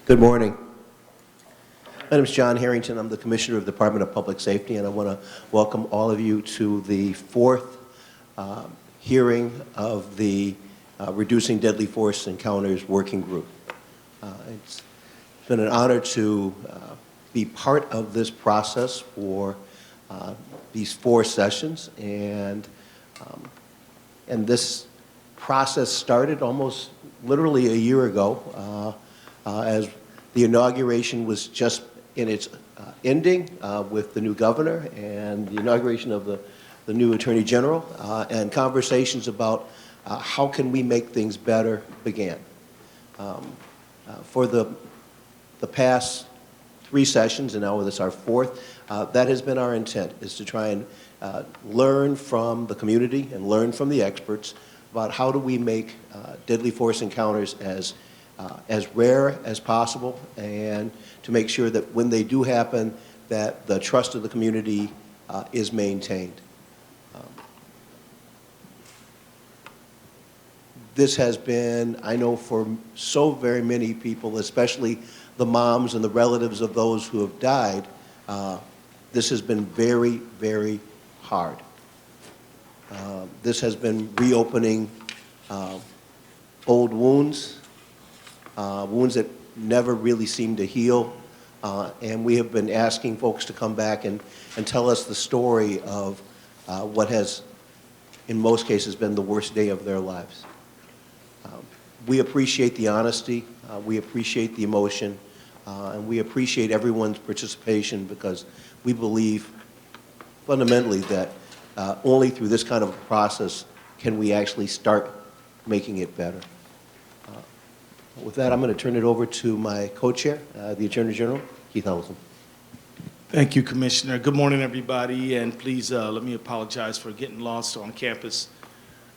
Good morning. My name is John Harrington. I'm the Commissioner of the Department of Public Safety, and I want to welcome all of you to the fourth hearing of the Reducing Deadly Force Encounters Working Group. It's been an honor to be part of this process for these four sessions, and this process started almost literally a year ago as the inauguration was just in its ending with the new governor and the inauguration of the new Attorney General, and conversations about how can we make things better began. For the past three sessions, and now this is our fourth, that has been our intent, is to try and learn from the community and learn from the experts about how do we make deadly force encounters as rare as possible, and to make sure that when they do happen, that the trust of the community is maintained. This has been, I know for so very many people, especially the moms and the relatives of those who have died, this has been very, very hard. This has been reopening old wounds, wounds that never really seem to heal, and we have been asking folks to come back and tell us the story of what has, in most cases, been the worst day of their lives. We appreciate the honesty, we appreciate the emotion, and we appreciate everyone's participation, because we believe fundamentally that only through this kind of a process can we actually start making it better. With that, I'm going to turn it over to my co-chair, the Attorney General, Keith Ellison. Thank you, Commissioner. Good morning, everybody, and please let me apologize for getting lost on campus.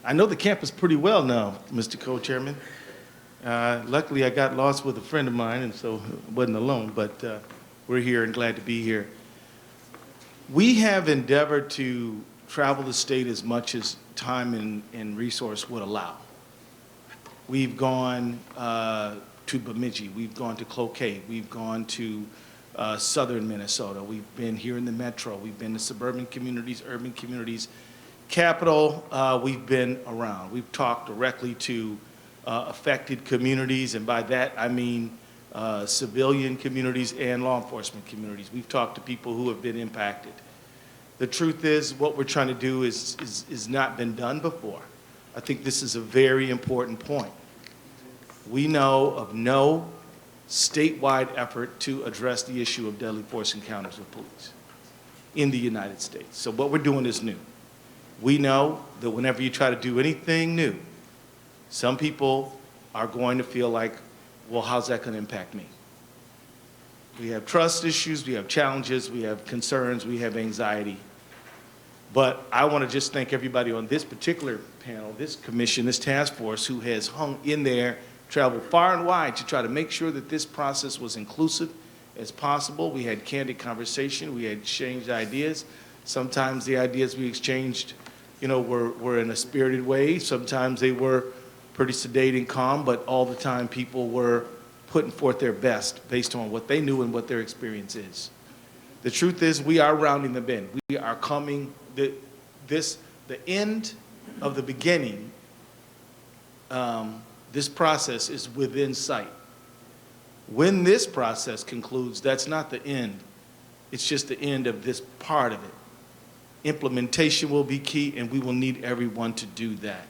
I know the campus pretty well now, Mr. Co-Chairman. Luckily, I got lost with a friend of mine, and so I wasn't alone, but we're here and glad to be here. We have endeavored to travel the state as much as time and resource would allow. We've gone to Bemidji, we've gone to Cloquet, we've gone to southern Minnesota, we've been here in the metro, we've been to suburban communities, urban communities, capital, we've been around. We've talked directly to affected communities, and by that I mean civilian communities and law enforcement communities. We've talked to people who have been impacted. The truth is, what we're trying to do is not been done before. I think this is a very important point. We know of no statewide effort to address the issue of deadly force encounters with police in the United States. So what we're doing is new. We know that whenever you try to do anything new, some people are going to feel like, well, how's that going to impact me? We have trust issues, we have challenges, we have concerns, we have anxiety. But I want to just thank everybody on this particular panel, this commission, this task force, who has hung in there, traveled far and wide to try to make sure that this process was inclusive as possible. We had candid conversation, we had exchanged ideas. Sometimes the ideas we exchanged, were in a spirited way. Sometimes they were pretty sedate and calm, but all the time people were putting forth their best based on what they knew and what their experience is. The truth is, we are rounding the bend. We are coming, the end of the beginning, this process is within sight. When this process concludes, that's not the end. It's just the end of this part of it. Implementation will be key, and we will need everyone to do that.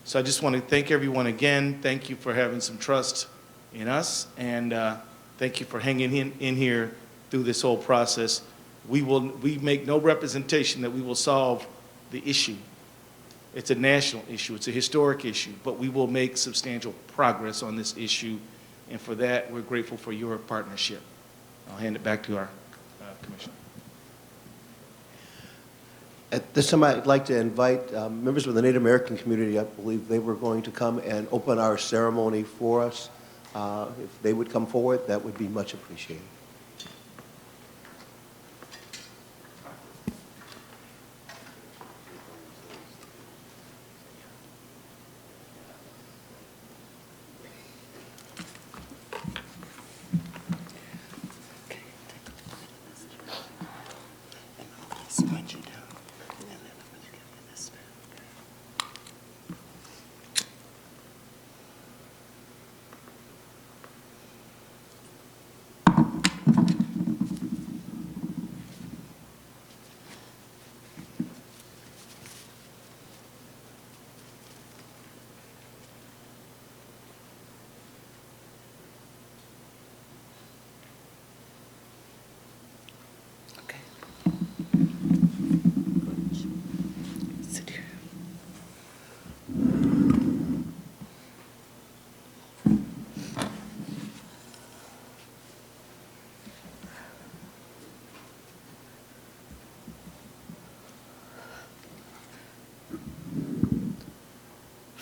So I just want to thank everyone again. Thank you for having some trust in us, and thank you for hanging in here through this whole process. We make no representation that we will solve the issue. It's a national issue, it's a historic issue, but we will make substantial progress on this issue, and for that, we're grateful for your partnership. I'll hand it back to our Commissioner. At this time, I'd like to invite members of the Native American community. I believe they were going to come and open our ceremony for us. If they would come forward, that would be much appreciated.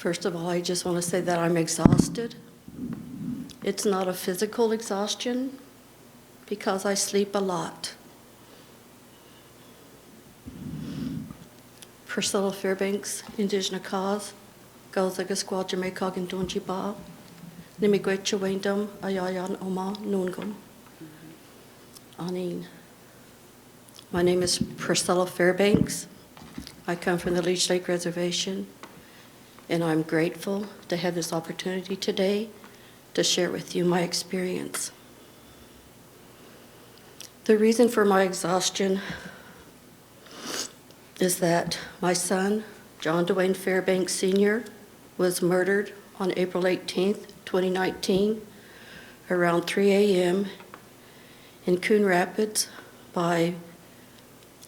First of all, I just want to say that I'm exhausted. It's not a physical exhaustion because I sleep a lot. Priscilla Fairbanks, Indigenous cause, Galzaga Squad Jamaica and Donjiba, Nimigwecha Wendum, Ayayan Oma, Nungum. Anin. My name is Priscilla Fairbanks. I come from the Leech Lake Reservation, and I'm grateful to have this opportunity today to share with you my experience. The reason for my exhaustion is that my son, John Dwayne Fairbanks Sr., was murdered on April 18th, 2019, around 3 a.m. in Coon Rapids by,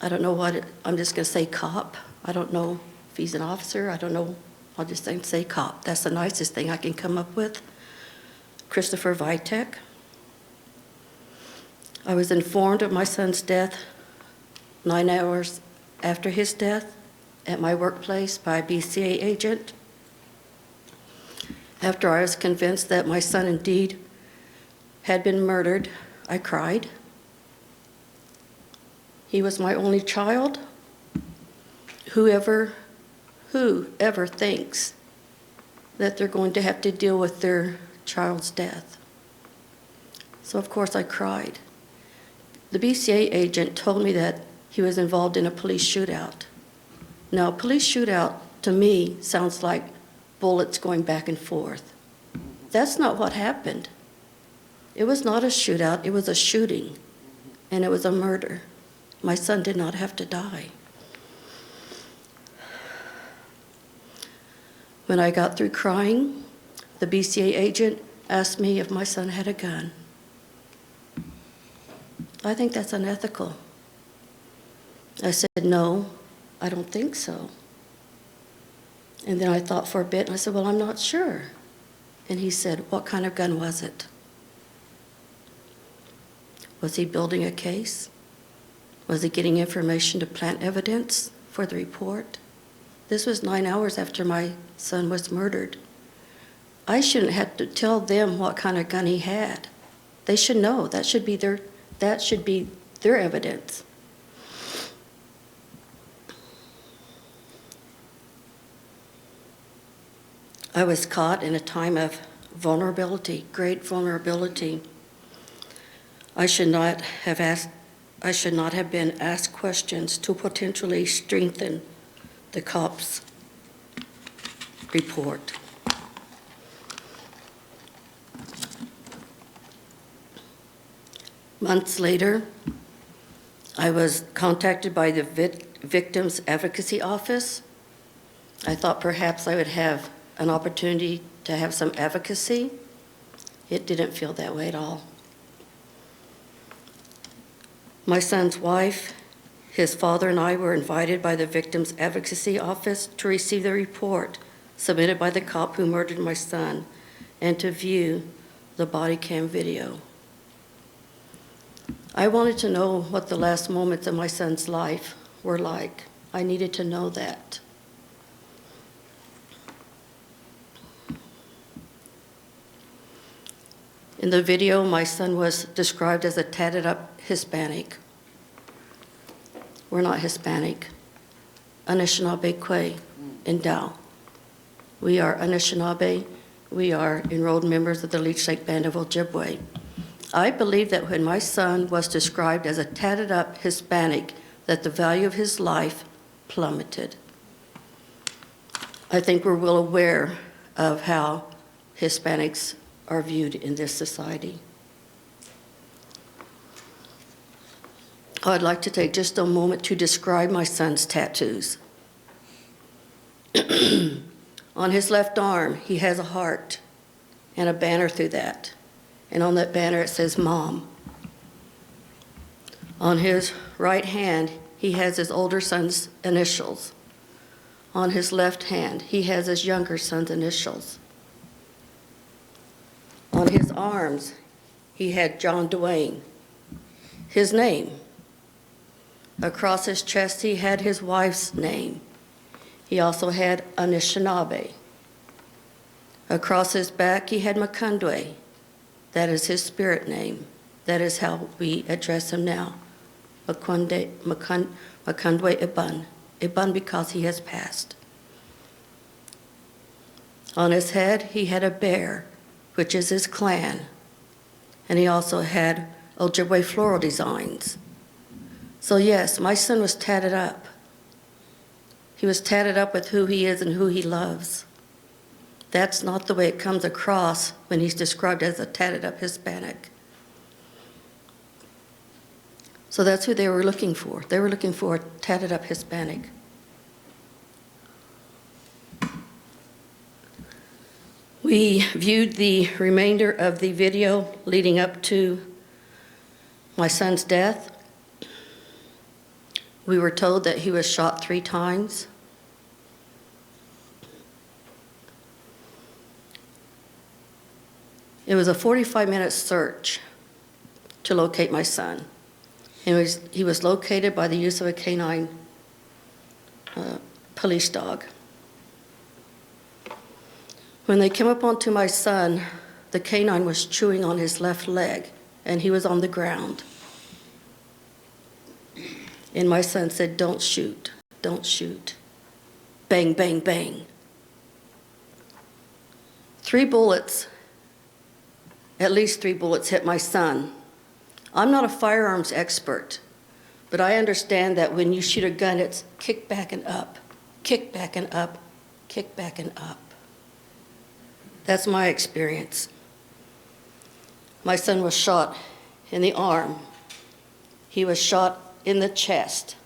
I don't know what, I'm just going to say cop. I don't know if he's an officer. I don't know. I'll just say cop. That's the nicest thing I can come up with. Christopher Vitek. I was informed of my son's death 9 hours after his death at my workplace by a BCA agent. After I was convinced that my son indeed had been murdered, I cried. He was my only child. Whoever thinks that they're going to have to deal with their child's death. So of course I cried. The BCA agent told me that he was involved in a police shootout. Now, a police shootout to me sounds like bullets going back and forth. That's not what happened. It was not a shootout, it was a shooting, and it was a murder. My son did not have to die. When I got through crying, the BCA agent asked me if my son had a gun. I think that's unethical. I said, no, I don't think so. And then I thought for a bit, and I said, well, I'm not sure. And he said, what kind of gun was it? Was he building a case? Was he getting information to plant evidence for the report? This was 9 hours after my son was murdered. I shouldn't have to tell them what kind of gun he had. They should know. That should be their evidence. I was caught in a time of vulnerability, great vulnerability. I should not have been asked questions to potentially strengthen the cop's report. Months later, I was contacted by the Victims Advocacy Office. I thought perhaps I would have an opportunity to have some advocacy. It didn't feel that way at all. My son's wife, his father, and I were invited by the Victims Advocacy Office to receive the report submitted by the cop who murdered my son and to view the body cam video. I wanted to know what the last moments of my son's life were like. I needed to know that. In the video, my son was described as a tatted up Hispanic. We're not Hispanic. Anishinaabe Kwe Endow. We are Anishinaabe. We are enrolled members of the Leech Lake Band of Ojibwe. I believe that when my son was described as a tatted up Hispanic, that the value of his life plummeted. I think we're well aware of how Hispanics are viewed in this society. I'd like to take just a moment to describe my son's tattoos. On his left arm, he has a heart and a banner through that. And on that banner, it says, Mom. On his right hand, he has his older son's initials. On his left hand, he has his younger son's initials. On his arms, he had John Dwayne, his name. Across his chest, he had his wife's name. He also had Anishinaabe. Across his back, he had Makandwe. That is his spirit name. That is how we address him now. Makandwe Iban. Iban because he has passed. On his head, he had a bear, which is his clan. And he also had Ojibwe floral designs. So yes, my son was tatted up. He was tatted up with who he is and who he loves. That's not the way it comes across when he's described as a tatted up Hispanic. So that's who they were looking for. They were looking for a tatted up Hispanic. We viewed the remainder of the video leading up to my son's death. We were told that he was shot 3 times. It was a 45-minute search to locate my son. He was located by the use of a canine police dog. When they came up onto my son, the canine was chewing on his left leg, and he was on the ground. And my son said, "Don't shoot, don't shoot." Bang, bang, bang. 3 bullets, at least 3 bullets hit my son. I'm not a firearms expert, but I understand that when you shoot a gun, it's kick back and up, kick back and up, kick back and up. That's my experience. My son was shot in the arm. He was shot in the chest,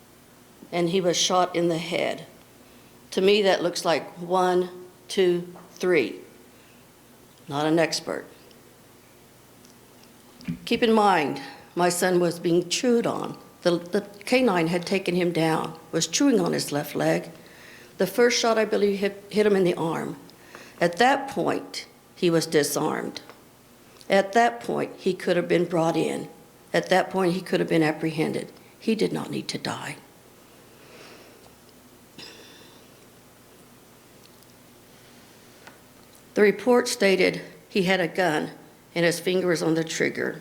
and he was shot in the head. To me, that looks like 1, 2, 3. Not an expert. Keep in mind, my son was being chewed on. The canine had taken him down, was chewing on his left leg. The first shot, I believe, hit him in the arm. At that point, he was disarmed. At that point, he could have been brought in. At that point, he could have been apprehended. He did not need to die. The report stated he had a gun and his finger was on the trigger.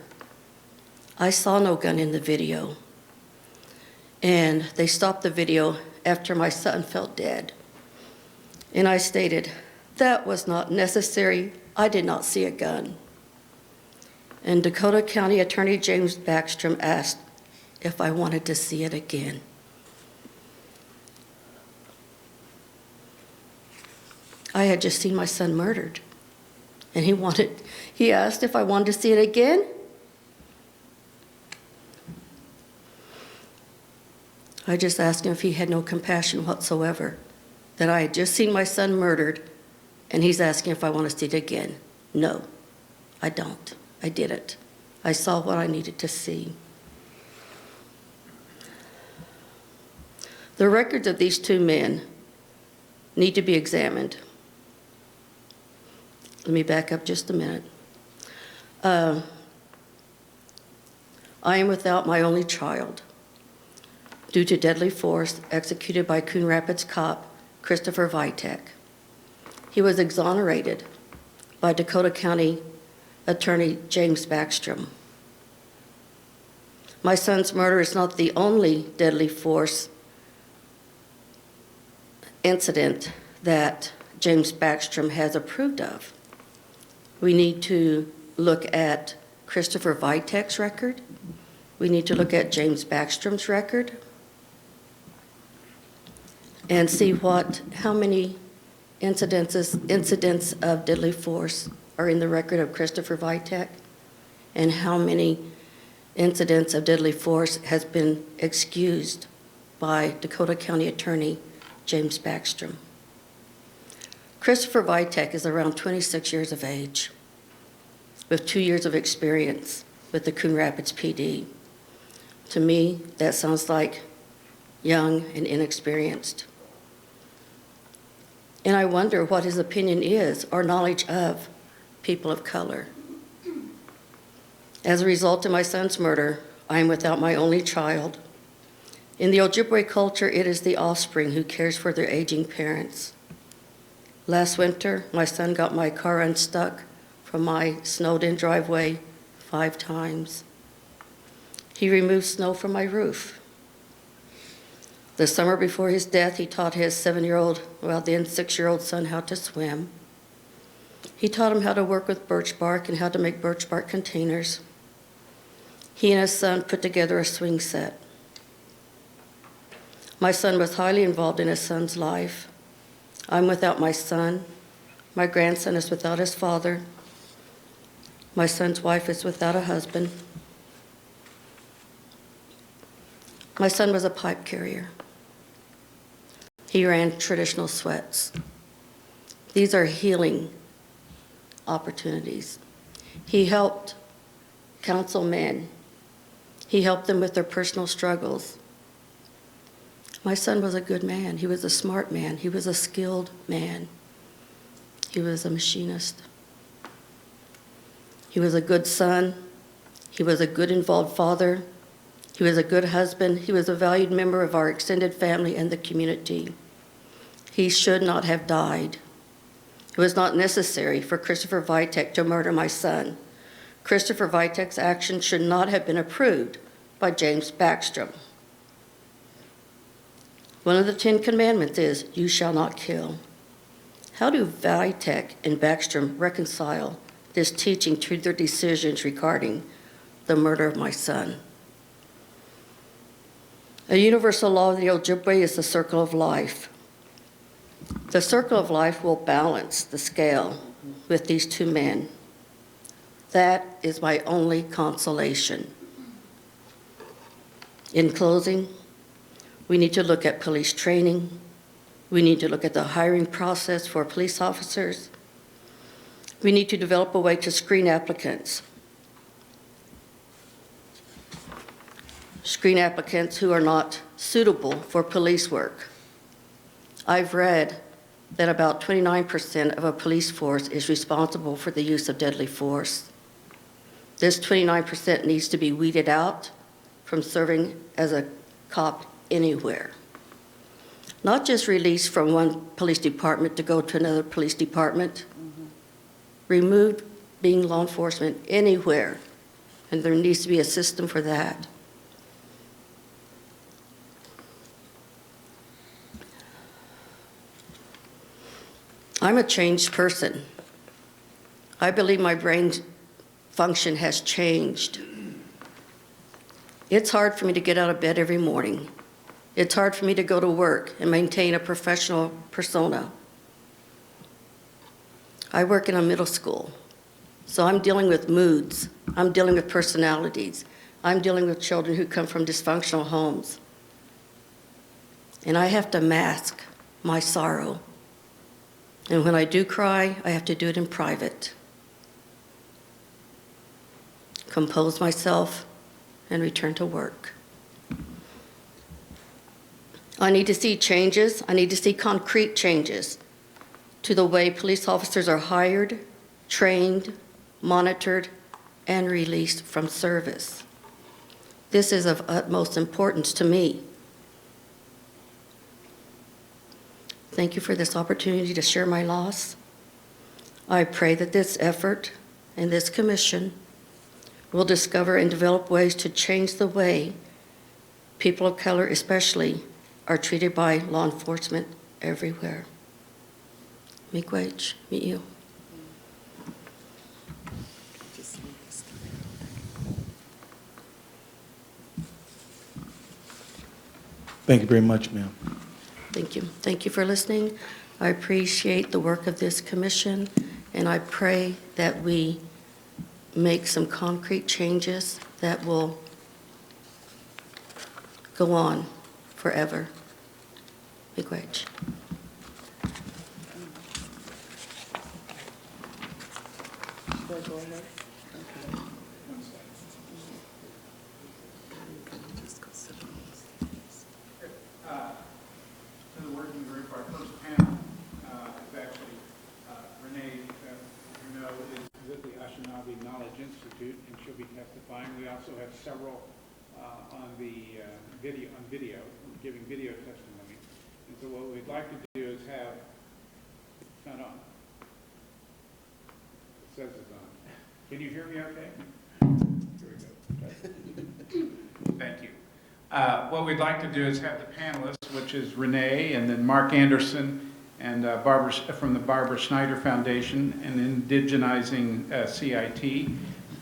I saw no gun in the video. And they stopped the video after my son fell dead. And I stated, "That was not necessary. I did not see a gun." And Dakota County Attorney James Backstrom asked if I wanted to see it again. I had just seen my son murdered. And he asked if I wanted to see it again. I just asked him if he had no compassion whatsoever, that I had just seen my son murdered, and he's asking if I want to see it again. No, I don't. I didn't. I saw what I needed to see. The records of these 2 men need to be examined. Let me back up just a minute. I am without my only child due to deadly force executed by Coon Rapids cop Christopher Vitek. He was exonerated by Dakota County Attorney James Backstrom. My son's murder is not the only deadly force incident that James Backstrom has approved of. We need to look at Christopher Vitek's record. We need to look at James Backstrom's record and see how many incidents of deadly force are in the record of Christopher Vitek, and how many incidents of deadly force has been excused by Dakota County Attorney James Backstrom. Christopher Vitek is around 26 years of age with 2 years of experience with the Coon Rapids PD. To me, that sounds like young and inexperienced. And I wonder what his opinion is or knowledge of people of color. As a result of my son's murder, I am without my only child. In the Ojibwe culture, it is the offspring who cares for their aging parents. Last winter, my son got my car unstuck from my snowed-in driveway 5 times. He removed snow from my roof. The summer before his death, he taught his 7-year-old, well, then 6-year-old son how to swim. He taught him how to work with birch bark and how to make birch bark containers. He and his son put together a swing set. My son was highly involved in his son's life. I'm without my son. My grandson is without his father. My son's wife is without a husband. My son was a pipe carrier. He ran traditional sweats. These are healing opportunities. He helped counsel men. He helped them with their personal struggles. My son was a good man. He was a smart man. He was a skilled man. He was a machinist. He was a good son. He was a good involved father. He was a good husband. He was a valued member of our extended family and the community. He should not have died. It was not necessary for Christopher Vitek to murder my son. Christopher Vitek's action should not have been approved by James Backstrom. One of the 10 Commandments is, you shall not kill. How do Vitek and Backstrom reconcile this teaching to their decisions regarding the murder of my son? A universal law of the Ojibwe is the circle of life. The circle of life will balance the scale with these 2 men. That is my only consolation. In closing, we need to look at police training. We need to look at the hiring process for police officers. We need to develop a way to screen applicants. Screen applicants who are not suitable for police work. I've read that about 29% of a police force is responsible for the use of deadly force. This 29% needs to be weeded out from serving as a cop anywhere. Not just released from one police department to go to another police department. Removed being law enforcement anywhere, and there needs to be a system for that. I'm a changed person. I believe my brain function has changed. It's hard for me to get out of bed every morning. It's hard for me to go to work and maintain a professional persona. I work in a middle school, so I'm dealing with moods. I'm dealing with personalities. I'm dealing with children who come from dysfunctional homes. And I have to mask my sorrow. And when I do cry, I have to do it in private. Compose myself and return to work. I need to see changes. I need to see concrete changes to the way police officers are hired, trained, monitored, and released from service. This is of utmost importance to me. Thank you for this opportunity to share my loss. I pray that this effort and this commission will discover and develop ways to change the way people of color especially are treated by law enforcement everywhere. Miigwech, meet you. Thank you very much, ma'am. Thank you. Thank you for listening. I appreciate the work of this commission, and I pray that we make some concrete changes that will go on forever. Miigwech. Go ahead. To the working group, our first panel is actually Renee, who you know, is with the Anishinaabe Knowledge Institute, and she'll be testifying. We also have several on the video, giving video testimony. And so what we'd like to do is have, it's not on. It says it's on. Can you hear me okay? Here we go. Thank you. What we'd like to do is have the panelists, which is Renee and then Mark Anderson and Barbara from the Barbara Schneider Foundation and Indigenizing CIT,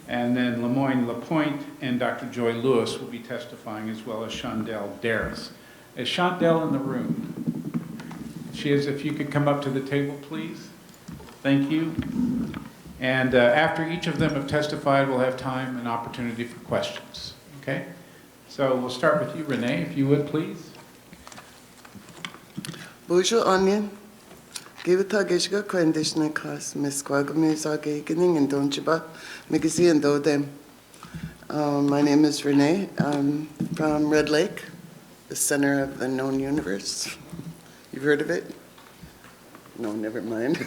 and then Lemoyne Lapointe and Dr. Joy Lewis will be testifying, as well as Shondell Darris. Is Shondell in the room? She is. If you could come up to the table, please. Thank you. And after each of them have testified, we'll have time and opportunity for questions. Okay? So we'll start with you, Renee, if you would, please. Bonjour, Onion. Give it a gishga condition class, Miss Quagamiza Gakening and Donchiba, Migasi and Dodem. My name is Renee. I'm from Red Lake, the center of the known universe. You've heard of it? No, never mind.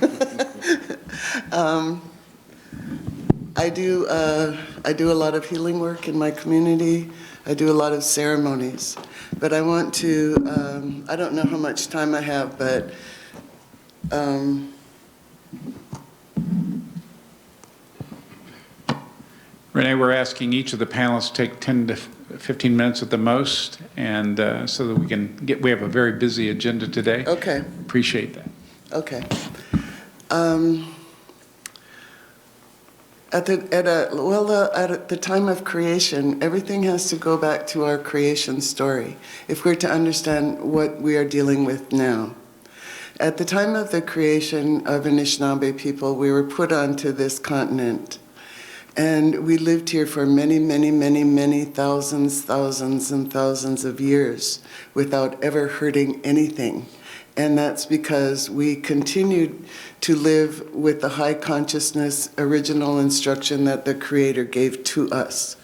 I do a lot of healing work in my community. I do a lot of ceremonies. But I want to, I don't know how much time I have, but Renee, we're asking each of the panelists to take 10 to 15 minutes at the most, and so that we can we have a very busy agenda today. okay. Appreciate that. Okay. At the time of creation, everything has to go back to our creation story if we're to understand what we are dealing with now. At the time of the creation of Anishinaabe people, we were put onto this continent. And we lived here for many, many, many, many thousands and thousands of years without ever hurting anything. And that's because we continued to live with the high consciousness original instruction that the Creator gave to us.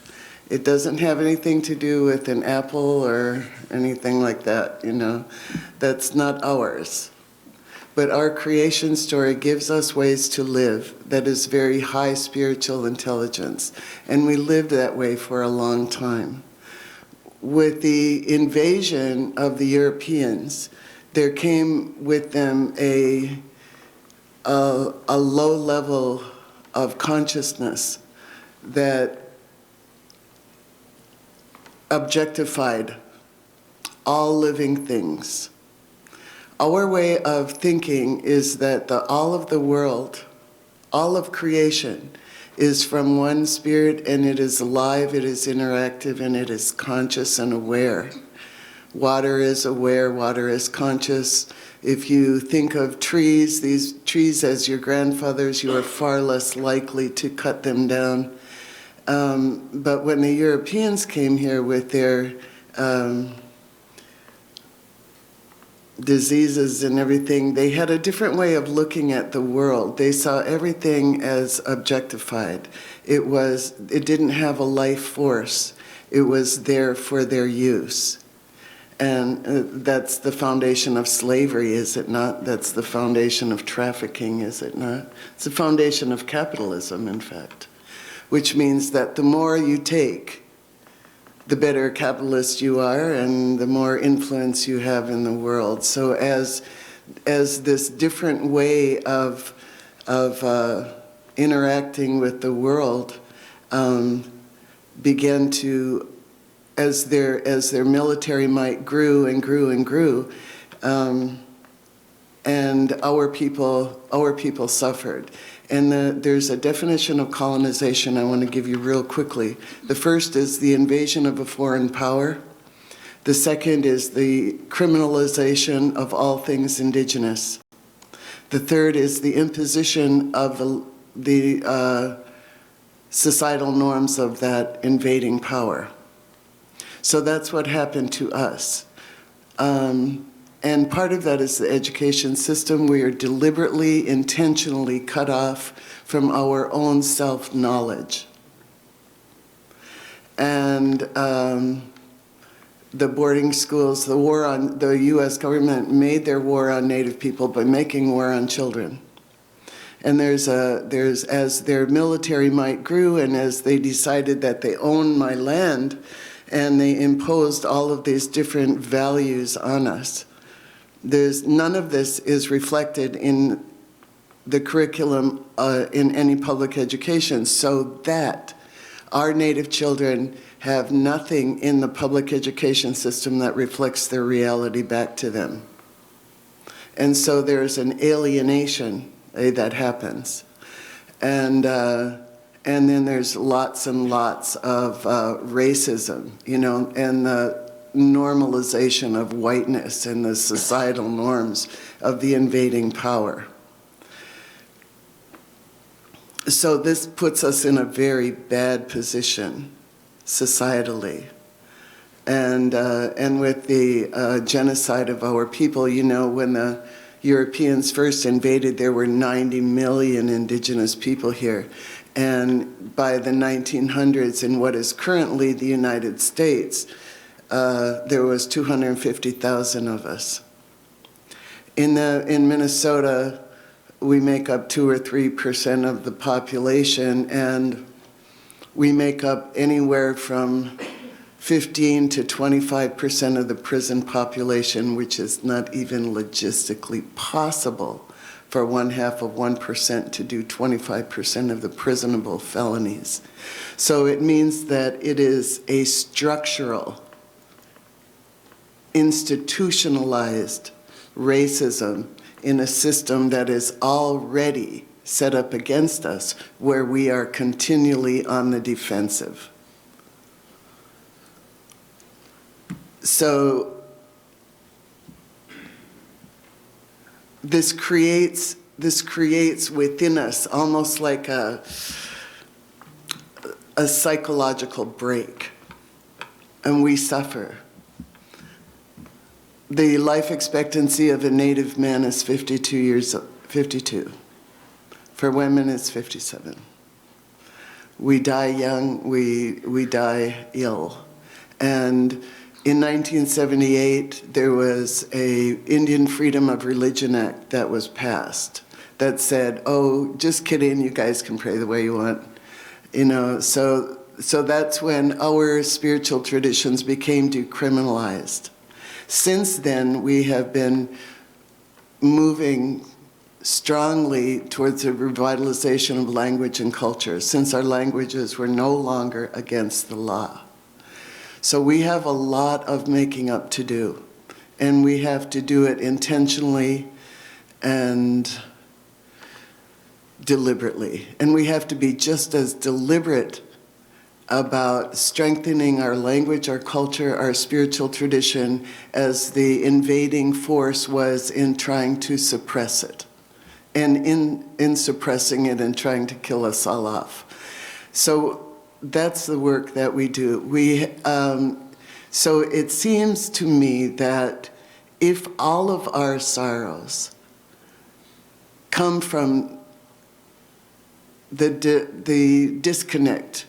It doesn't have anything to do with an apple or anything like that, you know. That's not ours. But our creation story gives us ways to live that is very high spiritual intelligence. And we lived that way for a long time. With the invasion of the Europeans, there came with them a low level of consciousness that objectified all living things. Our way of thinking is that all of the world, all of creation, is from one spirit, and it is alive, it is interactive, and it is conscious and aware. Water is aware, water is conscious. If you think of trees, these trees as your grandfathers, you are far less likely to cut them down. But when the Europeans came here with their diseases and everything, they had a different way of looking at the world. They saw everything as objectified. It didn't have a life force. It was there for their use. And that's the foundation of slavery, is it not? That's the foundation of trafficking, is it not? It's the foundation of capitalism, in fact, which means that the more you take, the better capitalist you are and the more influence you have in the world. So as this different way of interacting with the world began to, as their military might grew and grew and grew, and our people suffered. And there's a definition of colonization I want to give you real quickly. The first is the invasion of a foreign power. The second is the criminalization of all things indigenous. The third is the imposition of the societal norms of that invading power. So that's what happened to us. And part of that is the education system. We are deliberately, intentionally cut off from our own self-knowledge. And the boarding schools, the U.S. government made their war on Native people by making war on children. And as their military might grew and as they decided that they own my land, and they imposed all of these different values on us. None of this is reflected in the curriculum in any public education, so that our Native children have nothing in the public education system that reflects their reality back to them. And so there's an alienation that happens. And then there's lots and lots of racism, you know, and the normalization of whiteness and the societal norms of the invading power. So this puts us in a very bad position societally. And with the genocide of our people, you know, when the Europeans first invaded, there were 90 million indigenous people here. And by the 1900s, in what is currently the United States, there was 250,000 of us. In Minnesota, we make up 2 or 3% of the population, and we make up anywhere from 15 to 25% of the prison population, which is not even logistically possible for 0.5% to do 25% of the prisonable felonies. So it means that it is a structural, institutionalized racism in a system that is already set up against us, where we are continually on the defensive. So this creates within us almost like a psychological break, and we suffer. The life expectancy of a Native man is 52. For women, it's 57. We die young, we die ill. And in 1978, there was an Indian Freedom of Religion Act that was passed that said, oh, just kidding, you guys can pray the way you want. You know, so that's when our spiritual traditions became decriminalized. Since then, we have been moving strongly towards a revitalization of language and culture, since our languages were no longer against the law. So we have a lot of making up to do, and we have to do it intentionally and deliberately. And we have to be just as deliberate about strengthening our language, our culture, our spiritual tradition as the invading force was in trying to suppress it, and in suppressing it and trying to kill us all off. So that's the work that we do. So it seems to me that if all of our sorrows come from the disconnect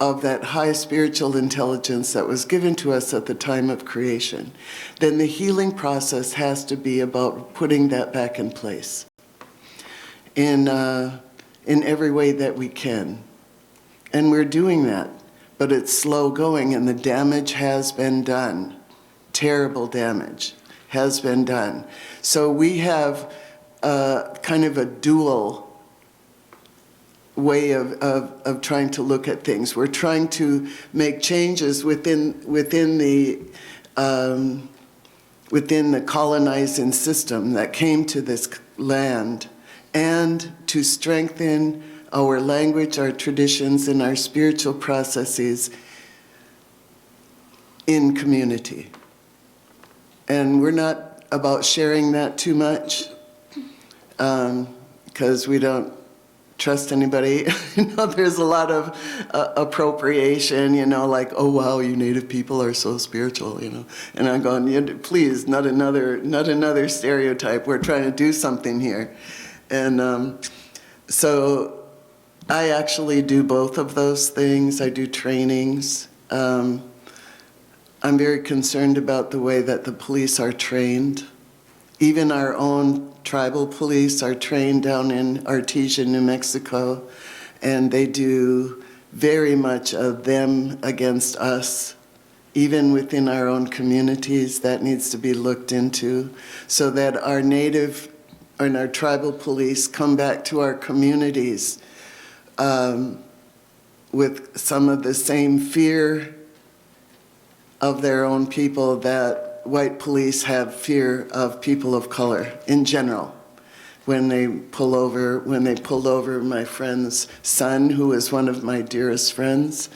of that high spiritual intelligence that was given to us at the time of creation, then the healing process has to be about putting that back in place in every way that we can. And we're doing that, but it's slow going, and the damage has been done. Terrible damage has been done. So we have kind of a dual way of trying to look at things. We're trying to make changes within the colonizing system that came to this land, and to strengthen our language, our traditions, and our spiritual processes in community. And we're not about sharing that too much, because we don't trust anybody. You know, there's a lot of appropriation, you know, like, oh wow, you Native people are so spiritual, you know. And I'm going, yeah, please, not another stereotype. We're trying to do something here. And so I actually do both of those things. I do trainings. I'm very concerned about the way that the police are trained. Even our own tribal police are trained down in Artesia, New Mexico, and they do very much of them against us. Even within our own communities, that needs to be looked into, so that our Native and our tribal police come back to our communities with some of the same fear of their own people that white police have fear of people of color in general. When they pulled over my friend's son, who is one of my dearest friends.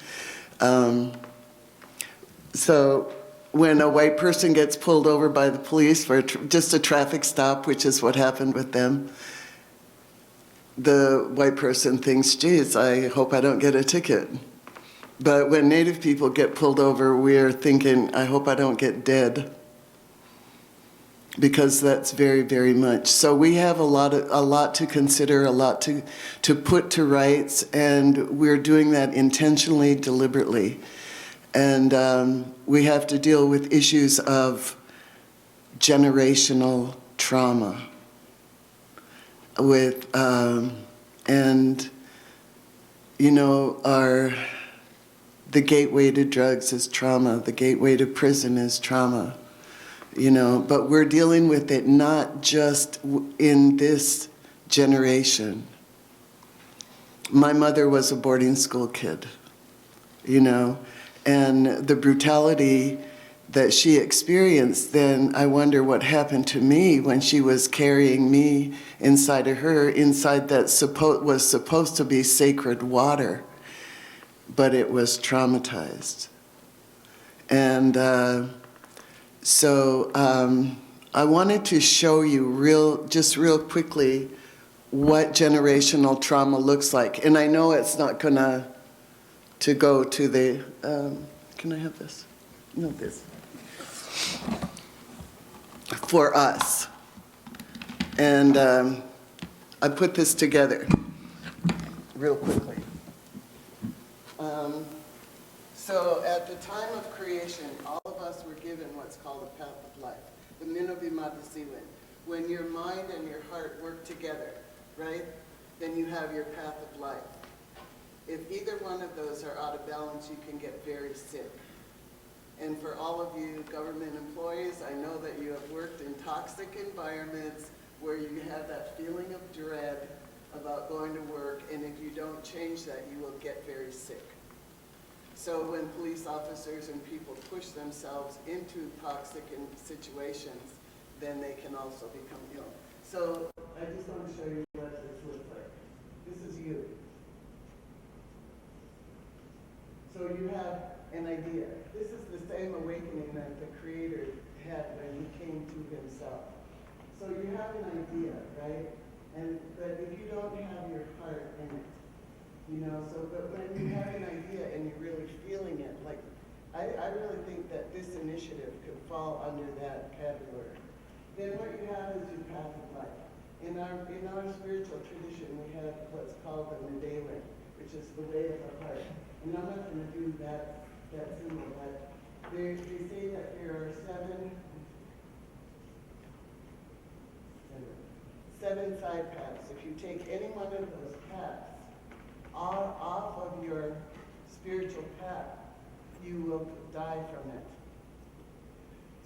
So when a white person gets pulled over by the police for just a traffic stop, which is what happened with them, the white person thinks, geez, I hope I don't get a ticket. But when Native people get pulled over, we're thinking, I hope I don't get dead. Because that's very, very much. So we have a lot to consider, a lot to put to rights, and we're doing that intentionally, deliberately. And we have to deal with issues of generational trauma. And you know, the gateway to drugs is trauma. The gateway to prison is trauma. You know, but we're dealing with it not just in this generation. My mother was a boarding school kid, you know, and the brutality that she experienced, then I wonder what happened to me when she was carrying me inside of her, inside that was supposed to be sacred water, but it was traumatized. And so I wanted to show you real quickly what generational trauma looks like. And I know it's not gonna to go to the, can I have this? No, this. For us. And I put this together real quickly. So at the time of creation, all of us were given what's called a path of life, the Minobimabasiwin. When your mind and your heart work together, right, then you have your path of life. If either one of those are out of balance, you can get very sick. And for all of you government employees, I know that you have worked in toxic environments where you have that feeling of dread about going to work, and if you don't change that, you will get very sick. So when police officers and people push themselves into toxic situations, then they can also become ill. So I just want to show you what this looks like. This is you. So you have an idea. This is the same awakening that the Creator had when he came to himself. So you have an idea, right? But if you don't have your heart in it, you know, but when you have an idea and you're really feeling it, like, I really think that this initiative could fall under that category. Then what you have is your path of life. In our spiritual tradition, we have what's called the Medewin, which is the way of the heart. And I'm not going to do that symbol, but they say that there are seven side paths. If you take any one of those paths off of your spiritual path, you will die from it.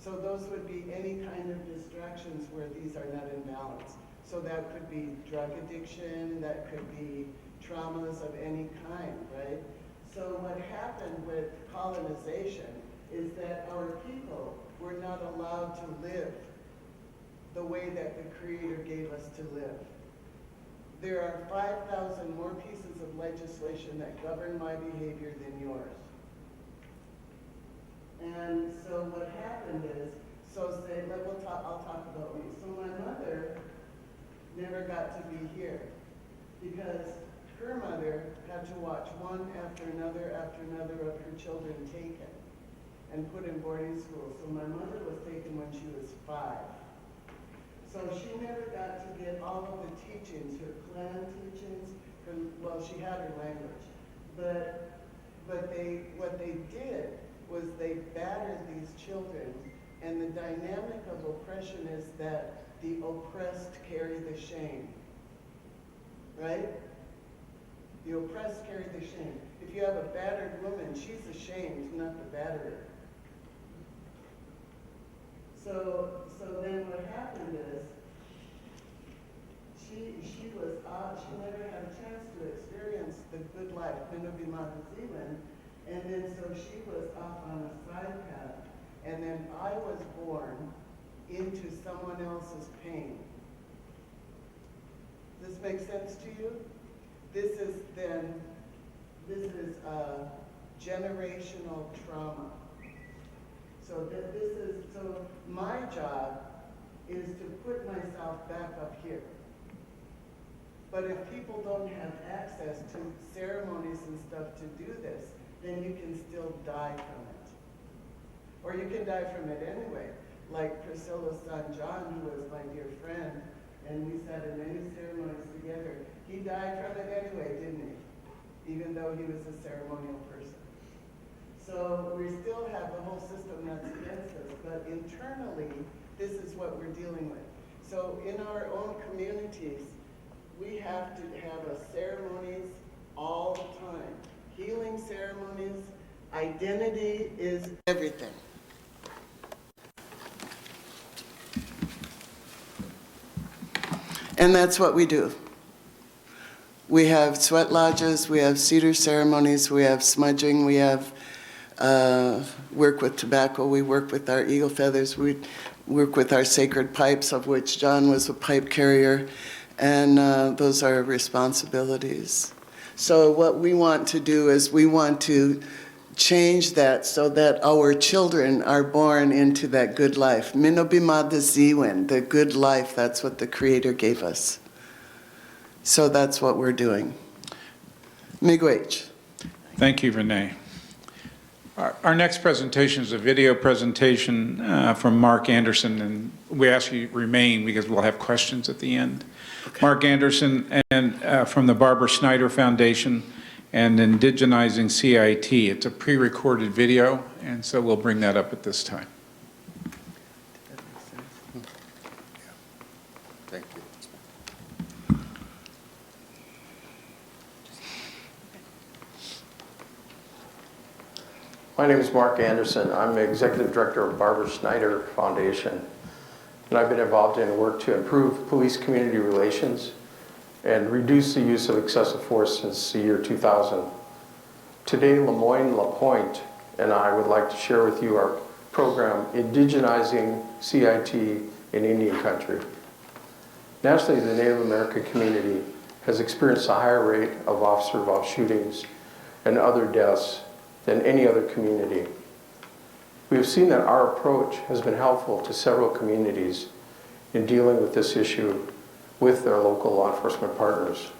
So those would be any kind of distractions where these are not in balance. So that could be drug addiction, that could be traumas of any kind, right? So what happened with colonization is that our people were not allowed to live the way that the Creator gave us to live. There are 5,000 more pieces of legislation that govern my behavior than yours. And so what happened is, I'll talk about me. So my mother never got to be here because her mother had to watch one after another of her children taken and put in boarding school. So my mother was taken when she was 5. So she never got to get all of the teachings, her clan teachings, she had her language. But what they did was they battered these children, and the dynamic of oppression is that the oppressed carry the shame, right? The oppressed carry the shame. If you have a battered woman, she's ashamed, not the batterer. So then what happened is, she was she never had a chance to experience the good life, and then so she was off on a side path, and then I was born into someone else's pain. Does this make sense to you? This is generational trauma. So so my job is to put myself back up here. But if people don't have access to ceremonies and stuff to do this, then you can still die from it. Or you can die from it anyway. Like Priscilla's son John, who was my dear friend, and we sat in many ceremonies together. He died from it anyway, didn't he? Even though he was a ceremonial person. So we still have the whole system that's against us, but internally, this is what we're dealing with. So in our own communities, we have to have ceremonies all the time. Healing ceremonies, identity is everything. And that's what we do. We have sweat lodges, we have cedar ceremonies, we have smudging, we have work with tobacco, we work with our eagle feathers, we work with our sacred pipes, of which John was a pipe carrier, and those are responsibilities. So what we want to do is we want to change that so that our children are born into that good life. Minobimada Ziwin, the good life, that's what the Creator gave us. So that's what we're doing. Miigwech. Thank you, Renee. Our next presentation is a video presentation from Mark Anderson, and we ask you to remain because we'll have questions at the end. Okay. Mark Anderson and from the Barbara Schneider Foundation and Indigenizing CIT. It's a pre-recorded video, and so we'll bring that up at this time. Thank you. My name is Mark Anderson. I'm the Executive Director of Barbara Schneider Foundation. And I've been involved in work to improve police-community relations and reduce the use of excessive force since the year 2000. Today, Lemoyne LaPointe and I would like to share with you our program, Indigenizing CIT in Indian Country. Nationally, the Native American community has experienced a higher rate of officer-involved shootings and other deaths than any other community. We have seen that our approach has been helpful to several communities in dealing with this issue with their local law enforcement partners.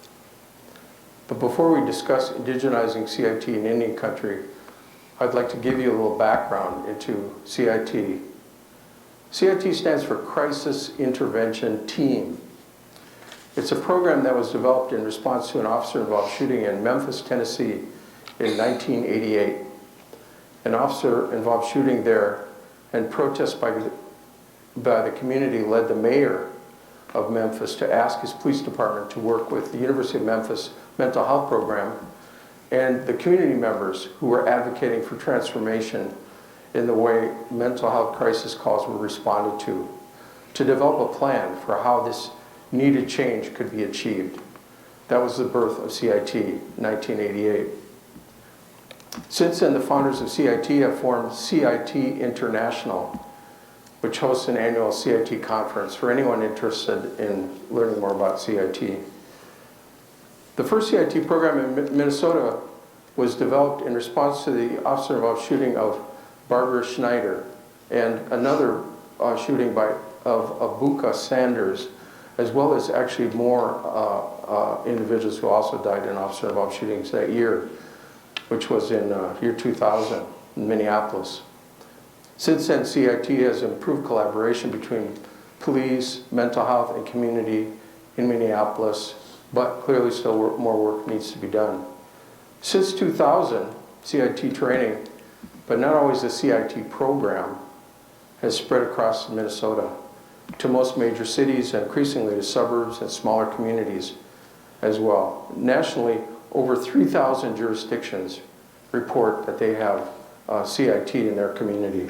But before we discuss indigenizing CIT in Indian Country, I'd like to give you a little background into CIT. CIT stands for Crisis Intervention Team. It's a program that was developed in response to an officer-involved shooting in Memphis, Tennessee in 1988. An officer-involved shooting there and protests by the community led the mayor of Memphis to ask his police department to work with the University of Memphis mental health program and the community members who were advocating for transformation in the way mental health crisis calls were responded to develop a plan for how this needed change could be achieved. That was the birth of CIT in 1988. Since then, the founders of CIT have formed CIT International, which hosts an annual CIT conference for anyone interested in learning more about CIT. The first CIT program in Minnesota was developed in response to the officer-involved shooting of Barbara Schneider and another shooting of Abuka Sanders, as well as actually more individuals who also died in officer-involved shootings that year, which was in year 2000 in Minneapolis. Since then, CIT has improved collaboration between police, mental health, and community in Minneapolis, but clearly still more work needs to be done. Since 2000, CIT training, but not always the CIT program, has spread across Minnesota to most major cities and increasingly to suburbs and smaller communities as well. Nationally, over 3,000 jurisdictions report that they have CIT in their community.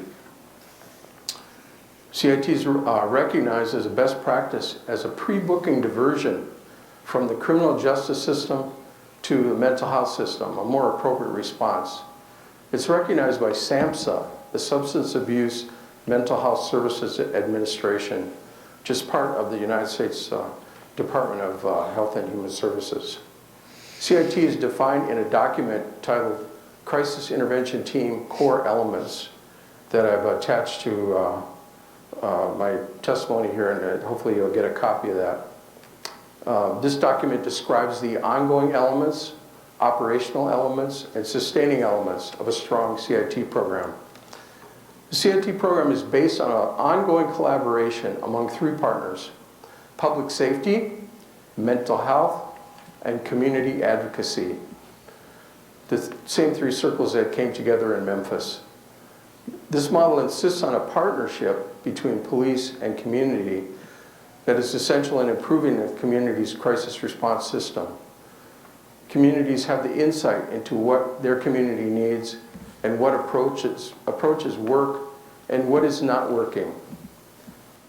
CIT is recognized as a best practice as a pre-booking diversion from the criminal justice system to the mental health system, a more appropriate response. It's recognized by SAMHSA, the Substance Abuse Mental Health Services Administration, which is part of the United States Department of Health and Human Services. CIT is defined in a document titled Crisis Intervention Team Core Elements that I've attached to my testimony here, and hopefully you'll get a copy of that. This document describes the ongoing elements, operational elements, and sustaining elements of a strong CIT program. The CIT program is based on an ongoing collaboration among three partners: public safety, mental health, and community advocacy. The same three circles that came together in Memphis. This model insists on a partnership between police and community that is essential in improving the community's crisis response system. Communities have the insight into what their community needs and what approaches work and what is not working.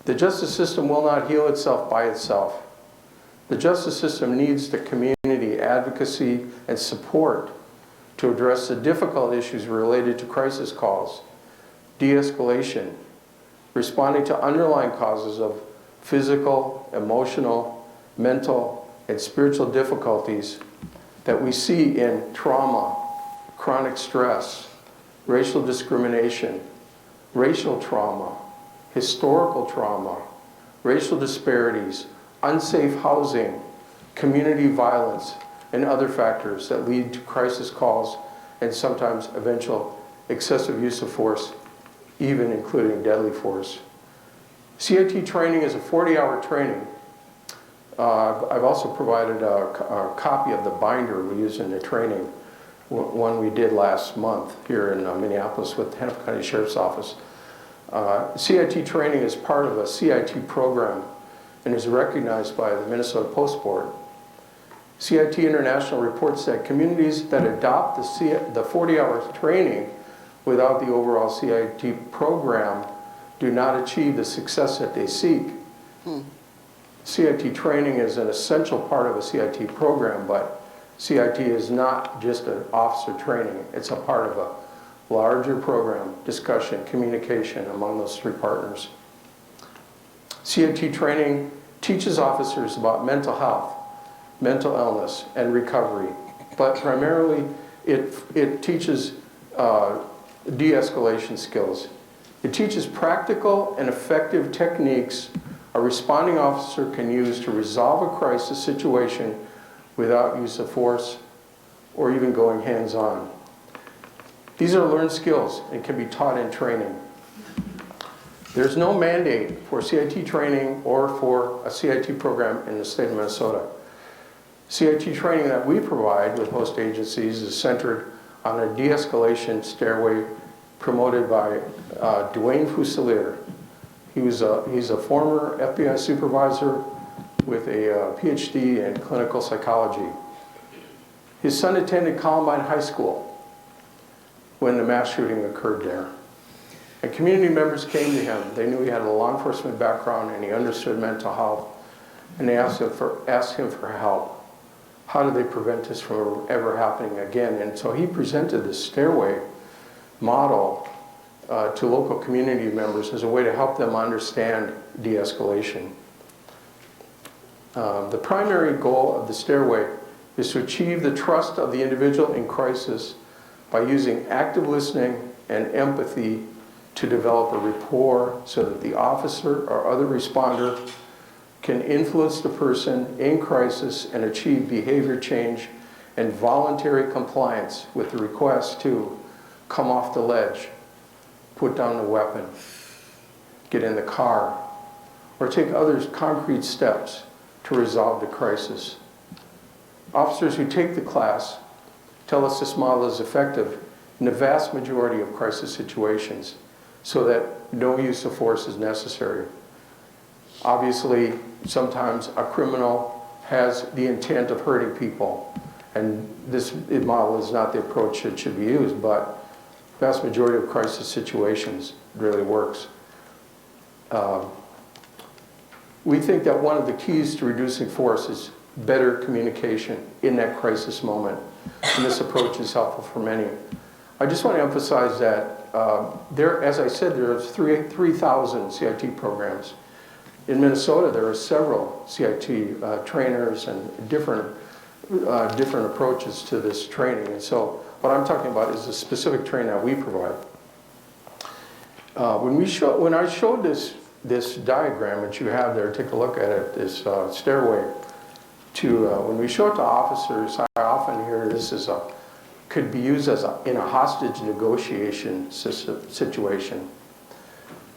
The justice system will not heal itself by itself. The justice system needs the community advocacy and support to address the difficult issues related to crisis calls, de-escalation, responding to underlying causes of physical, emotional, mental, and spiritual difficulties that we see in trauma, chronic stress, racial discrimination, racial trauma, historical trauma, racial disparities, unsafe housing, community violence, and other factors that lead to crisis calls and sometimes eventual excessive use of force, even including deadly force. CIT training is a 40-hour training. I've also provided a copy of the binder we use in the training, one we did last month here in Minneapolis with the Hennepin County Sheriff's Office. CIT training is part of a CIT program and is recognized by the Minnesota Post Board. CIT International reports that communities that adopt the 40-hour training without the overall CIT program do not achieve the success that they seek. CIT training is an essential part of a CIT program, but CIT is not just an officer training. It's a part of a larger program, discussion, communication among those three partners. CIT training teaches officers about mental health, mental illness, and recovery, but primarily it teaches de-escalation skills. It teaches practical and effective techniques a responding officer can use to resolve a crisis situation without use of force or even going hands-on. These are learned skills and can be taught in training. There's no mandate for CIT training or for a CIT program in the state of Minnesota. CIT training that we provide with host agencies is centered on a de-escalation stairway promoted by Dwayne Fusilier. He's a former FBI supervisor with a PhD in clinical psychology. His son attended Columbine High School when the mass shooting occurred there. And community members came to him. They knew he had a law enforcement background and he understood mental health. And they asked him for help. How do they prevent this from ever happening again? And so he presented this stairway model to local community members as a way to help them understand de-escalation. The primary goal of the stairway is to achieve the trust of the individual in crisis by using active listening and empathy to develop a rapport so that the officer or other responder can influence the person in crisis and achieve behavior change and voluntary compliance with the request to come off the ledge, put down the weapon, get in the car, or take other concrete steps to resolve the crisis. Officers who take the class tell us this model is effective in the vast majority of crisis situations so that no use of force is necessary. Obviously, sometimes a criminal has the intent of hurting people, and this model is not the approach that should be used, but the vast majority of crisis situations really works. We think that one of the keys to reducing force is better communication in that crisis moment. And this approach is helpful for many. I just want to emphasize that as I said, there are 3,000 CIT programs. In Minnesota, there are several CIT trainers and different approaches to this training. And so what I'm talking about is the specific training that we provide. When I showed this diagram that you have there, take a look at it, this stairway to, when we show it to officers, I often hear this could be used in a hostage negotiation situation.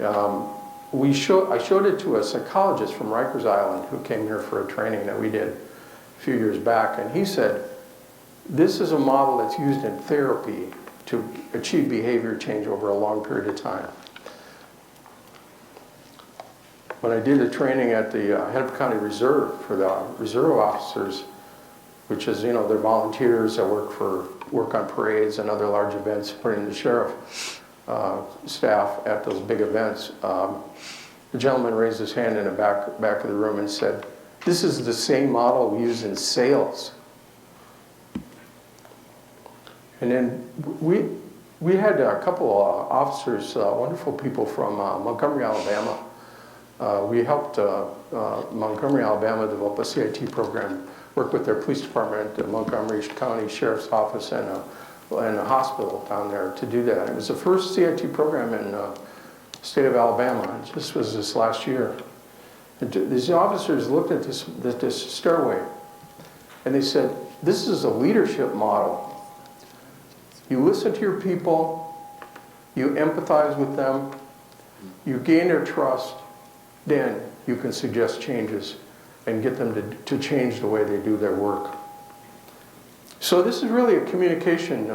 I showed it to a psychologist from Rikers Island who came here for a training that we did a few years back, and he said, this is a model that's used in therapy to achieve behavior change over a long period of time. When I did a training at the Hennepin County Reserve for the reserve officers, which is, they're volunteers that work on parades and other large events, supporting the sheriff staff at those big events. The gentleman raised his hand in the back of the room and said, this is the same model we use in sales. And then we had a couple of officers, wonderful people from Montgomery, Alabama. We helped Montgomery, Alabama develop a CIT program, work with their police department, the Montgomery County Sheriff's Office, and a hospital down there to do that. It was the first CIT program in the state of Alabama. This was this last year. And these officers looked at this stairway, and they said, this is a leadership model. You listen to your people, you empathize with them, you gain their trust, then you can suggest changes and get them to change the way they do their work. So this is really a communication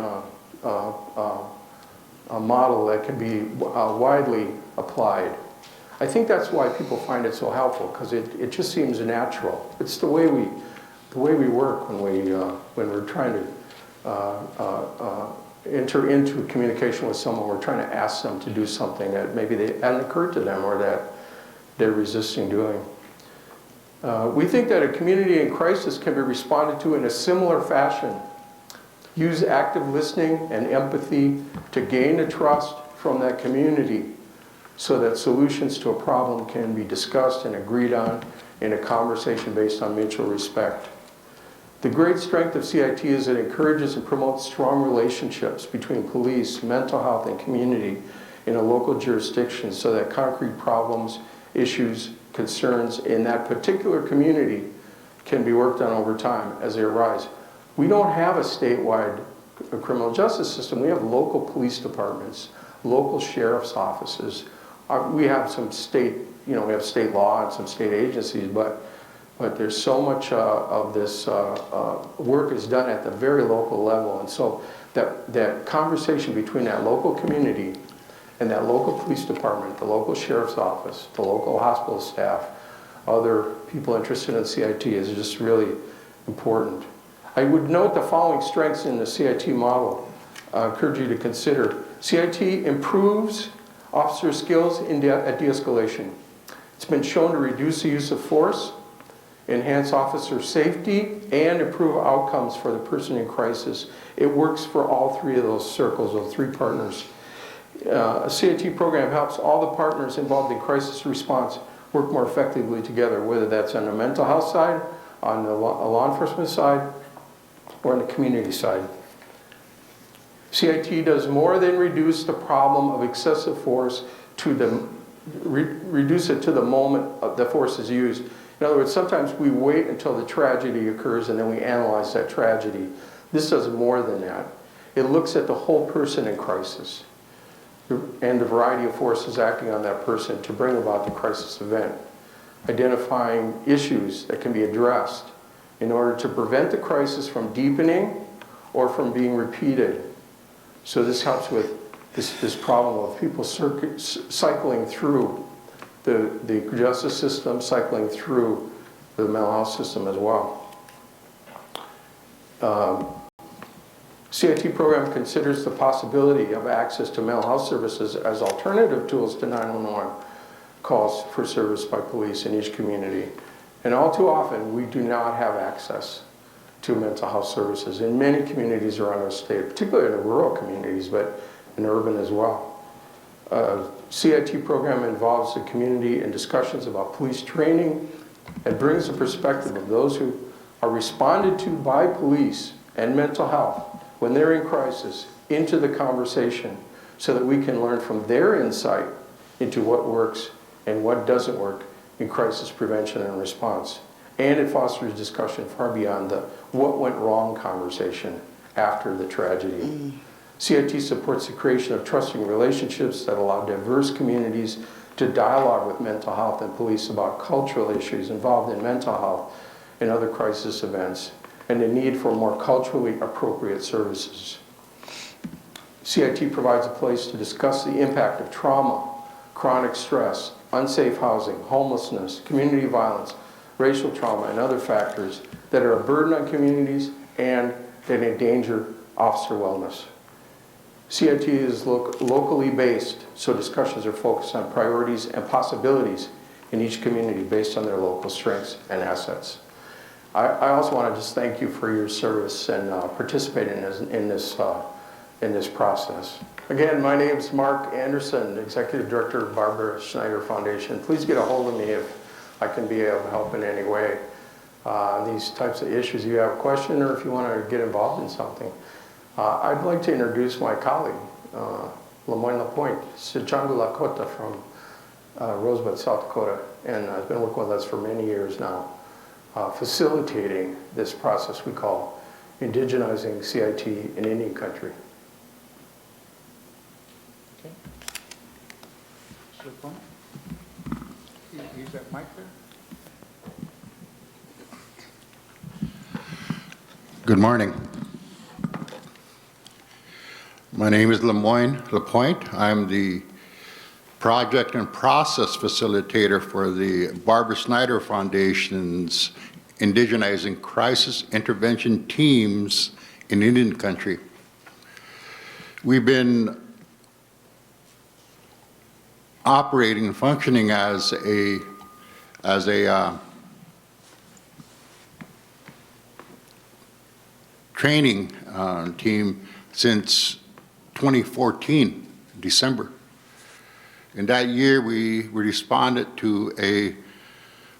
a model that can be widely applied. I think that's why people find it so helpful, because it just seems natural. It's the way we work when we're trying to enter into communication with someone. We're trying to ask them to do something that maybe they hadn't occurred to them or that they're resisting doing. We think that a community in crisis can be responded to in a similar fashion. Use active listening and empathy to gain the trust from that community so that solutions to a problem can be discussed and agreed on in a conversation based on mutual respect. The great strength of CIT is it encourages and promotes strong relationships between police, mental health, and community in a local jurisdiction so that concrete problems, issues, concerns in that particular community can be worked on over time as they arise. We don't have a statewide criminal justice system. We have local police departments, local sheriff's offices. We have some state, we have state law and some state agencies, but there's so much of this work is done at the very local level. And so that conversation between that local community and that local police department, the local sheriff's office, the local hospital staff, other people interested in CIT is just really important. I would note the following strengths in the CIT model. I encourage you to consider. CIT improves officer skills at de-escalation. It's been shown to reduce the use of force, enhance officer safety, and improve outcomes for the person in crisis. It works for all three of those circles, those three partners. A CIT program helps all the partners involved in crisis response work more effectively together, whether that's on the mental health side, on the law enforcement side, or on the community side. CIT does more than reduce the problem of excessive force to reduce it to the moment the force is used. In other words, sometimes we wait until the tragedy occurs and then we analyze that tragedy. This does more than that. It looks at the whole person in crisis and the variety of forces acting on that person to bring about the crisis event, identifying issues that can be addressed in order to prevent the crisis from deepening or from being repeated. So this helps with this problem of people cycling through the justice system, cycling through the mental health system as well. CIT program considers the possibility of access to mental health services as alternative tools to 911. calls for service by police in each community. And all too often, we do not have access to mental health services in many communities around our state, particularly in the rural communities, but in urban as well. CIT program involves the community in discussions about police training and brings the perspective of those who are responded to by police and mental health when they're in crisis into the conversation so that we can learn from their insight into what works and what doesn't work in crisis prevention and response. And it fosters discussion far beyond the what went wrong conversation after the tragedy. CIT supports the creation of trusting relationships that allow diverse communities to dialogue with mental health and police about cultural issues involved in mental health and other crisis events, and the need for more culturally appropriate services. CIT provides a place to discuss the impact of trauma, chronic stress, unsafe housing, homelessness, community violence, racial trauma, and other factors that are a burden on communities and that endanger officer wellness. CIT is locally based, so discussions are focused on priorities and possibilities in each community based on their local strengths and assets. I also want to just thank you for your service and participating in this process. Again, my name is Mark Anderson, Executive Director of Barbara Schneider Foundation. Please get a hold of me if I can be able to help in any way on these types of issues. If you have a question or if you want to get involved in something. I'd like to introduce my colleague, Lemoyne Lapointe, Sichangu Lakota from Rosebud, South Dakota, and has been working with us for many years now, facilitating this process we call indigenizing CIT in Indian country. Okay. Slip on. Use that mic there. Good morning. My name is Lemoyne Lapointe. I'm the project and process facilitator for the Barbara Schneider Foundation's Indigenizing Crisis Intervention Teams in Indian Country. We've been operating and functioning as a training team since 2014, December. In that year, we responded to a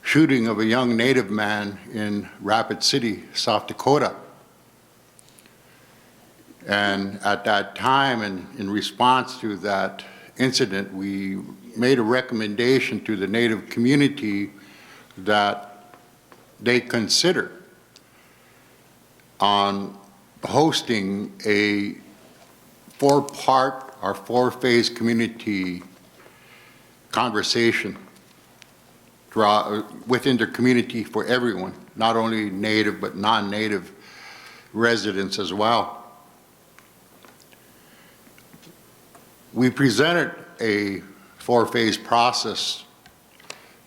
shooting of a young Native man in Rapid City, South Dakota. And at that time, and in response to that incident, we made a recommendation to the Native community that they consider on hosting a four-part or four-phase community conversation within their community for everyone, not only Native but non-Native residents as well. We presented a four-phase process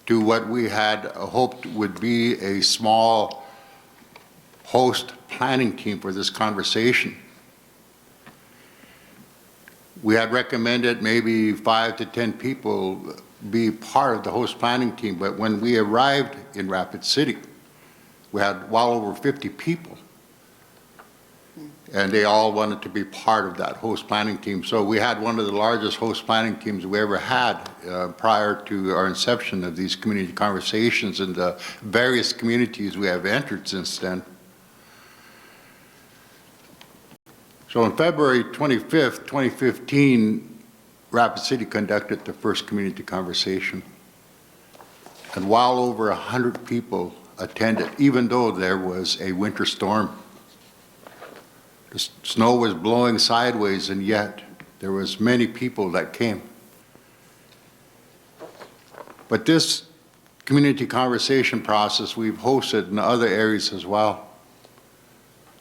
to what we had hoped would be a small host planning team for this conversation. We had recommended maybe 5 to 10 people be part of the host planning team, but when we arrived in Rapid City, we had well over 50 people, and they all wanted to be part of that host planning team. So we had one of the largest host planning teams we ever had prior to our inception of these community conversations in the various communities we have entered since then. So on February 25th, 2015, Rapid City conducted the first community conversation. And well over 100 people attended, even though there was a winter storm. The snow was blowing sideways, and yet there was many people that came. But this community conversation process we've hosted in other areas as well.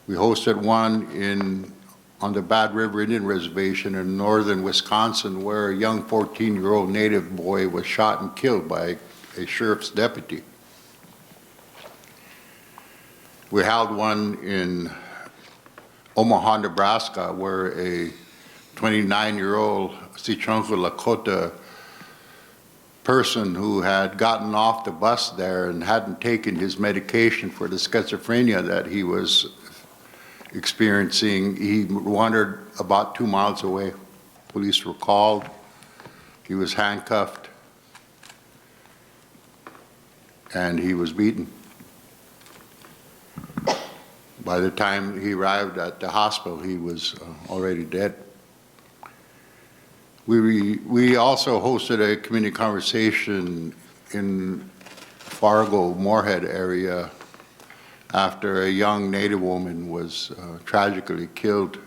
We hosted one on the Bad River Indian Reservation in northern Wisconsin, where a young 14-year-old Native boy was shot and killed by a sheriff's deputy. We held one in Omaha, Nebraska, where a 29-year-old Sichangu Lakota person who had gotten off the bus there and hadn't taken his medication for the schizophrenia that he was experiencing. He wandered about 2 miles away. Police were called. He was handcuffed, and he was beaten. By the time he arrived at the hospital, he was already dead. We also hosted a community conversation in Fargo, Moorhead area after a young Native woman was tragically killed.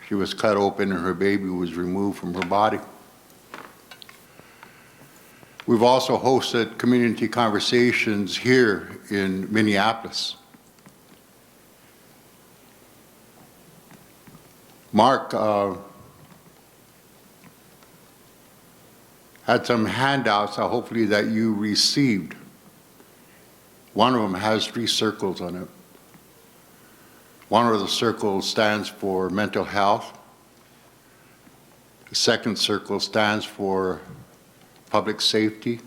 She was cut open and her baby was removed from her body. We've also hosted community conversations here in Minneapolis. Mark had some handouts, hopefully that you received. One of them has 3 circles on it. One of the circles stands for mental health. The second circle stands for public safety.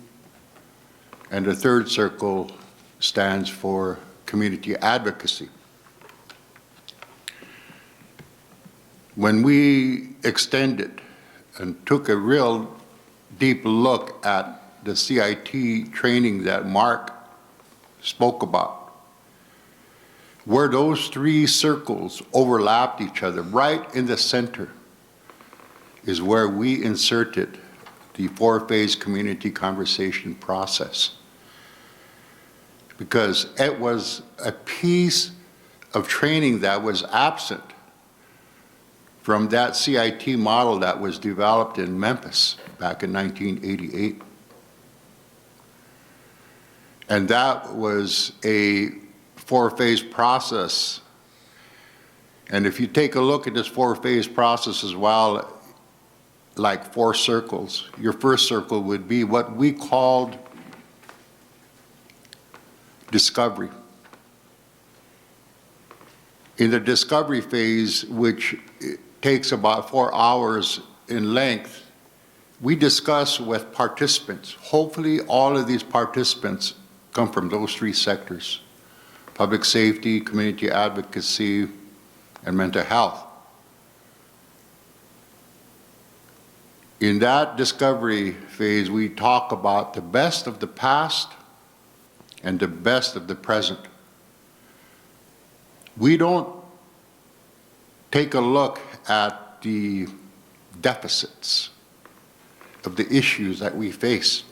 And the third circle stands for community advocacy. When we extended and took a real deep look at the CIT training that Mark spoke about, where those 3 circles overlapped each other, right in the center is where we inserted the 4-phase community conversation process. Because it was a piece of training that was absent from that CIT model that was developed in Memphis back in 1988. And that was a 4-phase process. And if you take a look at this 4-phase process as well, like 4 circles, your first circle would be what we called discovery. In the discovery phase, which takes about 4 hours in length, we discuss with participants. Hopefully all of these participants come from those 3 sectors: public safety, community advocacy, and mental health. In that discovery phase, we talk about the best of the past and the best of the present. We don't take a look at the deficits of the issues that we face.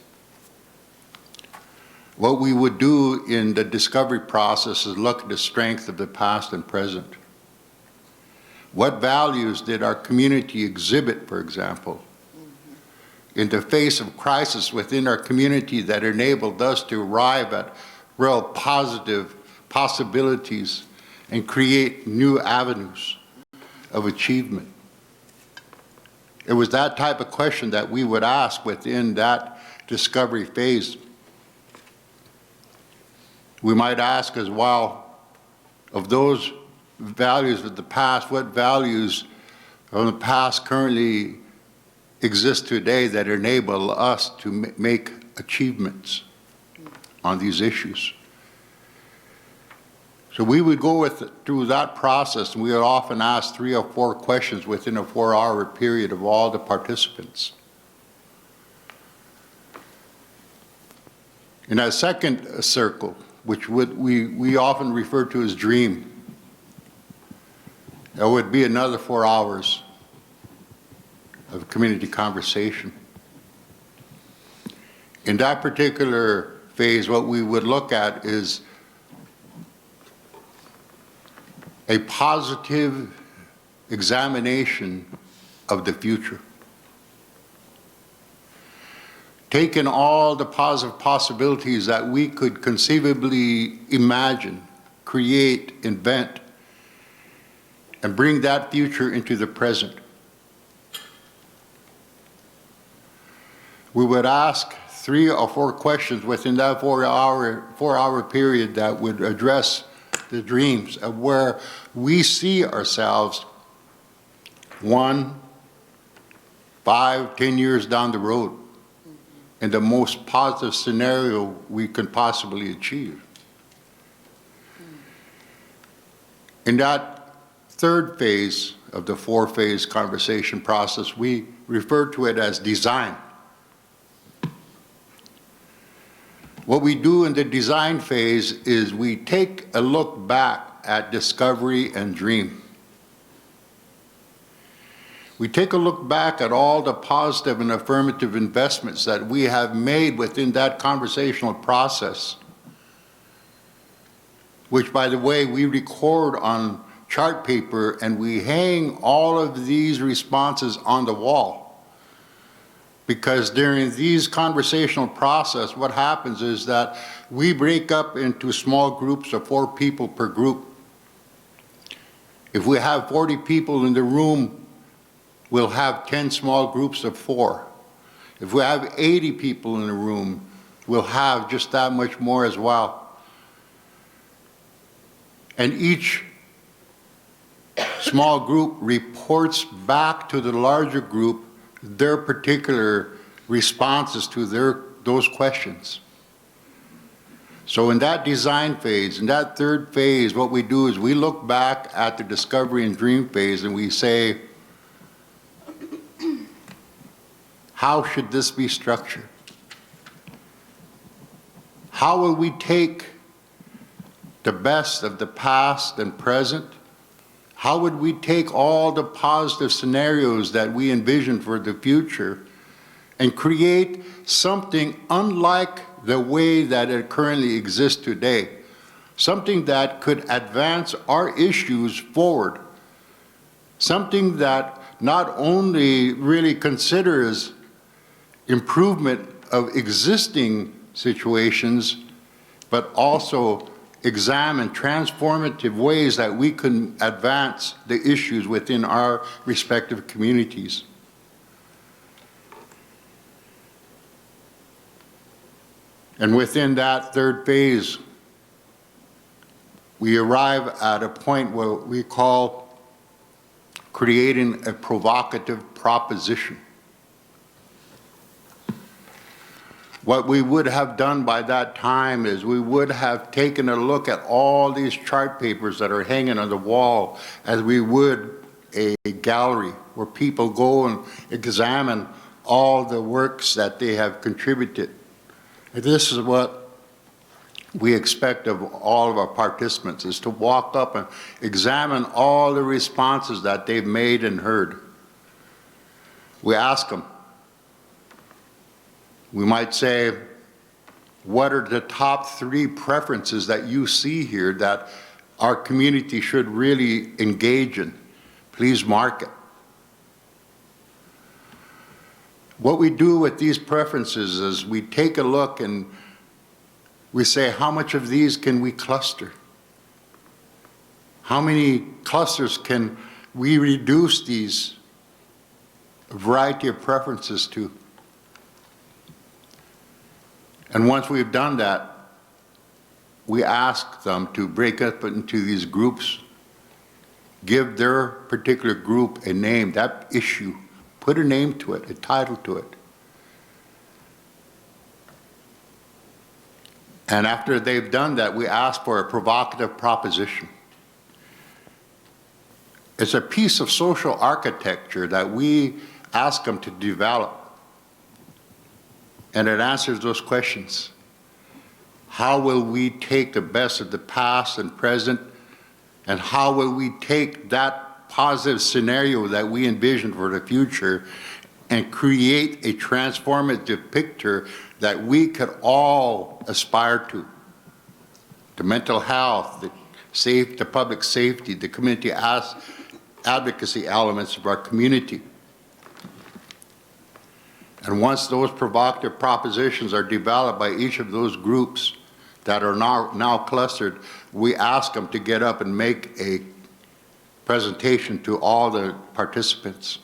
What we would do in the discovery process is look at the strength of the past and present. What values did our community exhibit, for example, in the face of crisis within our community that enabled us to arrive at real positive possibilities and create new avenues of achievement? It was that type of question that we would ask within that discovery phase. We might ask as well, of those values of the past, what values of the past currently exist today that enable us to make achievements on these issues? So we would go through that process, and we would often ask 3 or 4 questions within a 4-hour period of all the participants. In that second circle, which we often refer to as dream, there would be another 4 hours of community conversation. In that particular phase, what we would look at is a positive examination of the future. Taking all the positive possibilities that we could conceivably imagine, create, invent, and bring that future into the present. We would ask 3 or 4 questions within that 4-hour period that would address the dreams of where we see ourselves 1, 5, 10 years down the road. in the most positive scenario we can possibly achieve. In that third phase of the four-phase conversation process, we refer to it as design. What we do in the design phase is we take a look back at discovery and dream. We take a look back at all the positive and affirmative investments that we have made within that conversational process, which, by the way, we record on chart paper and we hang all of these responses on the wall. Because during these conversational process, what happens is that we break up into small groups of 4 people per group. If we have 40 people in the room, we'll have 10 small groups of 4. If we have 80 people in the room, we'll have just that much more as well. And each small group reports back to the larger group their particular responses to those questions. So in that design phase, in that third phase, what we do is we look back at the discovery and dream phase and we say, how should this be structured? How will we take the best of the past and present? How would we take all the positive scenarios that we envision for the future and create something unlike the way that it currently exists today? Something that could advance our issues forward. Something that not only really considers improvement of existing situations, but also examine transformative ways that we can advance the issues within our respective communities. And within that third phase, we arrive at a point where we call creating a provocative proposition. What we would have done by that time is we would have taken a look at all these chart papers that are hanging on the wall as we would a gallery where people go and examine all the works that they have contributed. This is what we expect of all of our participants, is to walk up and examine all the responses that they've made and heard. We ask them, we might say, what are the top 3 preferences that you see here that our community should really engage in? Please mark it. What we do with these preferences is we take a look and we say, how much of these can we cluster? How many clusters can we reduce these variety of preferences to? And once we've done that, we ask them to break up into these groups, give their particular group a name, that issue, put a name to it, a title to it. And after they've done that, we ask for a provocative proposition. It's a piece of social architecture that we ask them to develop. And it answers those questions. How will we take the best of the past and present, and how will we take that positive scenario that we envision for the future and create a transformative picture that we could all aspire to? The mental health, the public safety, the community advocacy elements of our community. And once those provocative propositions are developed by each of those groups that are now clustered, we ask them to get up and make a presentation to all the participants.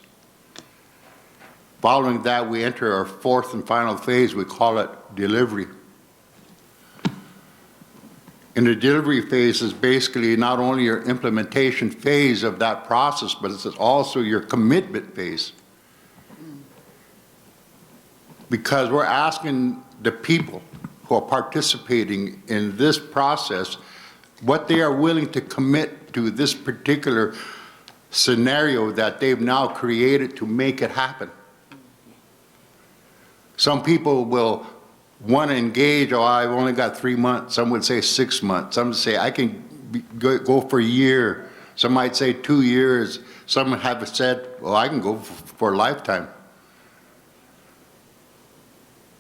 Following that, we enter our 4th and final phase. We call it delivery. And the delivery phase is basically not only your implementation phase of that process, but it's also your commitment phase. because we're asking the people who are participating in this process what they are willing to commit to this particular scenario that they've now created to make it happen. Some people will want to engage, oh, I've only got 3 months. Some would say 6 months. Some would say I can go for a year. Some might say 2 years. Some have said, well, I can go for a lifetime.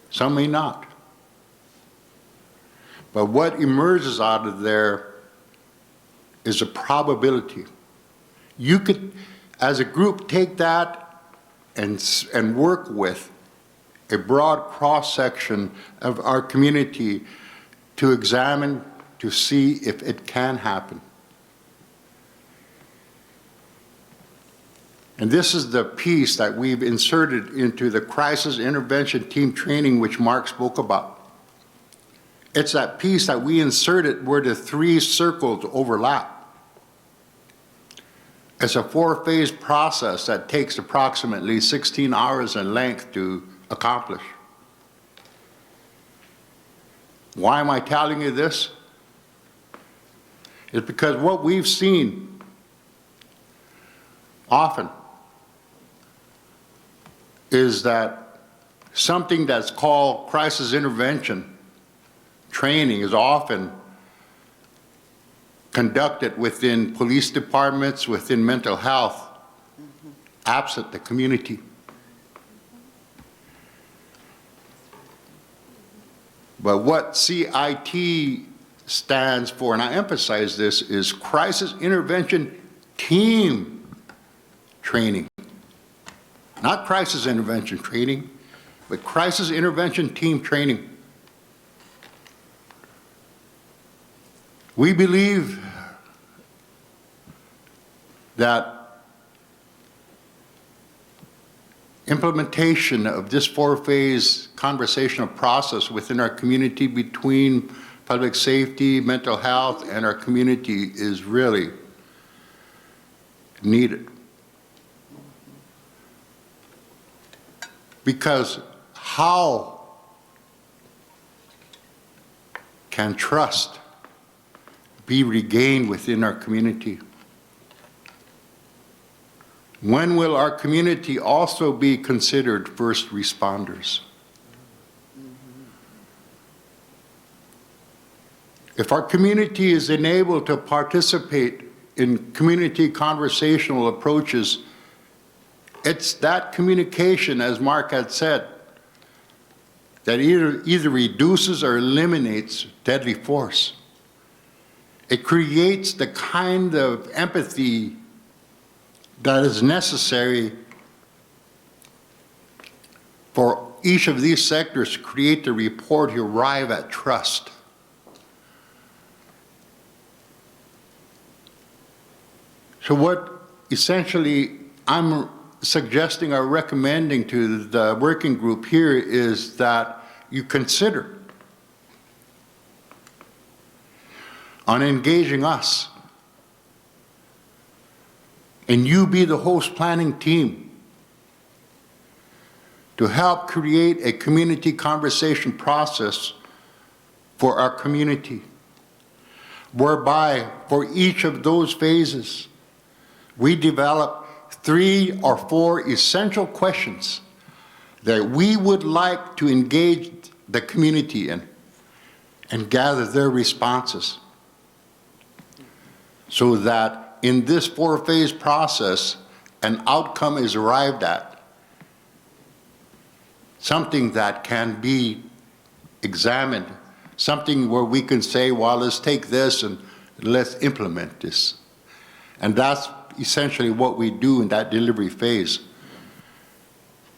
Some may not. But what emerges out of there is a probability. You could, as a group, take that and work with a broad cross-section of our community to examine, to see if it can happen. And this is the piece that we've inserted into the crisis intervention team training which Mark spoke about. It's that piece that we inserted where the 3 circles overlap. It's a 4-phase process that takes approximately 16 hours in length to accomplish. Why am I telling you this? It's because what we've seen often is that something that's called crisis intervention training is often conducted within police departments, within mental health, absent the community. But what CIT stands for, and I emphasize this, is Crisis Intervention Team Training. Not crisis intervention training, but crisis intervention team training. We believe that implementation of this 4-phase conversational process within our community between public safety, mental health, and our community is really needed. Because how can trust be regained within our community? When will our community also be considered first responders? If our community is enabled to participate in community conversational approaches, it's that communication, as Mark had said, that either reduces or eliminates deadly force. It creates the kind of empathy that is necessary for each of these sectors to create the rapport to arrive at trust. So what essentially I'm suggesting or recommending to the working group here is that you consider on engaging us, and you be the host planning team to help create a community conversation process for our community, whereby for each of those phases, we develop 3 or 4 essential questions that we would like to engage the community in and gather their responses, so that in this 4-phase process, an outcome is arrived at, something that can be examined, something where we can say, well, let's take this and let's implement this. And that's essentially what we do in that delivery phase.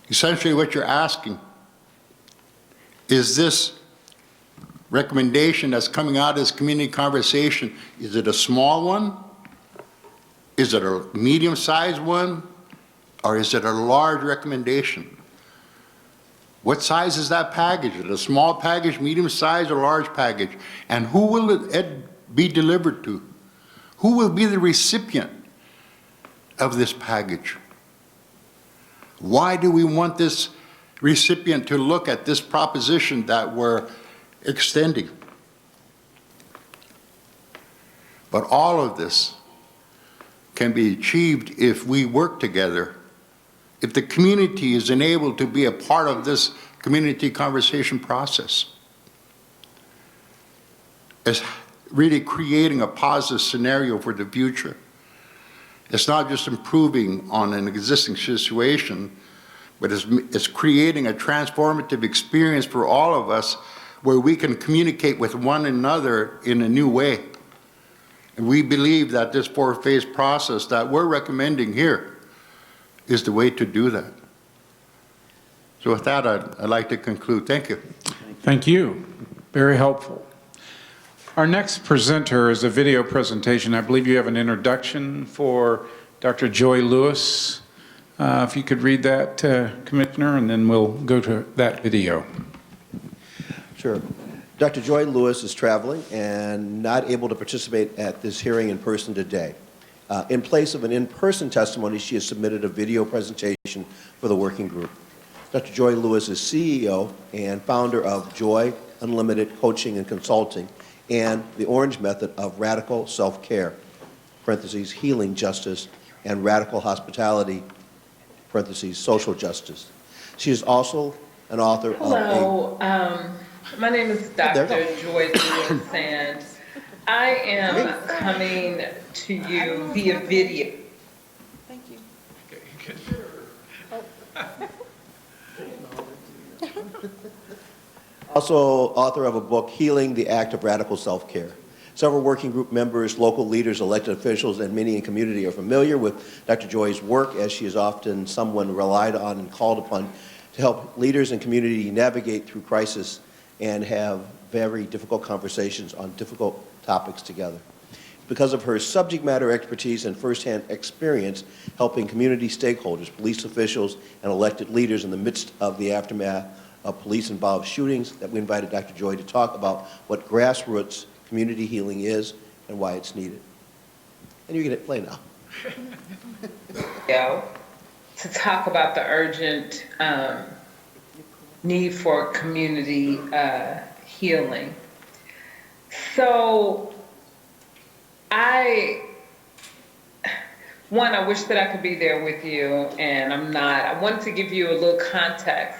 Essentially what you're asking, is this recommendation that's coming out of this community conversation, is it a small one? Is it a medium-sized one? Or is it a large recommendation? What size is that package? Is it a small package, medium-sized, or large package? And who will it be delivered to? Who will be the recipient of this package? Why do we want this recipient to look at this proposition that we're extending. But all of this can be achieved if we work together, if the community is enabled to be a part of this community conversation process. It's really creating a positive scenario for the future. It's not just improving on an existing situation, but it's creating a transformative experience for all of us where we can communicate with one another in a new way. And we believe that this 4-phase process that we're recommending here is the way to do that. So with that, I'd like to conclude. Thank you. Thank you. Very helpful. Our next presenter is a video presentation. I believe you have an introduction for Dr. Joy Lewis. If you could read that, Commissioner, and then we'll go to that video. Sure. Dr. Joy Lewis is traveling and not able to participate at this hearing in person today. In place of an in-person testimony, she has submitted a video presentation for the working group. Dr. Joy Lewis is CEO and founder of Joy Unlimited Coaching and Consulting and the Orange Method of Radical Self-Care, parentheses, Healing Justice, and Radical Hospitality, parentheses, Social Justice. She is also an author of Hello, my name is Dr. Joy Lewis, and I am coming to you via video. Thank you. Also author of a book, Healing the Act of Radical Self-Care. Several working group members, local leaders, elected officials, and many in community are familiar with Dr. Joy's work, as she is often someone relied on and called upon to help leaders and community navigate through crisis and have very difficult conversations on difficult topics together. Because of her subject matter expertise and firsthand experience helping community stakeholders, police officials, and elected leaders in the midst of the aftermath of police-involved shootings, that we invited Dr. Joy to talk about what grassroots community healing is and why it's needed. And you get play now. To talk about the urgent need for community healing. So I wish that I could be there with you, and I'm not. I wanted to give you a little context.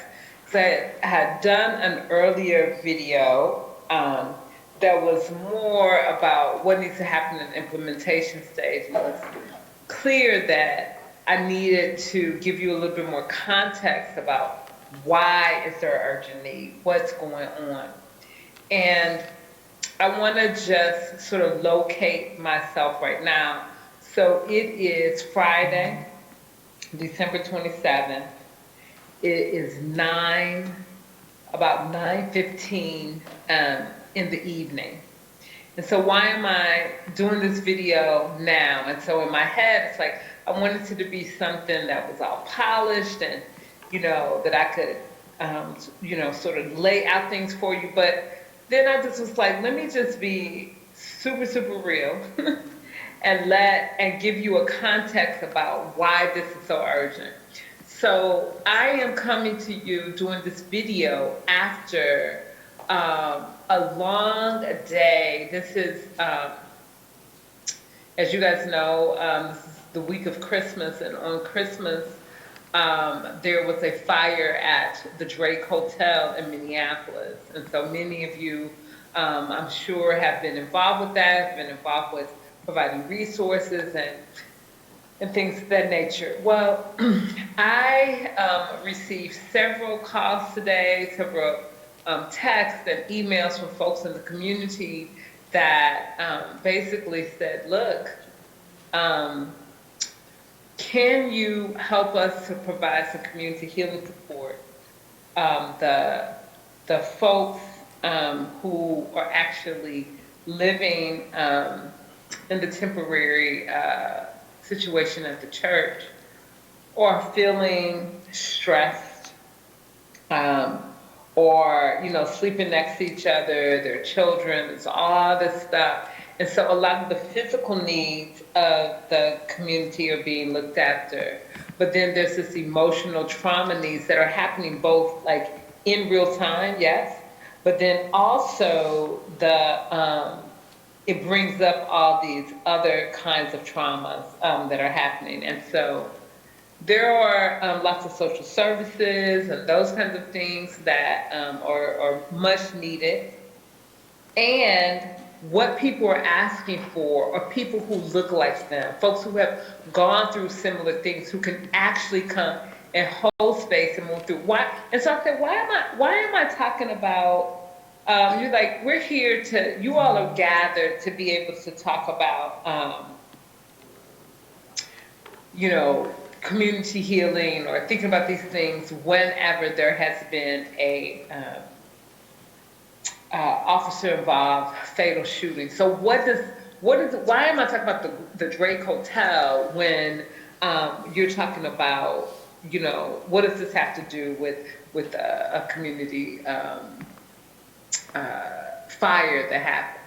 I had done an earlier video that was more about what needs to happen in the implementation stage. And it was clear that I needed to give you a little bit more context about why is there an urgent need, what's going on. And I want to just sort of locate myself right now. So it is Friday, December 27th. It is about 9:15 in the evening. And so why am I doing this video now? And so in my head, it's like, I wanted it to be something that was all polished and, that I could, sort of lay out things for you. But then I just was like, let me just be super, super real and give you a context about why this is so urgent. So I am coming to you doing this video after a long day. This is, as you guys know, this is the week of Christmas, and on Christmas, there was a fire at the Drake Hotel in Minneapolis. And so many of you, I'm sure, have been involved with that, have been involved with providing resources and things of that nature. Well, I received several calls today, several texts and emails from folks in the community that basically said, look, can you help us to provide some community healing support? The folks who are actually living in the temporary situation at the church, or feeling stressed, or sleeping next to each other, their children, it's all this stuff. And so a lot of the physical needs of the community are being looked after, but but then there's this emotional trauma needs that are happening both like in real time, yes, but then also it brings up all these other kinds of traumas that are happening. And so there are lots of social services and those kinds of things that are much needed. And what people are asking for are people who look like them, folks who have gone through similar things, who can actually come and hold space and move through. Why? And so I said, why am I talking about, you're like, we're here to, you all are gathered to be able to talk about, you know, community healing or thinking about these things whenever there has been a officer-involved fatal shooting. So why am I talking about the Drake Hotel when you're talking about, you know, what does this have to do with a community fire that happened?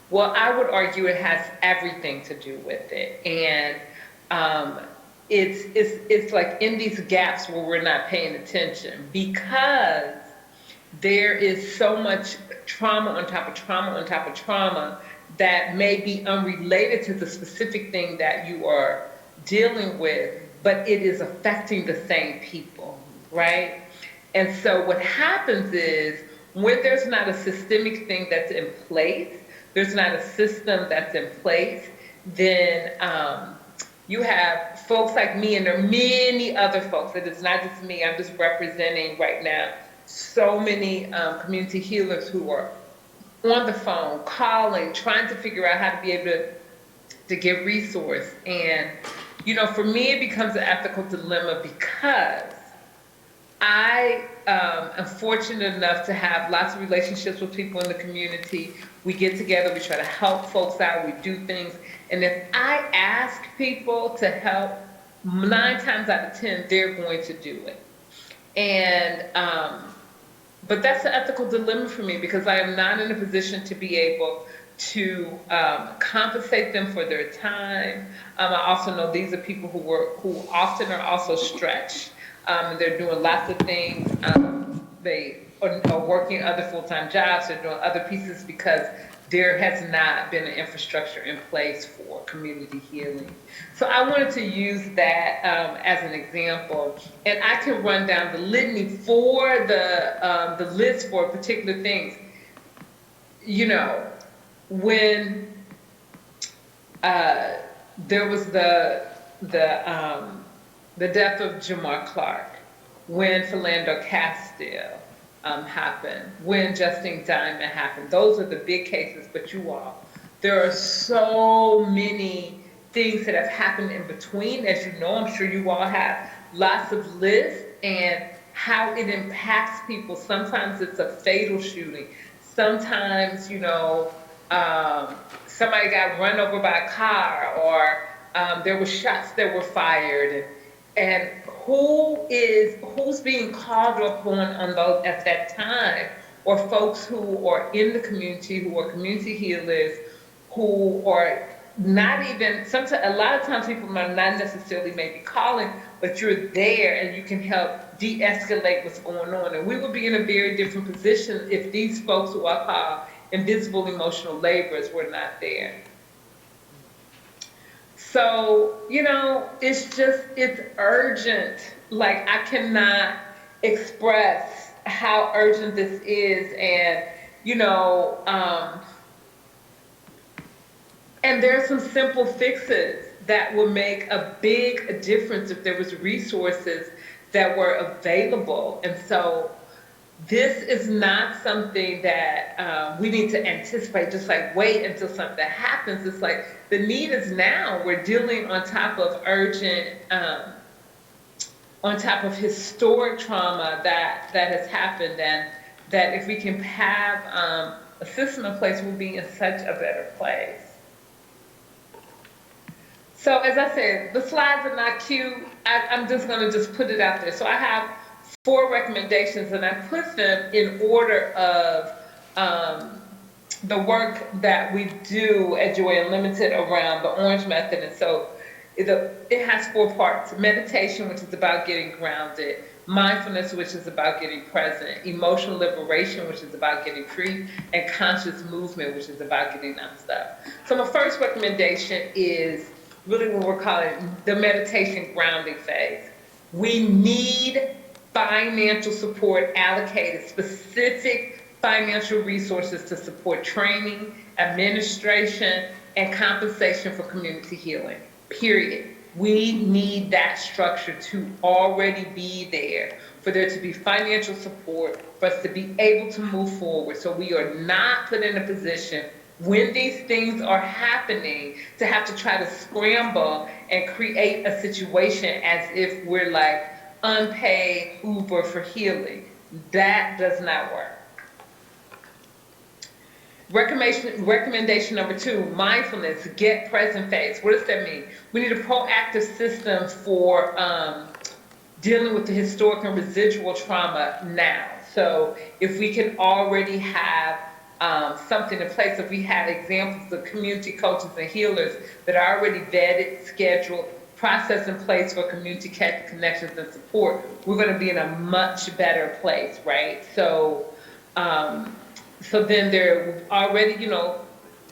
Well, I would argue it has everything to do with it. And it's like in these gaps where we're not paying attention, because there is so much trauma on top of trauma on top of trauma that may be unrelated to the specific thing that you are dealing with, but it is affecting the same people, right? And so what happens is when there's not a systemic thing that's in place, there's not a system that's in place, then you have folks like me, and there are many other folks. It is not just me. I'm just representing right now so many community healers who are on the phone, calling, trying to figure out how to be able to give resource. And, you know, for me, it becomes an ethical dilemma because I am fortunate enough to have lots of relationships with people in the community. We get together, we try to help folks out, we do things. And if I ask people to help, 9 times out of 10, they're going to do it. And, but that's an ethical dilemma for me because I am not in a position to be able to compensate them for their time. I also know these are people who often are also stretched. They're doing lots of things. They are working other full-time jobs. They're doing other pieces because there has not been an infrastructure in place for community healing. So I wanted to use that as an example, and I can run down the litany for the list for particular things. You know, when there was the death of Jamar Clark, when Philando Castile happened, when Justine Diamond happened. Those are the big cases, but you all, there are so many things that have happened in between. As you know, I'm sure you all have lots of lists and how it impacts people. Sometimes it's a fatal shooting. Sometimes, you know, somebody got run over by a car, or there were shots that were fired, and who's being called upon on those at that time, or folks who are in the community, who are community healers, who are not even, sometimes, a lot of times people are not necessarily maybe calling, but you're there and you can help de-escalate what's going on. And we would be in a very different position if these folks who are called invisible emotional laborers were not there. So, you know, it's urgent. Like, I cannot express how urgent this is. And, you know, and there are some simple fixes that will make a big difference if there was resources that were available. And so this is not something that we need to anticipate, just like wait until something happens. It's like the need is now. We're dealing on top of urgent, on top of historic trauma that has happened, and that if we can have a system in place, we'll be in such a better place. So as I said, the slides are not cute. I'm just gonna just put it out there. So I have 4 recommendations, and I put them in order of the work that we do at Joy Unlimited around the Orange Method. And so It has 4 parts: meditation, which is about getting grounded; mindfulness, which is about getting present; emotional liberation, which is about getting free; and conscious movement, which is about getting unstuck. So my first recommendation is really what we're calling the meditation grounding phase. We need financial support allocated, specific financial resources to support training, administration, and compensation for community healing, period. We need that structure to already be there, for there to be financial support, for us to be able to move forward, so we are not put in a position when these things are happening to have to try to scramble and create a situation as if we're like unpaid Uber for healing. That does not work. Recommendation number 2, mindfulness, get present phase. What does that mean? We need a proactive system for dealing with the historic and residual trauma now. So if we can already have something in place, if we have examples of community coaches and healers that are already vetted, scheduled, process in place for community connections and support, we're going to be in a much better place, right? So then there already,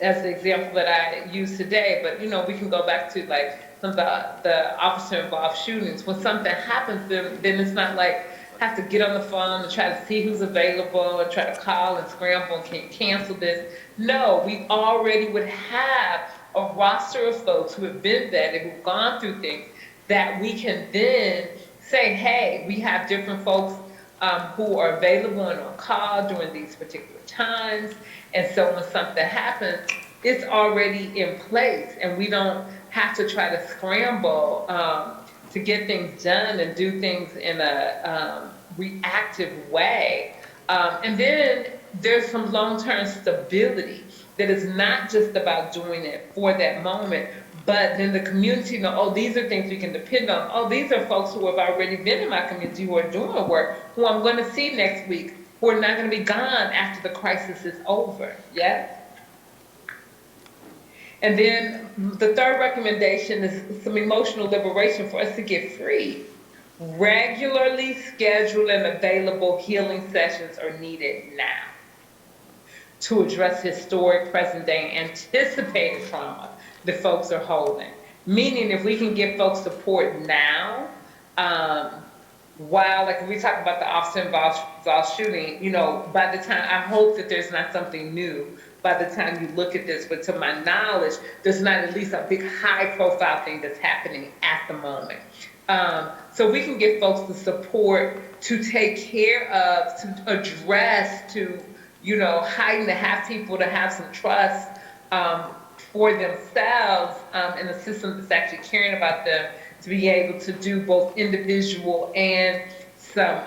as the example that I used today, but we can go back to like some of the officer involved shootings. When something happens, then it's not like have to get on the phone and try to see who's available and try to call and scramble and can cancel this. No, we already would have a roster of folks who have been vetted, who've gone through things, that we can then say, hey, we have different folks who are available and on call during these particular times. And so when something happens, it's already in place, and we don't have to try to scramble to get things done and do things in a reactive way. And then there's some long-term stability that is not just about doing it for that moment, but then the community know, oh, these are things we can depend on. Oh, these are folks who have already been in my community, who are doing work, who I'm going to see next week, who are not going to be gone after the crisis is over. Yes? And then the third recommendation is some emotional liberation for us to get free. Regularly scheduled and available healing sessions are needed now to address historic, present day, anticipated trauma that folks are holding. Meaning, if we can give folks support now, while, like we talk about the officer involved shooting, by the time, I hope that there's not something new by the time you look at this, but to my knowledge, there's not at least a big high profile thing that's happening at the moment. So we can give folks the support to take care of, to address, to, heighten, to have people to have some trust for themselves in the system that's actually caring about them, to be able to do both individual and some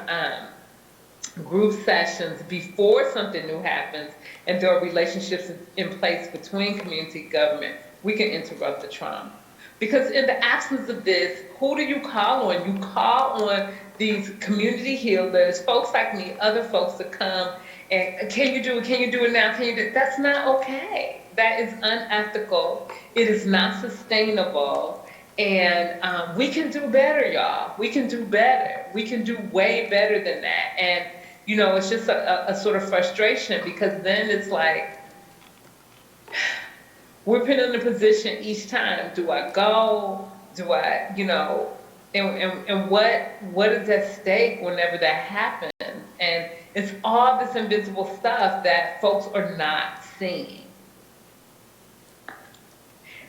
group sessions before something new happens, and there are relationships in place between community government. We can interrupt the trauma. Because in the absence of this, who do you call on? You call on these community healers, folks like me, other folks to come and can you do it? Can you do it now? Can you do it? That's not okay. That is unethical. It is not sustainable. And we can do better, y'all. We can do better. We can do way better than that. And, it's just a sort of frustration, because then it's like, we're put in a position each time. Do I go? Do I, and what is at stake whenever that happens? And it's all this invisible stuff that folks are not seeing.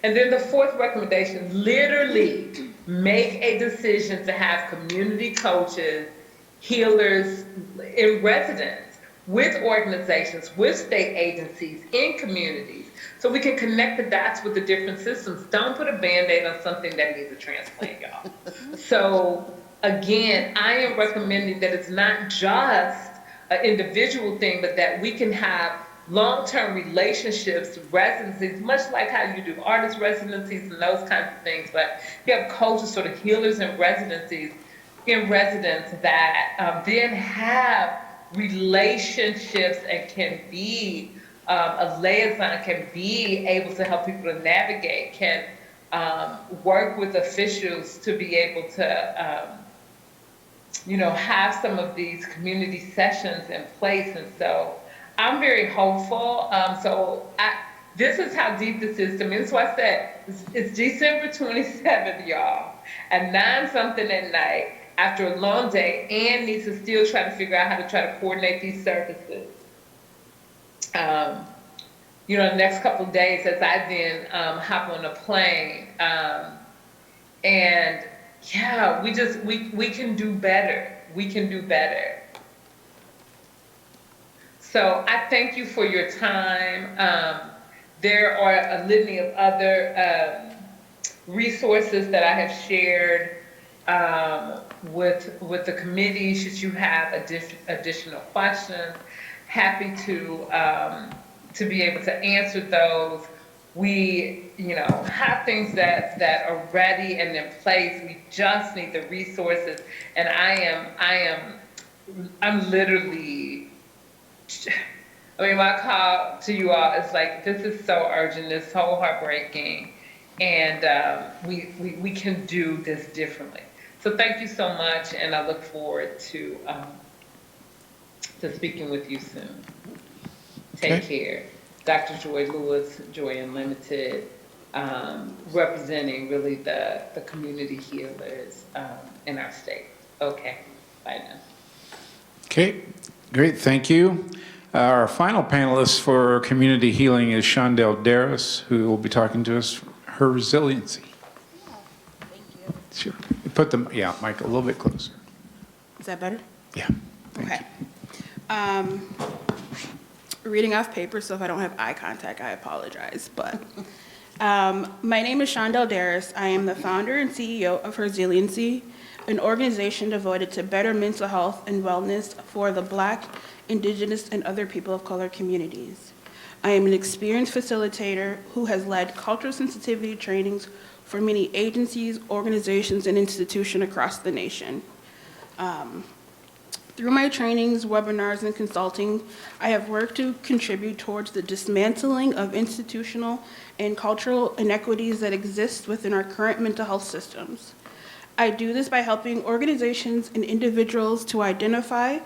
And then the fourth recommendation, literally make a decision to have community coaches, healers in residence with organizations, with state agencies, in communities, so we can connect the dots with the different systems. Don't put a Band-Aid on something that needs a transplant, y'all. So again, I am recommending that it's not just an individual thing, but that we can have long-term relationships, residencies, much like how you do artist residencies and those kinds of things, but you have coaches, sort of healers and residencies in residence that then have relationships and can be a liaison, can be able to help people to navigate, can work with officials to be able to, have some of these community sessions in place. And so I'm very hopeful. This is how deep this is to me. That's why I said it's December 27th, y'all, at 9-something at night after a long day. Ann needs to still try to figure out how to try to coordinate these services. The next couple of days as I then hop on a plane. And yeah, we can do better. We can do better. So I thank you for your time. There are a litany of other resources that I have shared with the committee. Should you have additional questions, happy to be able to answer those. We, have things that are ready and in place. We just need the resources. And I'm literally, my call to you all is like, this is so urgent, it's so heartbreaking, and we can do this differently. So thank you so much, and I look forward to speaking with you soon. Take care. Dr. Joy Lewis, Joy Unlimited, representing really the community healers in our state. Okay, bye now. Okay, great, thank you. Our final panelist for community healing is Shondell Darris, who will be talking to us her resiliency. Thank you. Sure. Put the mic a little bit closer. Is that better? Yeah. Okay. Reading off paper, so if I don't have eye contact, I apologize. But my name is Shondell Darris. I am the founder and CEO of Resiliency, an organization devoted to better mental health and wellness for the Black, Indigenous, and other people of color communities. I am an experienced facilitator who has led cultural sensitivity trainings for many agencies, organizations, and institutions across the nation. Through my trainings, webinars, and consulting, I have worked to contribute towards the dismantling of institutional and cultural inequities that exist within our current mental health systems. I do this by helping organizations and individuals to identify,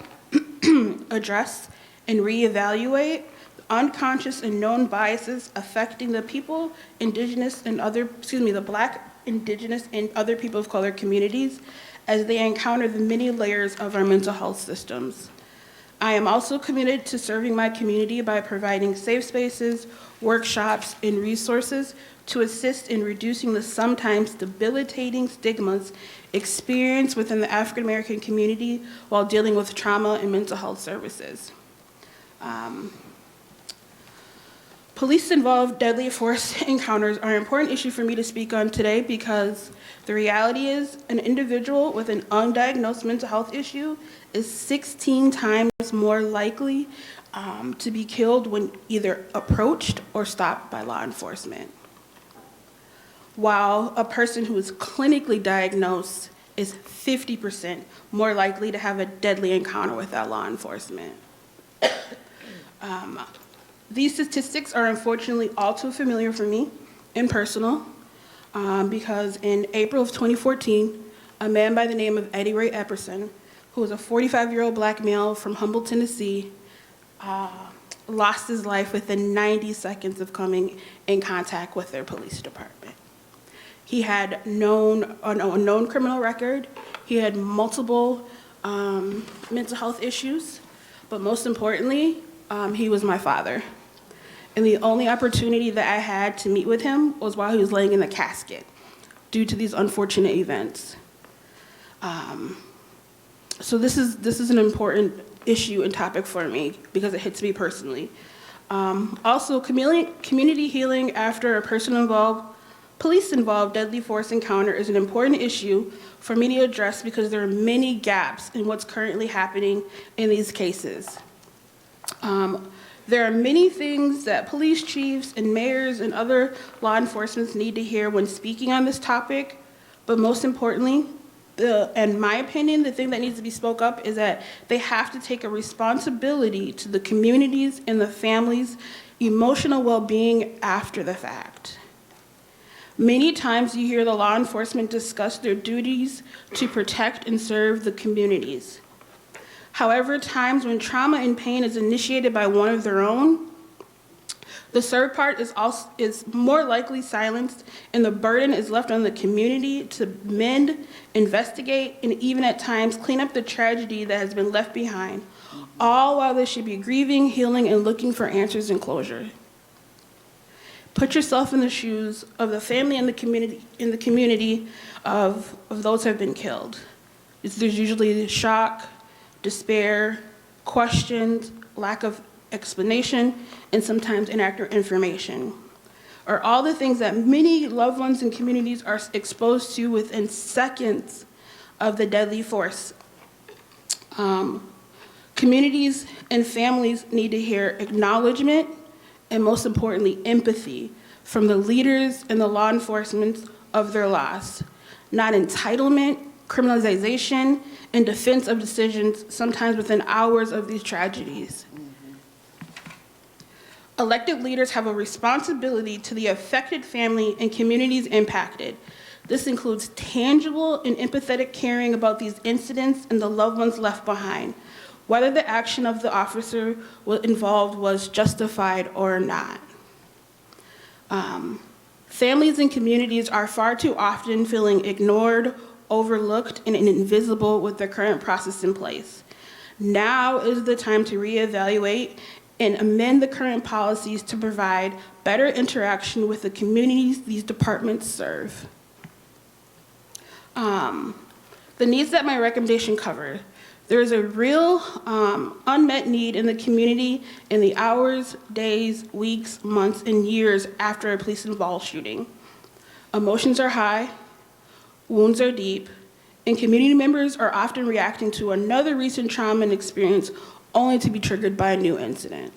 address, and reevaluate unconscious and known biases affecting the people, the Black, Indigenous, and other people of color communities as they encounter the many layers of our mental health systems. I am also committed to serving my community by providing safe spaces, workshops, and resources to assist in reducing the sometimes debilitating stigmas experienced within the African American community while dealing with trauma and mental health services. Police-involved deadly force encounters are an important issue for me to speak on today because the reality is an individual with an undiagnosed mental health issue is 16 times more likely to be killed when either approached or stopped by law enforcement, while a person who is clinically diagnosed is 50% more likely to have a deadly encounter without law enforcement. These statistics are unfortunately all too familiar for me and personal because in April of 2014, a man by the name of Eddie Ray Epperson, who was a 45-year-old Black male from Humble, Tennessee, lost his life within 90 seconds of coming in contact with their police department. He had a known criminal record. He had multiple mental health issues, but most importantly, he was my father. And the only opportunity that I had to meet with him was while he was laying in the casket due to these unfortunate events. So this is an important issue and topic for me because it hits me personally. Also, community healing after a police-involved deadly force encounter is an important issue for me to address because there are many gaps in what's currently happening in these cases. There are many things that police chiefs and mayors and other law enforcement need to hear when speaking on this topic, but most importantly, in my opinion, the thing that needs to be spoke up is that they have to take a responsibility to the communities and the families' emotional well-being after the fact. Many times you hear the law enforcement discuss their duties to protect and serve the communities. However, times when trauma and pain is initiated by one of their own, the serve part is more likely silenced, and the burden is left on the community to mend, investigate, and even at times clean up the tragedy that has been left behind, all while they should be grieving, healing, and looking for answers and closure. Put yourself in the shoes of the family and the community of those who have been killed. There's usually shock, despair, questions, lack of explanation, and sometimes inaccurate information, are all the things that many loved ones and communities are exposed to within seconds of the deadly force. Communities and families need to hear acknowledgement and, most importantly, empathy from the leaders and the law enforcement of their loss, not entitlement, criminalization, and defense of decisions sometimes within hours of these tragedies. Elected leaders have a responsibility to the affected family and communities impacted. This includes tangible and empathetic caring about these incidents and the loved ones left behind, whether the action of the officer involved was justified or not. Families and communities are far too often feeling ignored, overlooked, and invisible with the current process in place. Now is the time to reevaluate and amend the current policies to provide better interaction with the communities these departments serve. The needs that my recommendation covered. There is a real unmet need in the community in the hours, days, weeks, months, and years after a police-involved shooting. Emotions are high, wounds are deep, and community members are often reacting to another recent trauma and experience only to be triggered by a new incident.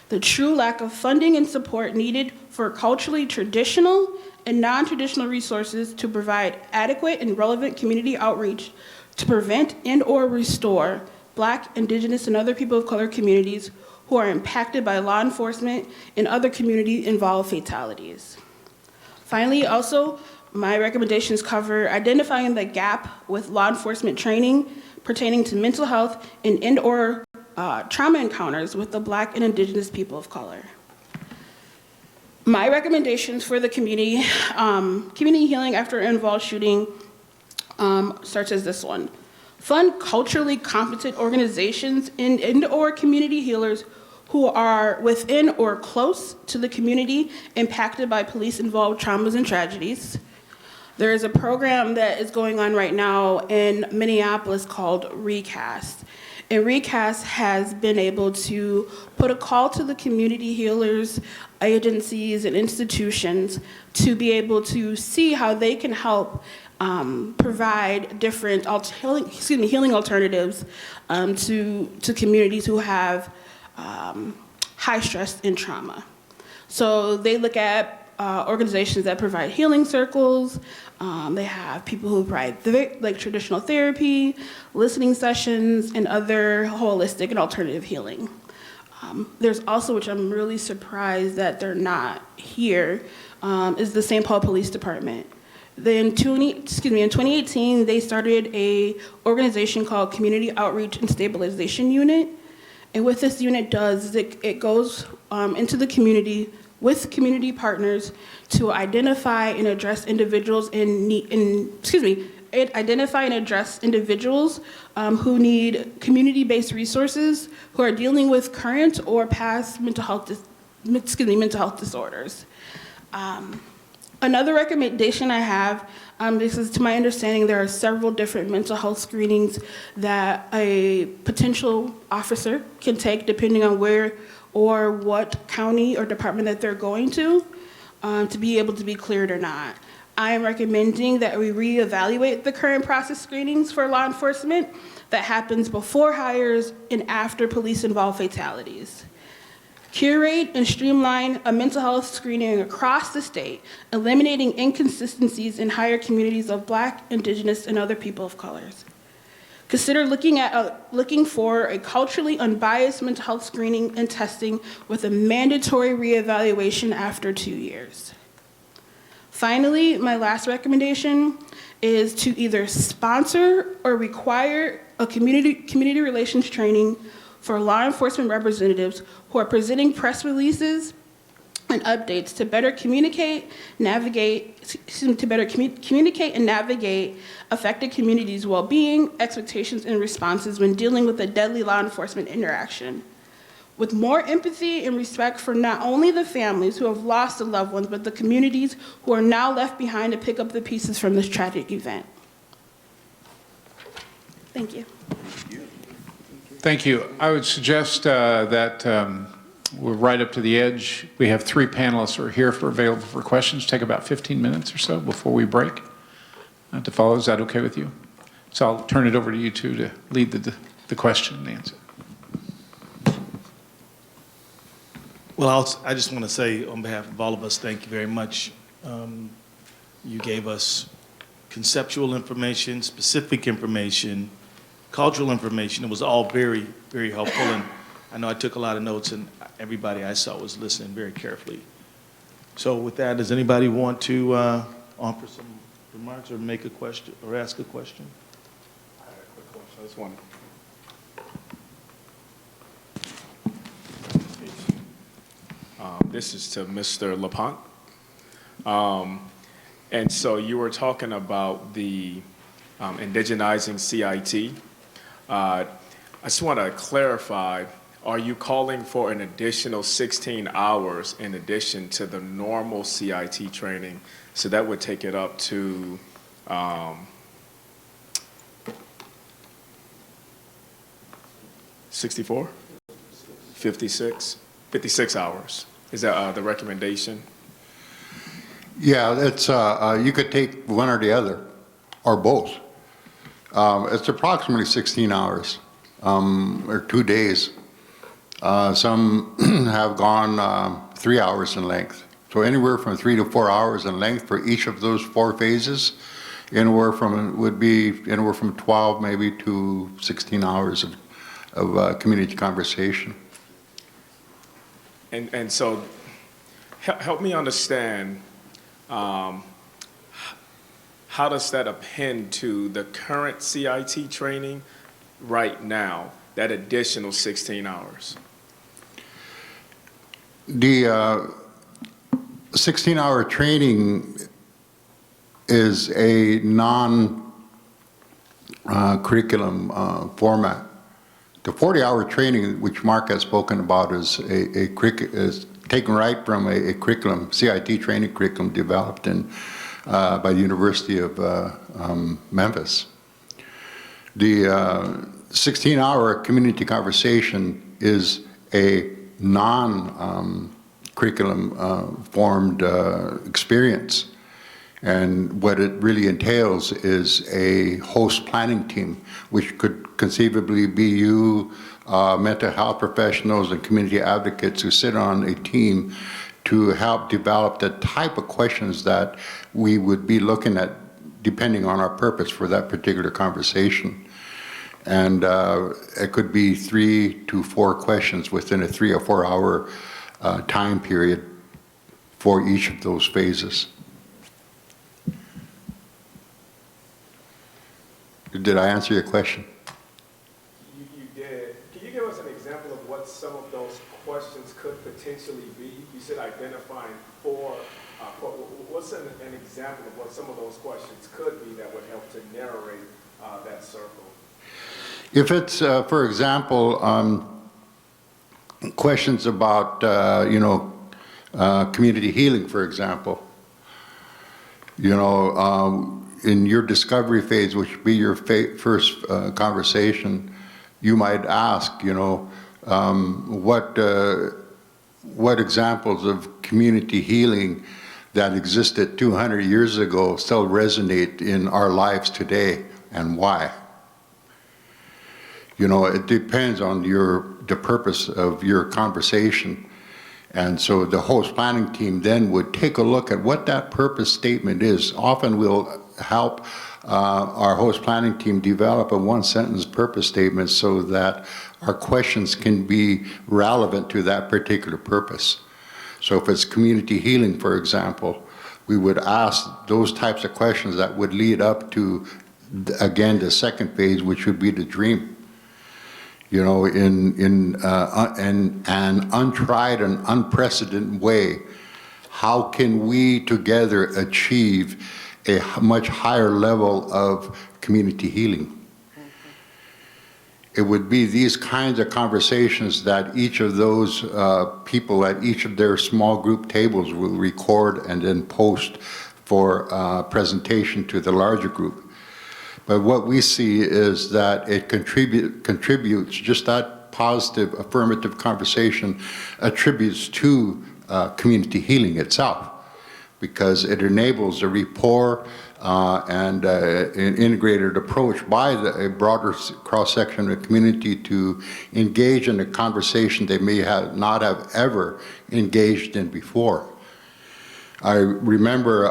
The true lack of funding and support needed for culturally traditional and non-traditional resources to provide adequate and relevant community outreach to prevent and/or restore Black, Indigenous, and other people of color communities who are impacted by law enforcement and other community-involved fatalities. Finally, also, my recommendations cover identifying the gap with law enforcement training pertaining to mental health and/or trauma encounters with the Black and Indigenous people of color. My recommendations for the community healing after an involved shooting starts as this one. Fund culturally competent organizations and/or community healers who are within or close to the community impacted by police-involved traumas and tragedies. There is a program that is going on right now in Minneapolis called Recast. And Recast has been able to put a call to the community healers, agencies, and institutions to be able to see how they can help provide different healing alternatives to communities who have high stress and trauma. So they look at organizations that provide healing circles. They have people who provide traditional therapy, listening sessions, and other holistic and alternative healing. There's also, which I'm really surprised that they're not here, is the St. Paul Police Department. In 2018, they started a organization called Community Outreach and Stabilization Unit. And what this unit does is it goes into the community with community partners to identify and address individuals who need community-based resources, who are dealing with current or past mental health disorders. Another recommendation I have, because to my understanding, there are several different mental health screenings that a potential officer can take depending on where or what county or department that they're going to be able to be cleared or not. I am recommending that we reevaluate the current process screenings for law enforcement that happens before hires and after police-involved fatalities. Curate and streamline a mental health screening across the state, eliminating inconsistencies in higher communities of Black, Indigenous, and other people of colors. Consider looking for a culturally unbiased mental health screening and testing with a mandatory reevaluation after 2 years. Finally, my last recommendation is to either sponsor or require a community relations training for law enforcement representatives who are presenting press releases and updates to better communicate, communicate and navigate affected communities' well-being, expectations, and responses when dealing with a deadly law enforcement interaction. With more empathy and respect for not only the families who have lost their loved ones, but the communities who are now left behind to pick up the pieces from this tragic event. Thank you. Thank you. I would suggest that we're right up to the edge. We have 3 panelists who are here for available for questions. Take about 15 minutes or so before we break to follow. Is that okay with you? So I'll turn it over to you two to lead the question and answer. Well, I just want to say on behalf of all of us, thank you very much. You gave us conceptual information, specific information, cultural information. It was all very, very helpful. And I know I took a lot of notes, and everybody I saw was listening very carefully. So with that, does anybody want to offer some remarks or make a question or ask a question? I had a quick question. I just wanted. This is to Mr. LaPont. And so you were talking about the indigenizing CIT. I just want to clarify, are you calling for an additional 16 hours in addition to the normal CIT training? So that would take it up to 64? 56 hours. Is that the recommendation? Yeah, it's, you could take one or the other, or both. It's approximately 16 hours, or 2 days. Some have gone 3 hours in length. So anywhere from 3 to 4 hours in length for each of those 4 phases. Would be anywhere from 12 maybe to 16 hours of community conversation. And so help me understand, how does that append to the current CIT training right now, that additional 16 hours? The 16-hour training is a non-curriculum format. The 40-hour training, which Mark has spoken about, is taken right from a curriculum, CIT training curriculum developed by the University of Memphis. The 16-hour community conversation is a non-curriculum formed experience. And what it really entails is a host planning team, which could conceivably be you, mental health professionals and community advocates who sit on a team to help develop the type of questions that we would be looking at depending on our purpose for that particular conversation. And it could be 3 to 4 questions within a 3 or 4 hour time period for each of those phases. Did I answer your question? You did. Can you give us an example of what some of those questions could potentially be? You said identifying 4. What's an example of what some of those questions could be that would help to narrate that circle? If it's, for example, questions about, community healing, for example, in your discovery phase, which would be your first conversation, you might ask, what examples of community healing that existed 200 years ago still resonate in our lives today, and why? It depends on the purpose of your conversation. And so the host planning team then would take a look at what that purpose statement is. Often we'll help our host planning team develop a 1-sentence purpose statement so that our questions can be relevant to that particular purpose. So if it's community healing, for example, we would ask those types of questions that would lead up to, again, the second phase, which would be the dream. You know, in an untried and unprecedented way, how can we together achieve a much higher level of community healing? It would be these kinds of conversations that each of those people at each of their small group tables will record and then post for presentation to the larger group. But what we see is that it contributes, just that positive affirmative conversation attributes to community healing itself, because it enables a rapport and an integrated approach by a broader cross-section of the community to engage in a conversation they may not have ever engaged in before. I remember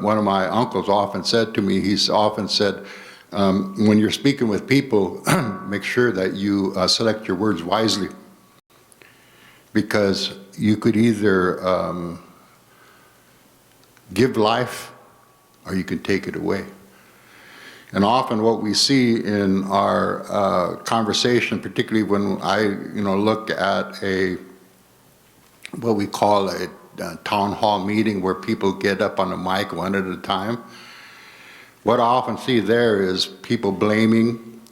one of my uncles often said to me, he's often said, when you're speaking with people, make sure that you select your words wisely, because you could either give life or you can take it away. And often what we see in our conversation, particularly when I look at what we call a town hall meeting where people get up on the mic one at a time, what I often see there is people blaming,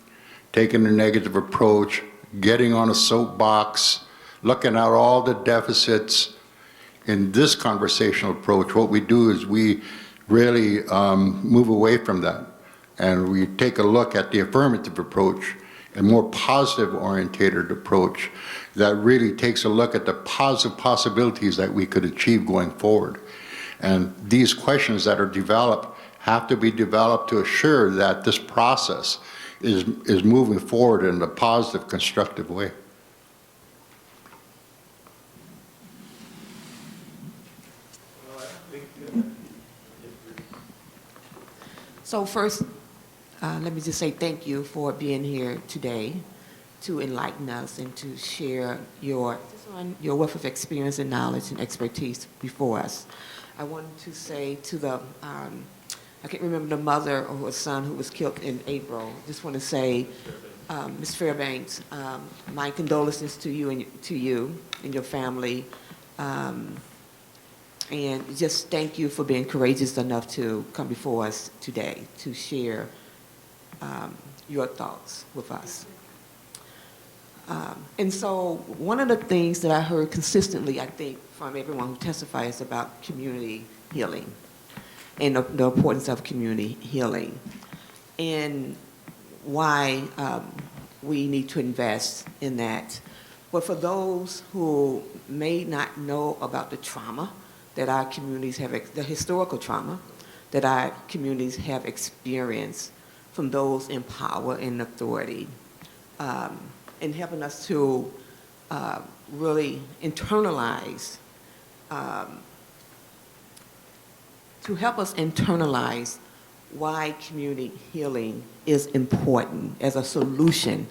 taking a negative approach, getting on a soapbox, looking at all the deficits. In this conversational approach, what we do is we really move away from that, and we take a look at the affirmative approach, a more positive orientated approach that really takes a look at the positive possibilities that we could achieve going forward. And these questions that are developed have to be developed to assure that this process is moving forward in a positive, constructive way. So first, let me just say thank you for being here today to enlighten us and to share your wealth of experience and knowledge and expertise before us. I wanted to say to the, I can't remember the mother or her son who was killed in April. Just want to say, Ms. Fairbanks, my condolences to you and your family. And just thank you for being courageous enough to come before us today to share your thoughts with us. And so one of the things that I heard consistently, I think, from everyone who testifies about community healing and the importance of community healing and why we need to invest in that. But for those who may not know about the trauma that our communities have, the historical trauma that our communities have experienced from those in power and authority, and helping us to really internalize, to help us internalize why community healing is important as a solution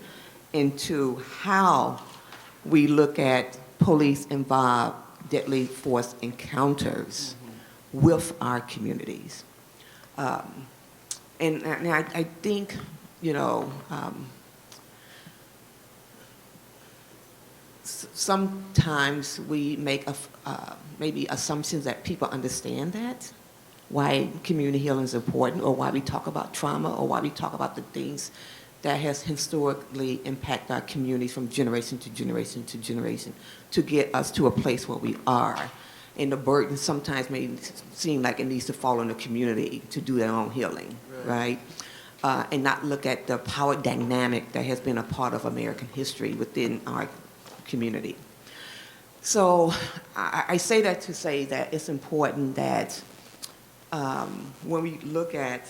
into how we look at police-involved deadly force encounters with our communities. And I think, sometimes we make maybe assumptions that people understand that, why community healing is important, or why we talk about trauma, or why we talk about the things that has historically impacted our communities from generation to generation to generation to get us to a place where we are. And the burden sometimes may seem like it needs to fall on the community to do their own healing, right? And not look at the power dynamic that has been a part of American history within our community. So I say that to say that it's important that when we look at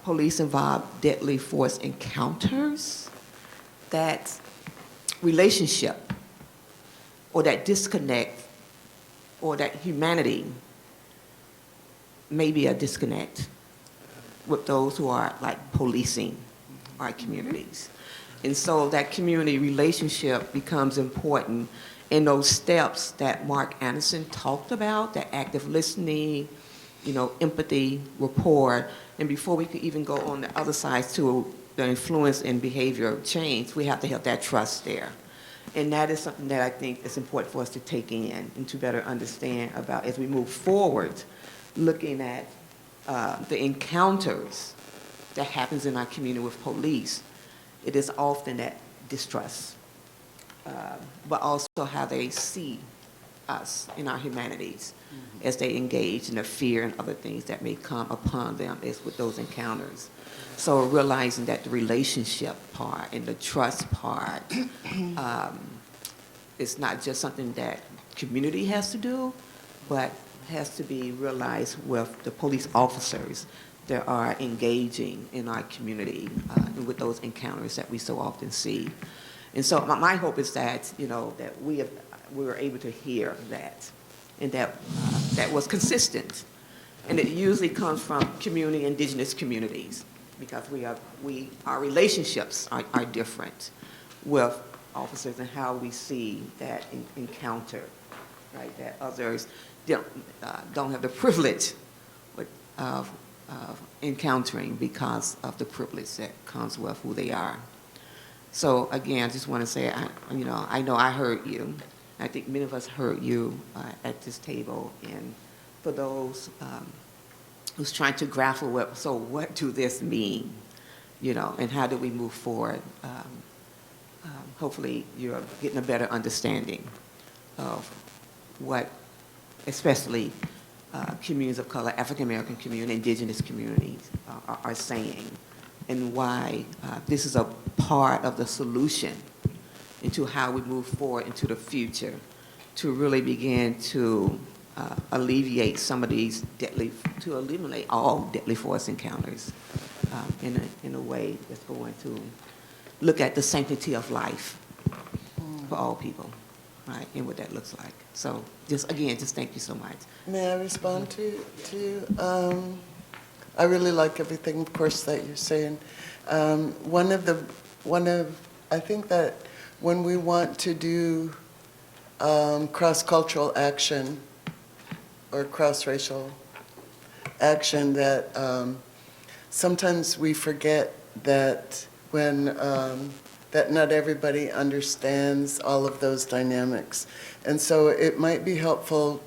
police-involved deadly force encounters, that relationship or that disconnect or that humanity may be a disconnect with those who are like policing our communities. And so that community relationship becomes important And those steps that Mark Anderson talked about, that active listening, empathy, rapport, and before we could even go on the other side to the influence and behavior change, we have to have that trust there. And that is something that I think is important for us to take in and to better understand about as we move forward, looking at the encounters that happens in our community with police. It is often that distrust, but also how they see us in our humanities as they engage in the fear and other things that may come upon them as with those encounters. So realizing that the relationship part and the trust part is not just something that community has to do, but has to be realized with the police officers that are engaging in our community and with those encounters that we so often see. And so my hope is that, that we were able to hear that, and that that was consistent. And it usually comes from community, indigenous communities, because our relationships are different with officers and how we see that encounter, right? That others don't have the privilege of encountering because of the privilege that comes with who they are. So again, I just want to say, I know I heard you. I think many of us heard you at this table, and for those who's trying to grapple with, so what do this mean, and how do we move forward? Hopefully you're getting a better understanding of what, especially communities of color, African American community, indigenous communities are saying, and why this is a part of the solution into how we move forward into the future to really begin to alleviate some of these to eliminate all deadly force encounters in a way that's going to look at the sanctity of life for all people, right, and what that looks like. So just thank you so much. May I respond to you? I really like everything, of course, that you're saying. I think that when we want to do cross-cultural action or cross-racial action, that sometimes we forget that that not everybody understands all of those dynamics. And so it might be helpful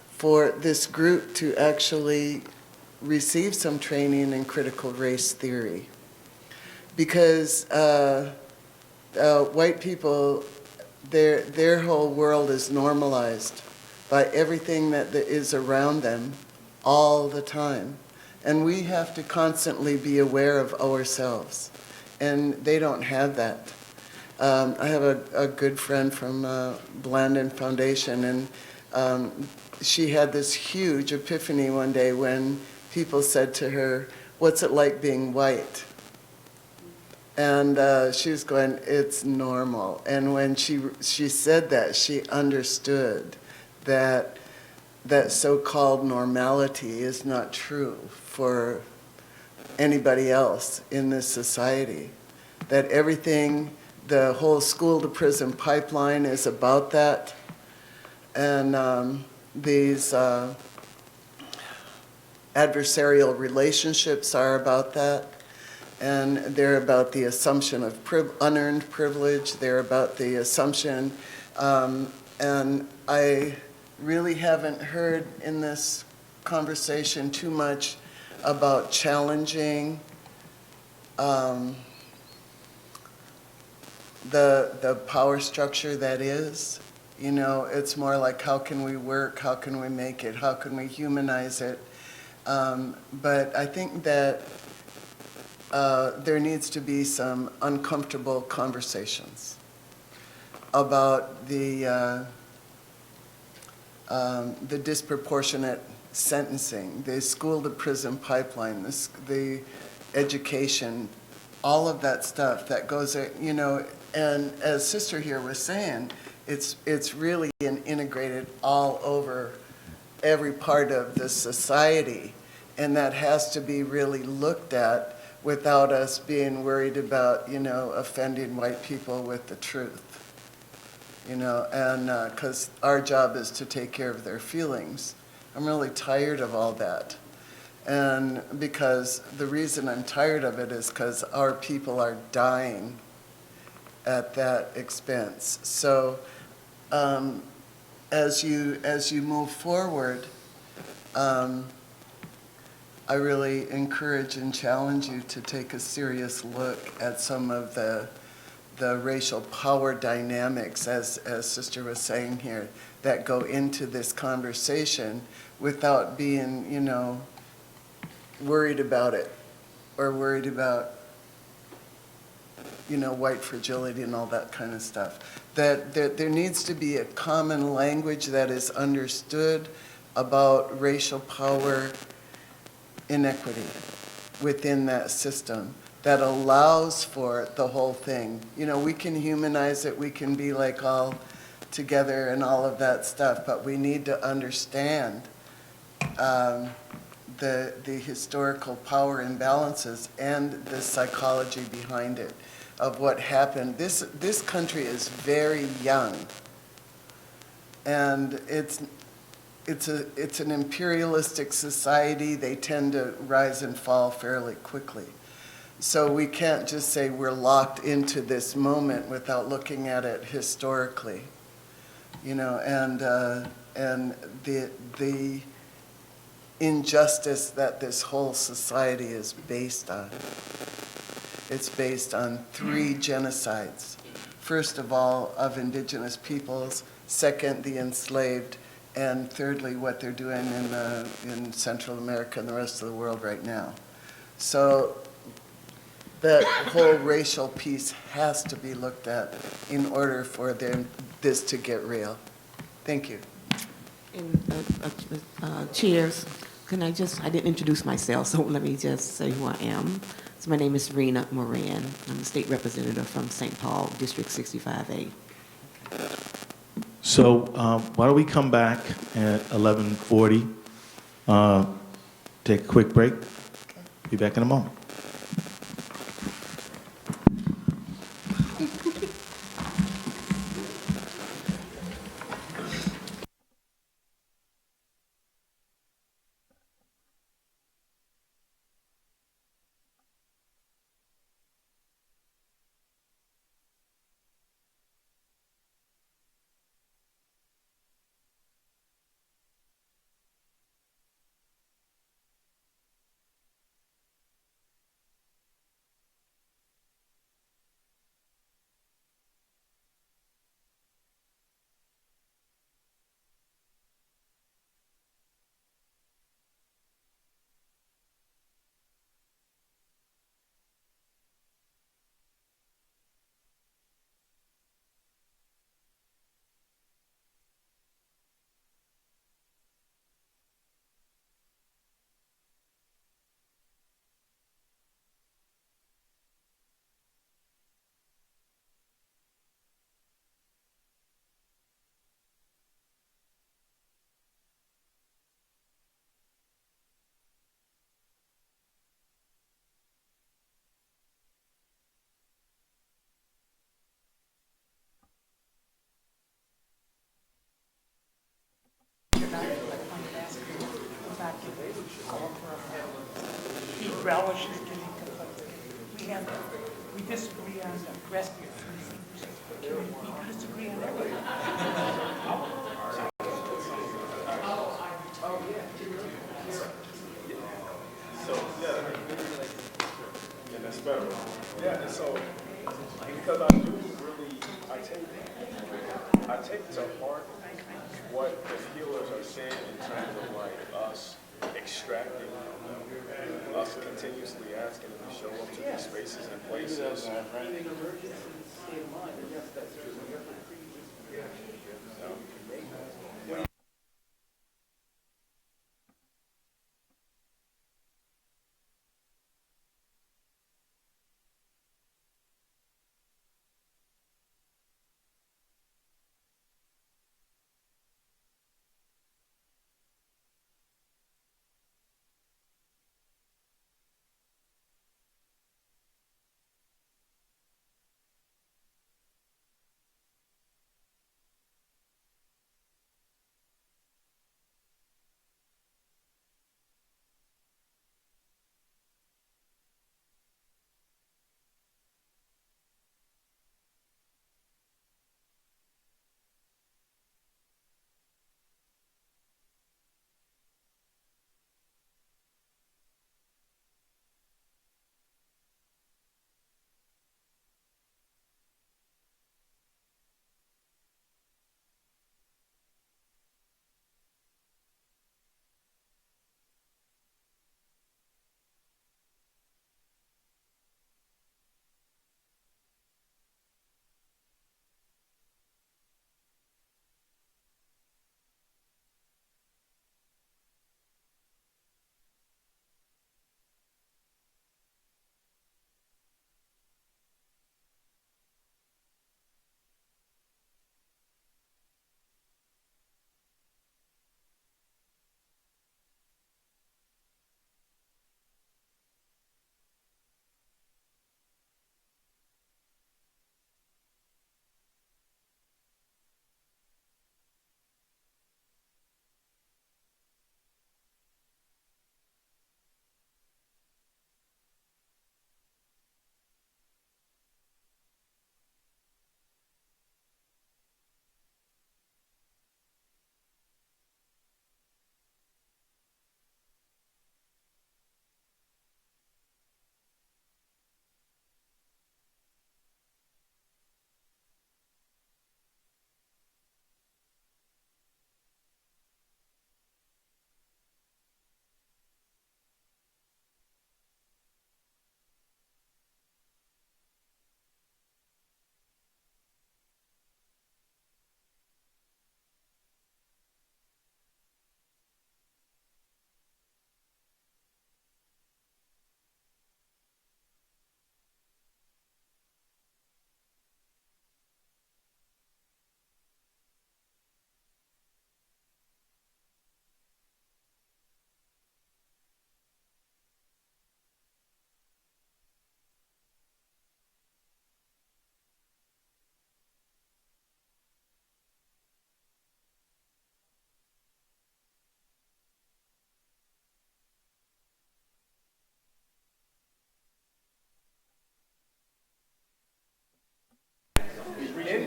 for this group to actually receive some training in critical race theory. Because white people, their whole world is normalized by everything that is around them all the time. And we have to constantly be aware of ourselves. And they don't have that. I have a good friend from Blandon Foundation, and she had this huge epiphany one day when people said to her, "What's it like being white?" And she was going, "It's normal." And when she said that, she understood that that so-called normality is not true for anybody else in this society. That everything, the whole school-to-prison pipeline is about that. And these adversarial relationships are about that. And they're about the assumption of unearned privilege. They're about the assumption, and I really haven't heard in this conversation too much about challenging the power structure that is. It's more like, how can we work? How can we make it? How can we humanize it? But I think that there needs to be some uncomfortable conversations about the disproportionate sentencing, the school-to-prison pipeline, the education, all of that stuff that goes, and as Sister here was saying, it's really integrated all over every part of the society, and that has to be really looked at without us being worried about, offending white people with the truth. you know, and because our job is to take care of their feelings. I'm really tired of all that. And because the reason I'm tired of it is because our people are dying at that expense. So as you move forward, I really encourage and challenge you to take a serious look at some of the racial power dynamics, as Sister was saying here, that go into this conversation without being, you know, worried about it or worried about, you know, white fragility and all that kind of stuff. That there needs to be a common language that is understood about racial power inequity within that system that allows for the whole thing. You know, we can humanize it, we can be like all together and all of that stuff, but we need to understand the historical power imbalances and the psychology behind it of what happened. This country is very young, and it's an imperialistic society. They tend to rise and fall fairly quickly. So we can't just say we're locked into this moment without looking at it historically, you know, and the injustice that this whole society is based on. It's based on 3 genocides. First of all, of indigenous peoples. Second, the enslaved. And thirdly, what they're doing in Central America and the rest of the world right now. So that whole racial piece has to be looked at in order for this to get real. Thank you. And cheers. Can I didn't introduce myself, so let me just say who I am. So my name is Rena Moran. I'm the state representative from St. Paul, District 65A. So why don't we come back at 11:40, take a quick break, be back in a moment. He relishes getting complete. We disagree on the rest of your we disagree on everything. Yeah, that's better. Yeah, and so because I do really, I take to heart what the healers are saying in terms of like us extracting, us continuously asking them to show up to these spaces and places.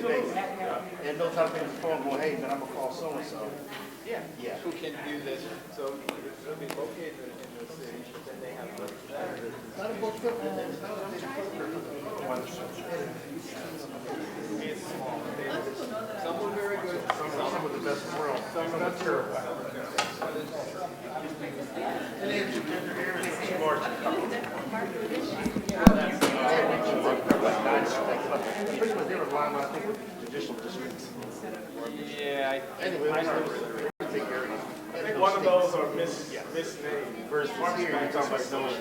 And knows how to pick up the phone, go, hey, man, I'm gonna call so-and-so. Yeah. Yeah. Who can do this, so it'll be located in the city, then they have representatives. It's not a book flip, it's not a big Some are very good, Some of the best in the world, some are terrible. Pretty much they were relying on, I think, judicial districts. Yeah, Anyway, I know. take care of it. I think one of those are misnamed. Versus here, you're talking about those.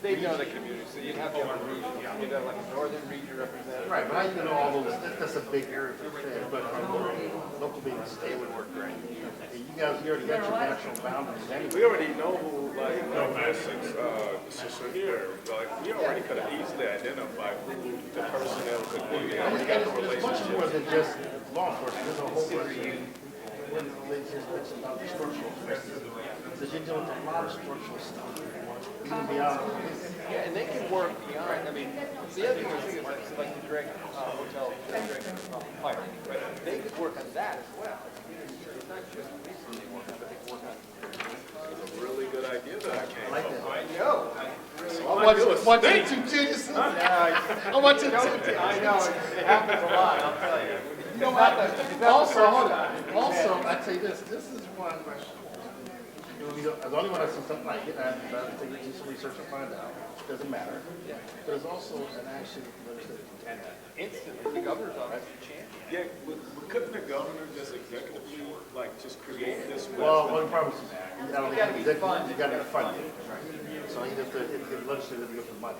They know the community, so you'd have to have a region, you'd have like a northern region representative. Right, but I even know all those, that's a big area for Fed, but local meetings, they would work great. And you guys, you already got your national boundaries anyway. We already know who, like, for instance, Sister here, like, we already could have easily identified who the personnel could be. We already got the It's much more relationship. than just law enforcement, there's a whole bunch of, when they just mentioned about the structural justice, because you're dealing with a lot of structural stuff, even beyond. Yeah, and they can work beyond, I mean, the other thing is like the direct hotel, fire, right? They could work on that as well. It's not just police they work on, but they can work on. It's a really good idea that I came up with. I know. I want you to genius. I want you to. I know, it happens a lot, I'll tell you. You know what? Also, hold on. Also, I tell you this is one question. The only one I see something like it, I have to do some research and find out. Doesn't matter. But there's also an action legislative intent. Instantly, the governor's office champion. Yeah, but couldn't the governor just executively, like, just create this list? Well, one problem is, I don't gotta be think funded. you gotta be funded. So you have to, if the legislature gives the money.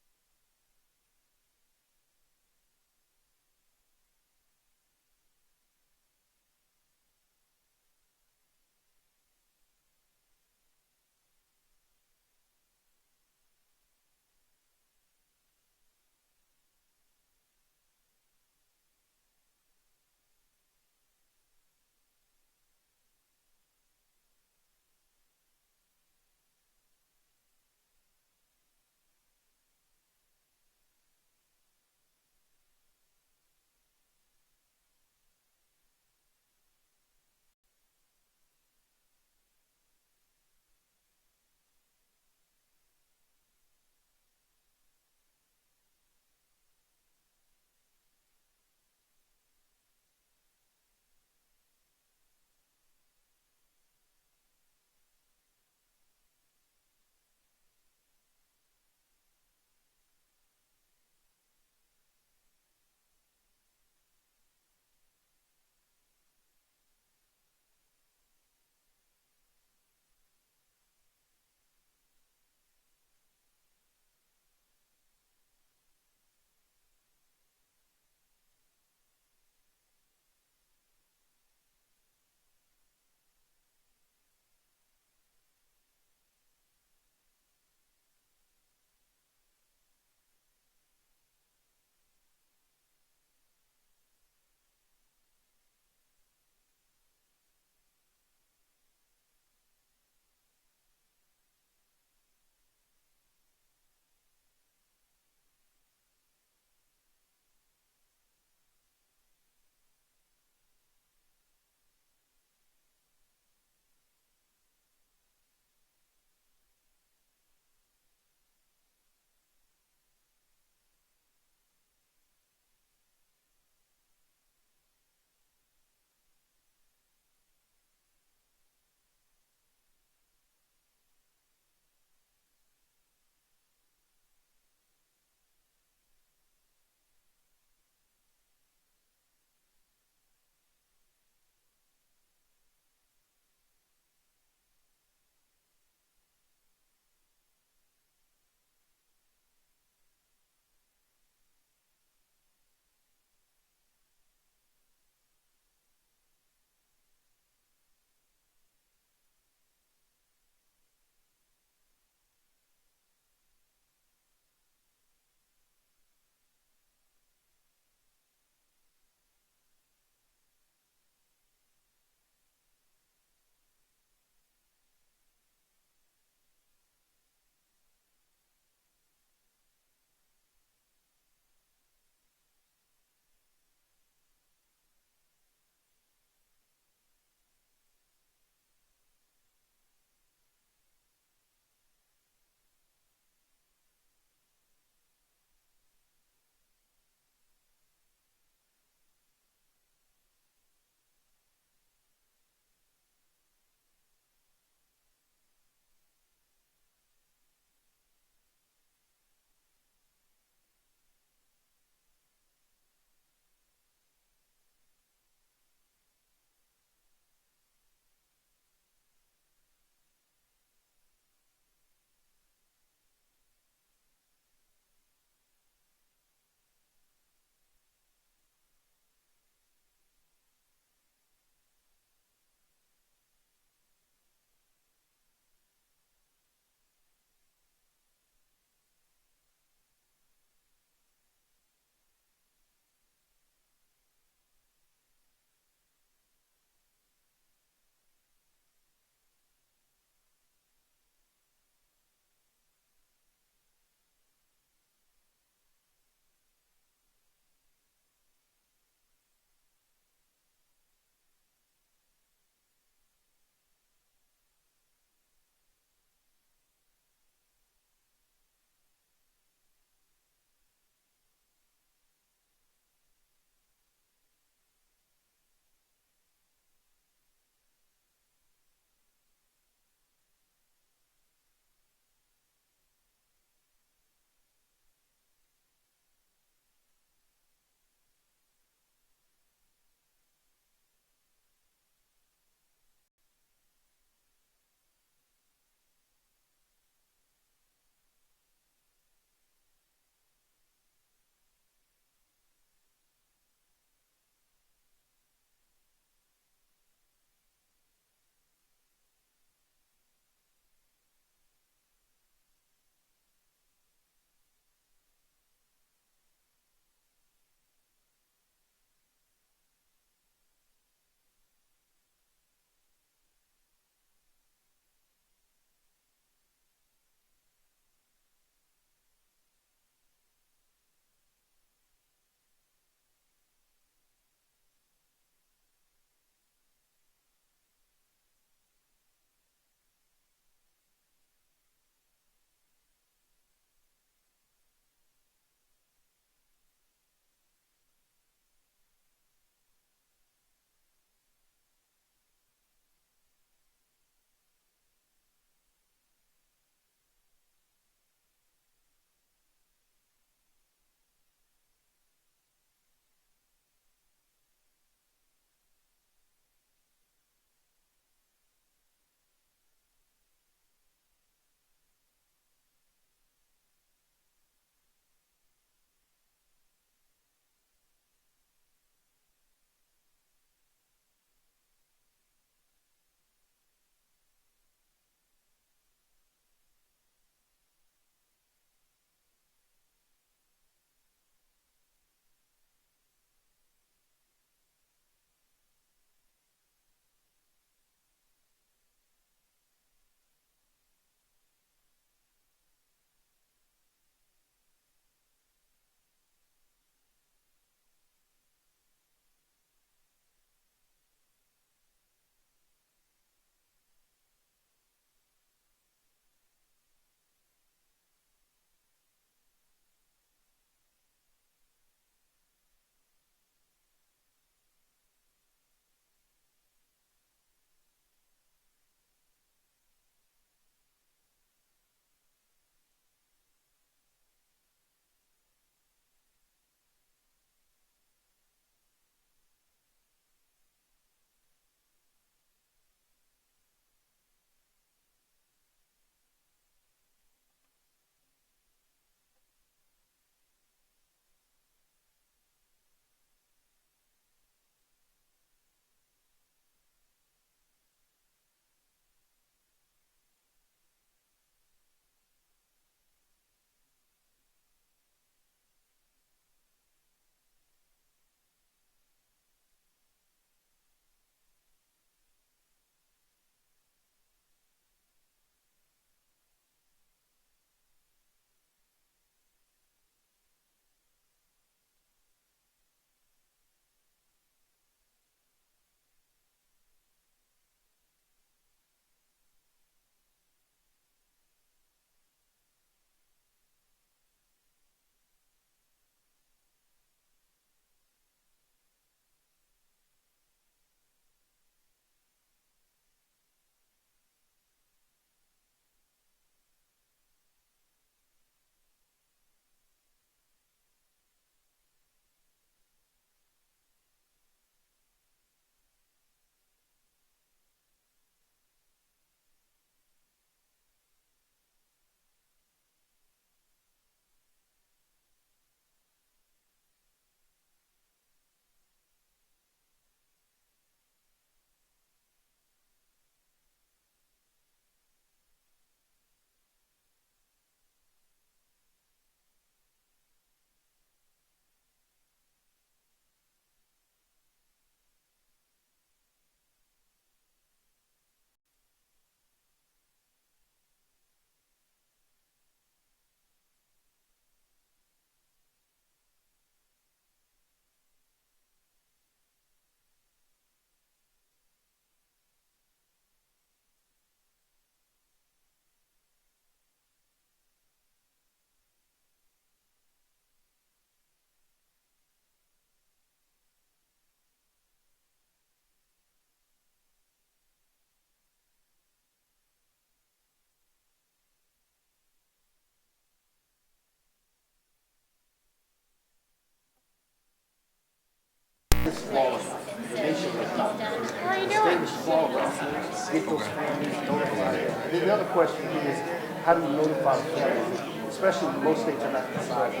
get those families notified. The other question is, how do you notify the families? Especially when most states are not deciding.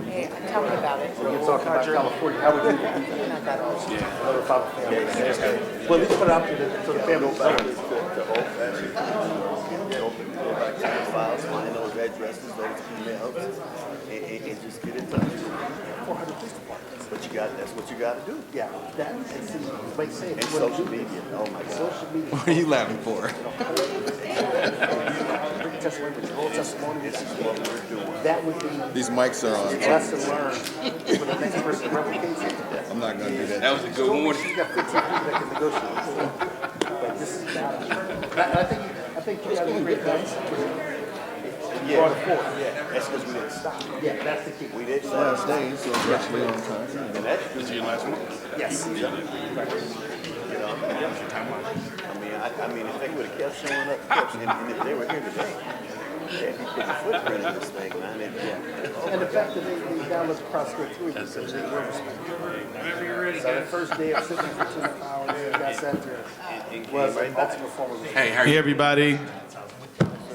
Hey, tell me about it. You're talking about California, how would you notify the families? Well, at least put it out there so the families know. Go back to the files, find those addresses, those emails, and just get in touch. 400 police departments. But that's what you gotta do. Yeah, that, and see, like say, And social media, oh my God. social media. What are you laughing for? Testimony, This is what we're doing. that would be These mics are on. lesson learned for the next person replicates it. I'm not gonna do that. That was a good one. She's got 15 people that can negotiate. But this is not, I think you guys are great guys. Yeah, that's because we didn't stop. Yeah, that's the key. We didn't Last stop. day, so it's actually on time. And that's your last one? Yes. You know, I mean, if they would have kept showing up, and if they were here today, they'd be putting a footprint in this thing, man. And the fact that they download the prosecutor through because they were respected. So the first day of sitting for 2 hours, they got sent there was an ultimate form of. Hey, everybody.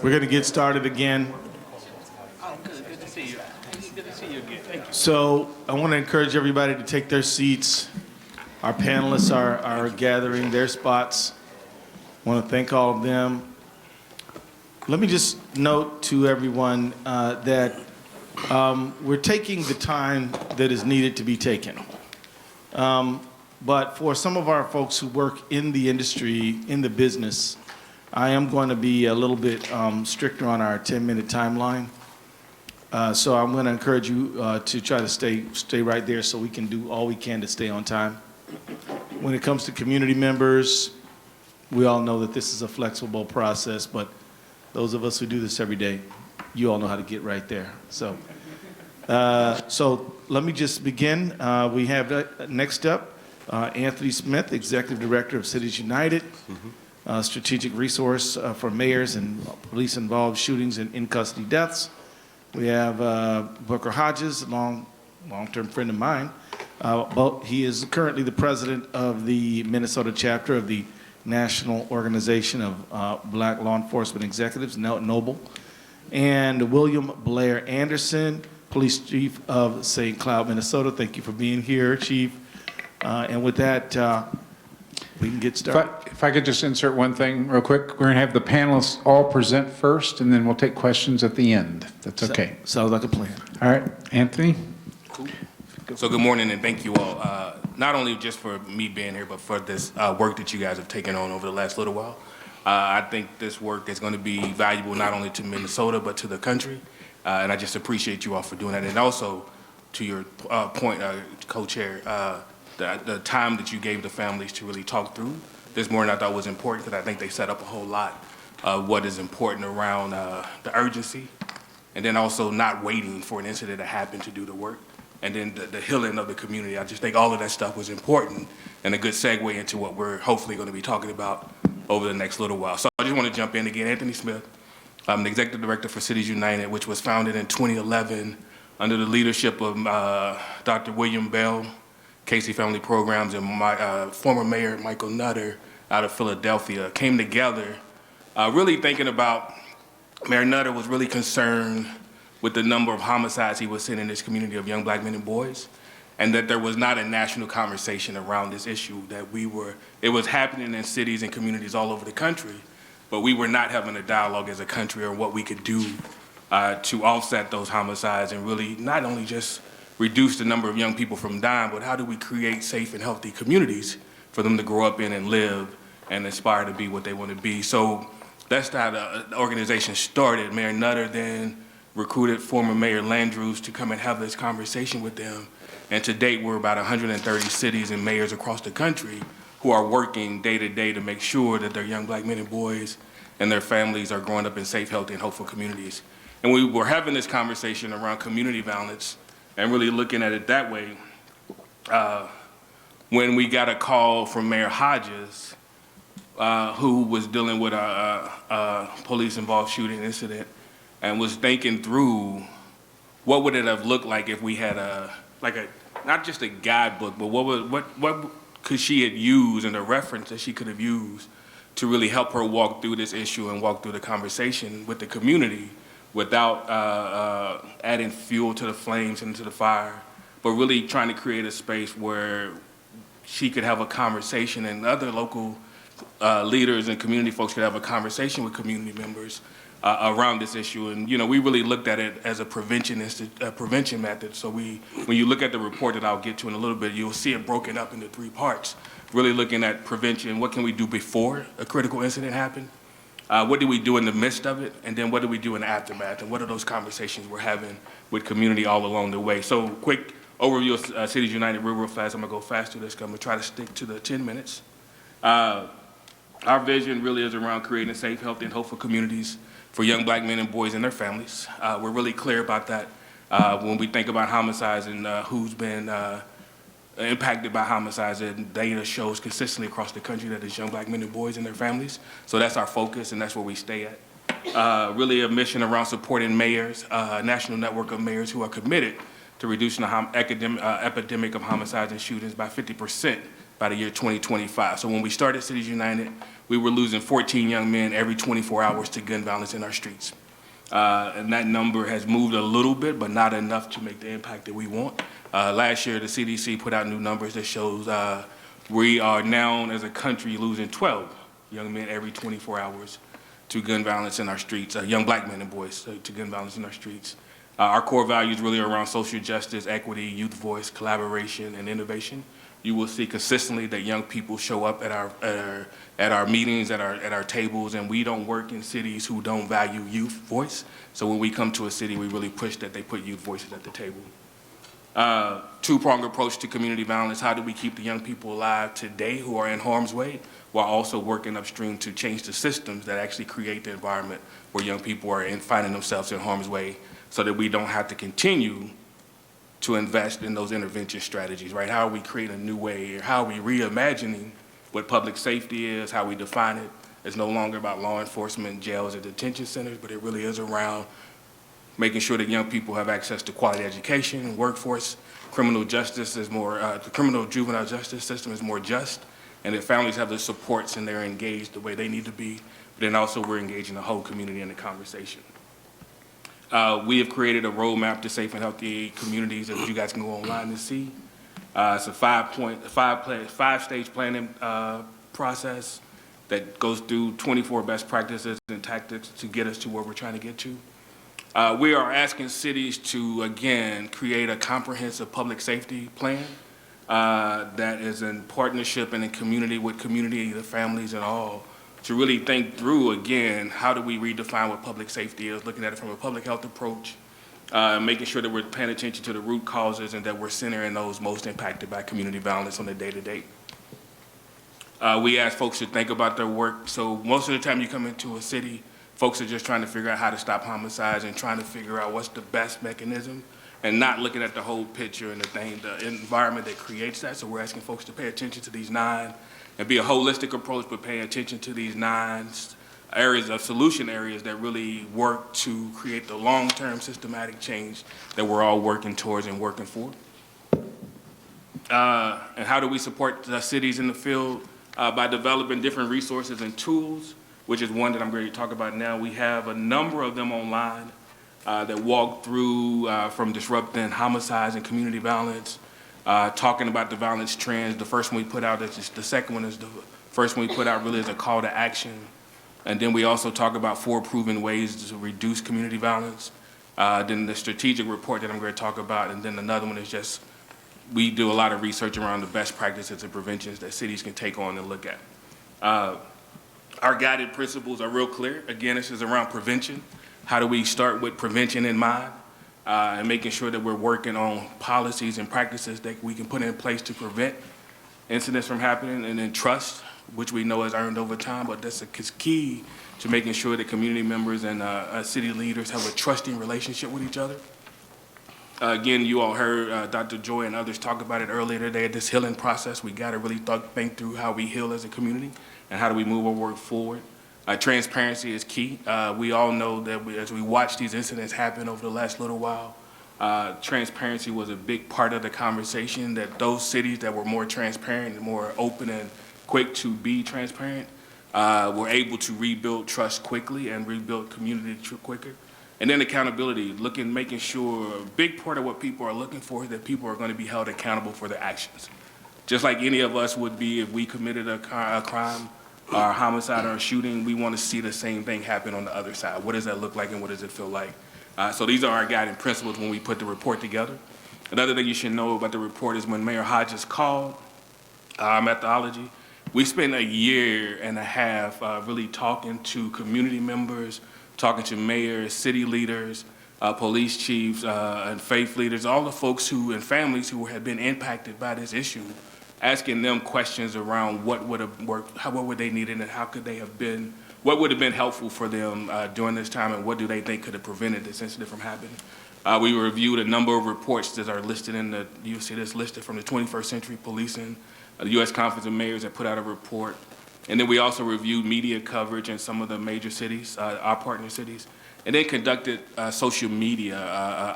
We're going to get started again. Oh, good to see you. Good to see you again. Thank you. So I want to encourage everybody to take their seats. Our panelists are gathering their spots. I want to thank all of them. Let me just note to everyone that we're taking the time that is needed to be taken. But for some of our folks who work in the industry, in the business, I am going to be a little bit stricter on our 10-minute timeline. So I'm going to encourage you to try to stay right there so we can do all we can to stay on time. When it comes to community members, we all know that this is a flexible process, but those of us who do this every day, you all know how to get right there. So let me just begin. We have next up Anthony Smith, Executive Director of Cities United. Strategic resource for mayors and police-involved shootings and in-custody deaths. We have Booker Hodges, long-term friend of mine. He is currently the president of the Minnesota chapter of the National Organization of Black Law Enforcement Executives, NOBLE. And William Blair Anderson, Police Chief of St. Cloud, Minnesota. Thank you for being here, Chief. And with that, we can get started. If I could just insert one thing real quick. We're going to have the panelists all present first, and then we'll take questions at the end. That's okay. Sounds like a plan. All right, Anthony? So good morning, and thank you all, not only just for me being here, but for this work that you guys have taken on over the last little while. I think this work is going to be valuable not only to Minnesota, but to the country, and I just appreciate you all for doing that. And also, to your point, Co-Chair, the time that you gave the families to really talk through this morning I thought was important because I think they set up a whole lot of what is important around the urgency, and then also not waiting for an incident to happen to do the work, and then the healing of the community. I just think all of that stuff was important and a good segue into what we're hopefully going to be talking about over the next little while. So I just want to jump in again. Anthony Smith, I'm the Executive Director for Cities United, which was founded in 2011 under the leadership of Dr. William Bell, Casey Family Programs, and my former mayor, Michael Nutter, out of Philadelphia, came together really thinking about, Mayor Nutter was really concerned with the number of homicides he was seeing in this community of young black men and boys, and that there was not a national conversation around this issue, that it was happening in cities and communities all over the country, but we were not having a dialogue as a country on what we could do to offset those homicides and really not only just reduce the number of young people from dying, but how do we create safe and healthy communities for them to grow up in and live and aspire to be what they want to be. So that's how the organization started. Mayor Nutter then recruited former Mayor Landrews to come and have this conversation with them. And to date, we're about 130 cities and mayors across the country who are working day to day to make sure that their young black men and boys and their families are growing up in safe, healthy, and hopeful communities. And we were having this conversation around community violence and really looking at it that way. When we got a call from Mayor Hodges, who was dealing with a police-involved shooting incident and was thinking through what would it have looked like if we had not just a guidebook, but what could she have used and a reference that she could have used to really help her walk through this issue and walk through the conversation with the community without adding fuel to the flames and to the fire, but really trying to create a space where she could have a conversation and other local leaders and community folks could have a conversation with community members around this issue. And, you know, we really looked at it as a prevention method. So when you look at the report that I'll get to in a little bit, you'll see it broken up into 3 parts, really looking at prevention. What can we do before a critical incident happened? What do we do in the midst of it? And then what do we do in the aftermath? And what are those conversations we're having with community all along the way? So quick overview of Cities United real fast. I'm gonna go fast through this, 'cause I'm gonna try to stick to the 10 minutes. Our vision really is around creating safe, healthy, and hopeful communities for young black men and boys and their families. We're really clear about that when we think about homicides and who's been impacted by homicides. And data shows consistently across the country that it's young black men and boys and their families. So that's our focus, and that's where we stay at. Really a mission around supporting mayors, a national network of mayors who are committed to reducing the epidemic of homicides and shootings by 50% by the year 2025. So when we started Cities United, we were losing 14 young men every 24 hours to gun violence in our streets. And that number has moved a little bit, but not enough to make the impact that we want. Last year, the CDC put out new numbers that shows we are now, as a country, losing 12 young men every 24 hours to gun violence in our streets, young black men and boys to gun violence in our streets. Our core values really are around social justice, equity, youth voice, collaboration, and innovation. You will see consistently that young people show up at our meetings, at our tables, and we don't work in cities who don't value youth voice. So when we come to a city, we really push that they put youth voices at the table. Two-pronged approach to community violence. How do we keep the young people alive today who are in harm's way, while also working upstream to change the systems that actually create the environment where young people are finding themselves in harm's way, so that we don't have to continue to invest in those intervention strategies, right? How are we creating a new way? How are we reimagining what public safety is, how we define it? It's no longer about law enforcement, jails, and detention centers, but it really is around making sure that young people have access to quality education, workforce, criminal justice is more, the criminal juvenile justice system is more just, and that families have the supports and they're engaged the way they need to be, but then also we're engaging the whole community in the conversation. We have created a roadmap to safe and healthy communities that you guys can go online and see. It's a five-stage planning process that goes through 24 best practices and tactics to get us to where we're trying to get to. We are asking cities to, again, create a comprehensive public safety plan that is in partnership and in community with community, the families and all, to really think through, again, how do we redefine what public safety is, looking at it from a public health approach, making sure that we're paying attention to the root causes and that we're centering those most impacted by community violence on the day-to-day. We ask folks to think about their work. So most of the time you come into a city, folks are just trying to figure out how to stop homicides and trying to figure out what's the best mechanism and not looking at the whole picture and the environment that creates that. So we're asking folks to pay attention to these 9 and be a holistic approach, but paying attention to these 9 areas of solution areas that really work to create the long-term systematic change that we're all working towards and working for. And how do we support the cities in the field? By developing different resources and tools, which is one that I'm going to talk about now. We have a number of them online that walk through from disrupting homicides and community violence, talking about the violence trends. The first one we put out, the second one is the first one we put out really is a call to action. And then we also talk about 4 proven ways to reduce community violence. Then the strategic report that I'm going to talk about, and then another one is just, we do a lot of research around the best practices and preventions that cities can take on and look at. Our guided principles are real clear. Again, this is around prevention. How do we start with prevention in mind and making sure that we're working on policies and practices that we can put in place to prevent incidents from happening, and then trust, which we know is earned over time, but that's key to making sure that community members and city leaders have a trusting relationship with each other. Again, you all heard Dr. Joy and others talk about it earlier today, this healing process. We got to really think through how we heal as a community and how do we move our work forward. Transparency is key. We all know that as we watch these incidents happen over the last little while, transparency was a big part of the conversation, that those cities that were more transparent and more open and quick to be transparent we're able to rebuild trust quickly and rebuild community quicker. And then accountability, making sure a big part of what people are looking for is that people are going to be held accountable for their actions. Just like any of us would be if we committed a crime or a homicide or a shooting, we want to see the same thing happen on the other side. What does that look like and what does it feel like? So these are our guiding principles when we put the report together. Another thing you should know about the report is when Mayor Hodges called our methodology, we spent a year and a half really talking to community members, talking to mayors, city leaders, police chiefs, and faith leaders, all the folks and families who had been impacted by this issue, asking them questions around what would have worked, what would they need, and how could they have been, what would have been helpful for them during this time, and what do they think could have prevented this incident from happening. We reviewed a number of reports that are listed you'll see this listed from the 21st Century Policing, the U.S. Conference of Mayors that put out a report. And then we also reviewed media coverage in some of the major cities, our partner cities, and then conducted a social media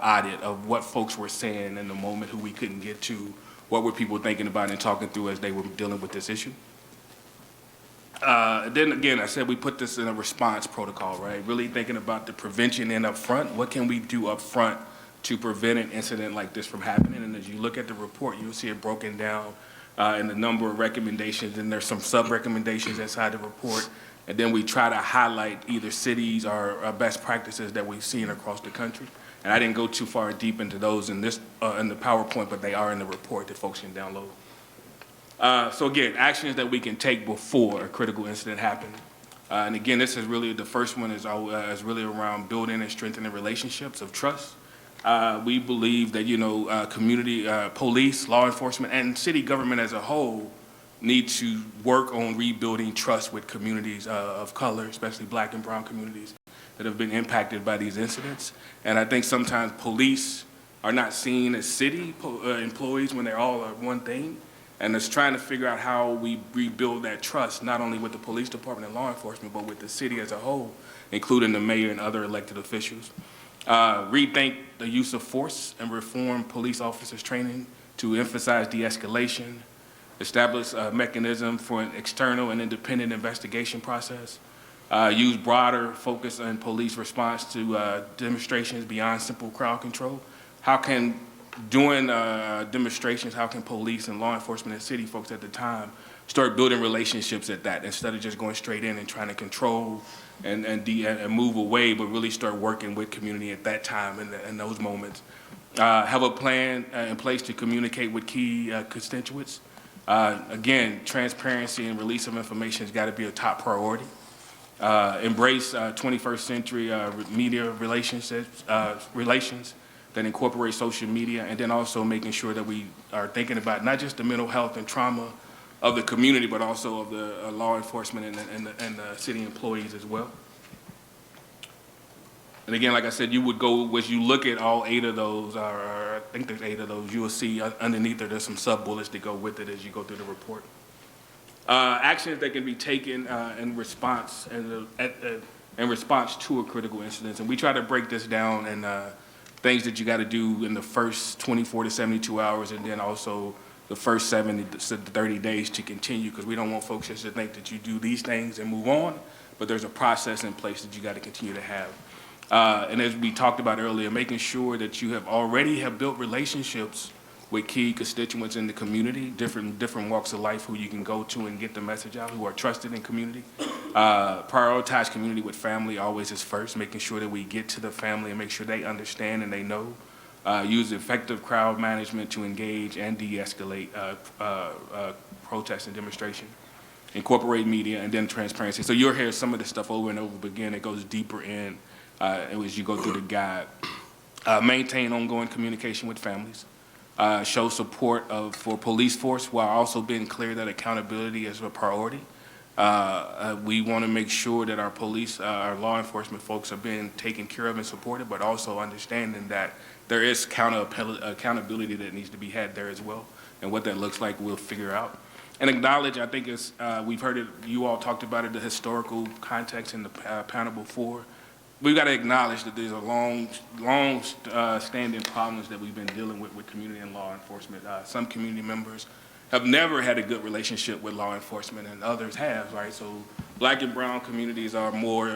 audit of what folks were saying in the moment, who we couldn't get to, what were people thinking about and talking through as they were dealing with this issue. Then again, I said we put this in a response protocol, right? Really thinking about the prevention and up front. What can we do up front to prevent an incident like this from happening? And as you look at the report, you'll see it broken down in the number of recommendations, and there's some sub-recommendations inside the report. And then we try to highlight either cities or best practices that we've seen across the country. And I didn't go too far deep into those in the PowerPoint, but they are in the report that folks can download. So again, actions that we can take before a critical incident happens. And again, this is really, the first one is really around building and strengthening relationships of trust. We believe that, community, police, law enforcement, and city government as a whole need to work on rebuilding trust with communities of color, especially Black and brown communities that have been impacted by these incidents. And I think sometimes police are not seen as city employees when they're all one thing. And it's trying to figure out how we rebuild that trust, not only with the police department and law enforcement, but with the city as a whole, including the mayor and other elected officials. Rethink the use of force and reform police officers' training to emphasize de-escalation, establish a mechanism for an external and independent investigation process, use broader focus on police response to demonstrations beyond simple crowd control. During demonstrations, how can police and law enforcement and city folks at the time start building relationships at that, instead of just going straight in and trying to control and move away, but really start working with community at that time in those moments. Have a plan in place to communicate with key constituents. Again, transparency and release of information has got to be a top priority. Embrace 21st century media relations that incorporate social media, and then also making sure that we are thinking about not just the mental health and trauma of the community, but also of the law enforcement and the city employees as well. And again, like I said, you would go, as you look at all 8 of those, or I think there's 8 of those, you will see underneath there's some sub-bullets that go with it as you go through the report. Actions that can be taken in response to a critical incident. And we try to break this down in things that you got to do in the first 24 to 72 hours, and then also the first 70 to 30 days to continue, because we don't want folks just to think that you do these things and move on, but there's a process in place that you got to continue to have. And as we talked about earlier, making sure that you already have built relationships with key constituents in the community, different walks of life who you can go to and get the message out, who are trusted in community. Prioritize community with family always is first, making sure that we get to the family and make sure they understand and they know. Use effective crowd management to engage and de-escalate protests and demonstration. Incorporate media, and then transparency. So you'll hear some of this stuff over and over again. It goes deeper in as you go through the guide. Maintain ongoing communication with families. Show support for police force while also being clear that accountability is a priority. We want to make sure that our police, our law enforcement folks are being taken care of and supported, but also understanding that there is accountability that needs to be had there as well. And what that looks like, we'll figure out. And acknowledge, I think we've heard it, you all talked about it, the historical context in the panel before. We've got to acknowledge that there's a long standing problems that we've been dealing with community and law enforcement. Some community members have never had a good relationship with law enforcement, and others have, right? So Black and brown communities are more,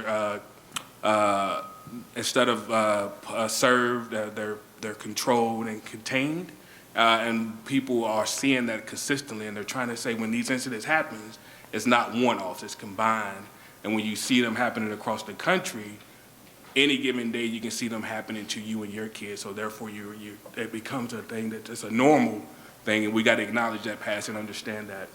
instead of served, they're controlled and contained. And people are seeing that consistently, and they're trying to say when these incidents happen, it's not one-offs, it's combined. And when you see them happening across the country, any given day you can see them happening to you and your kids. So therefore, it becomes a thing that it's a normal thing, and we got to acknowledge that past and understand that.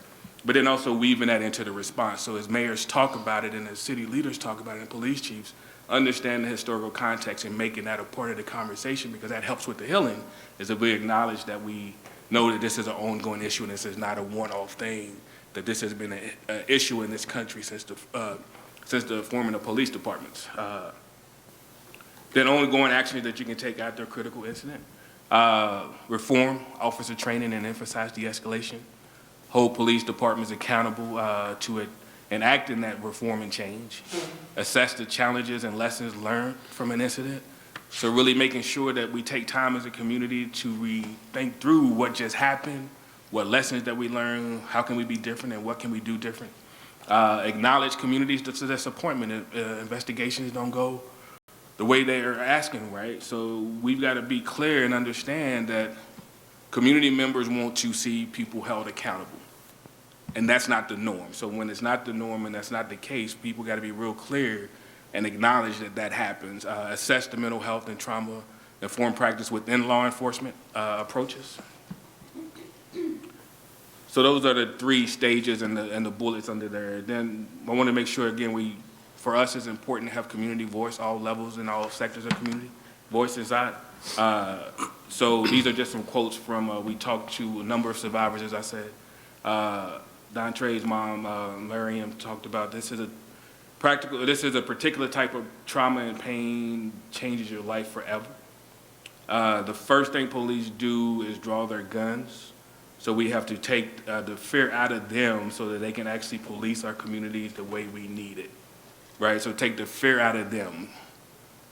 But then also weaving that into the response. So as mayors talk about it and as city leaders talk about it and police chiefs, understand the historical context and making that a part of the conversation, because that helps with the healing, is that we acknowledge that we know that this is an ongoing issue and this is not a one-off thing, that this has been an issue in this country since the forming of police departments. Then ongoing actions that you can take after a critical incident. Reform, officer training, and emphasize de-escalation. Hold police departments accountable to it, enacting that reform and change. Assess the challenges and lessons learned from an incident. So really making sure that we take time as a community to rethink through what just happened, what lessons that we learned, how can we be different, and what can we do different. Acknowledge communities' disappointment. Investigations don't go the way they are asking, right? So we've got to be clear and understand that community members want to see people held accountable. And that's not the norm. So when it's not the norm and that's not the case, people got to be real clear and acknowledge that that happens. Assess the mental health and trauma-informed practice within law enforcement approaches. So those are the 3 stages and the bullets under there. Then I want to make sure, again, for us, it's important to have community voice, all levels and all sectors of community voice inside. So these are just some quotes from, we talked to a number of survivors, as I said. Don Tre's mom, Miriam, talked about this is a particular type of trauma and pain changes your life forever. The first thing police do is draw their guns. So we have to take the fear out of them so that they can actually police our communities the way we need it, right? So take the fear out of them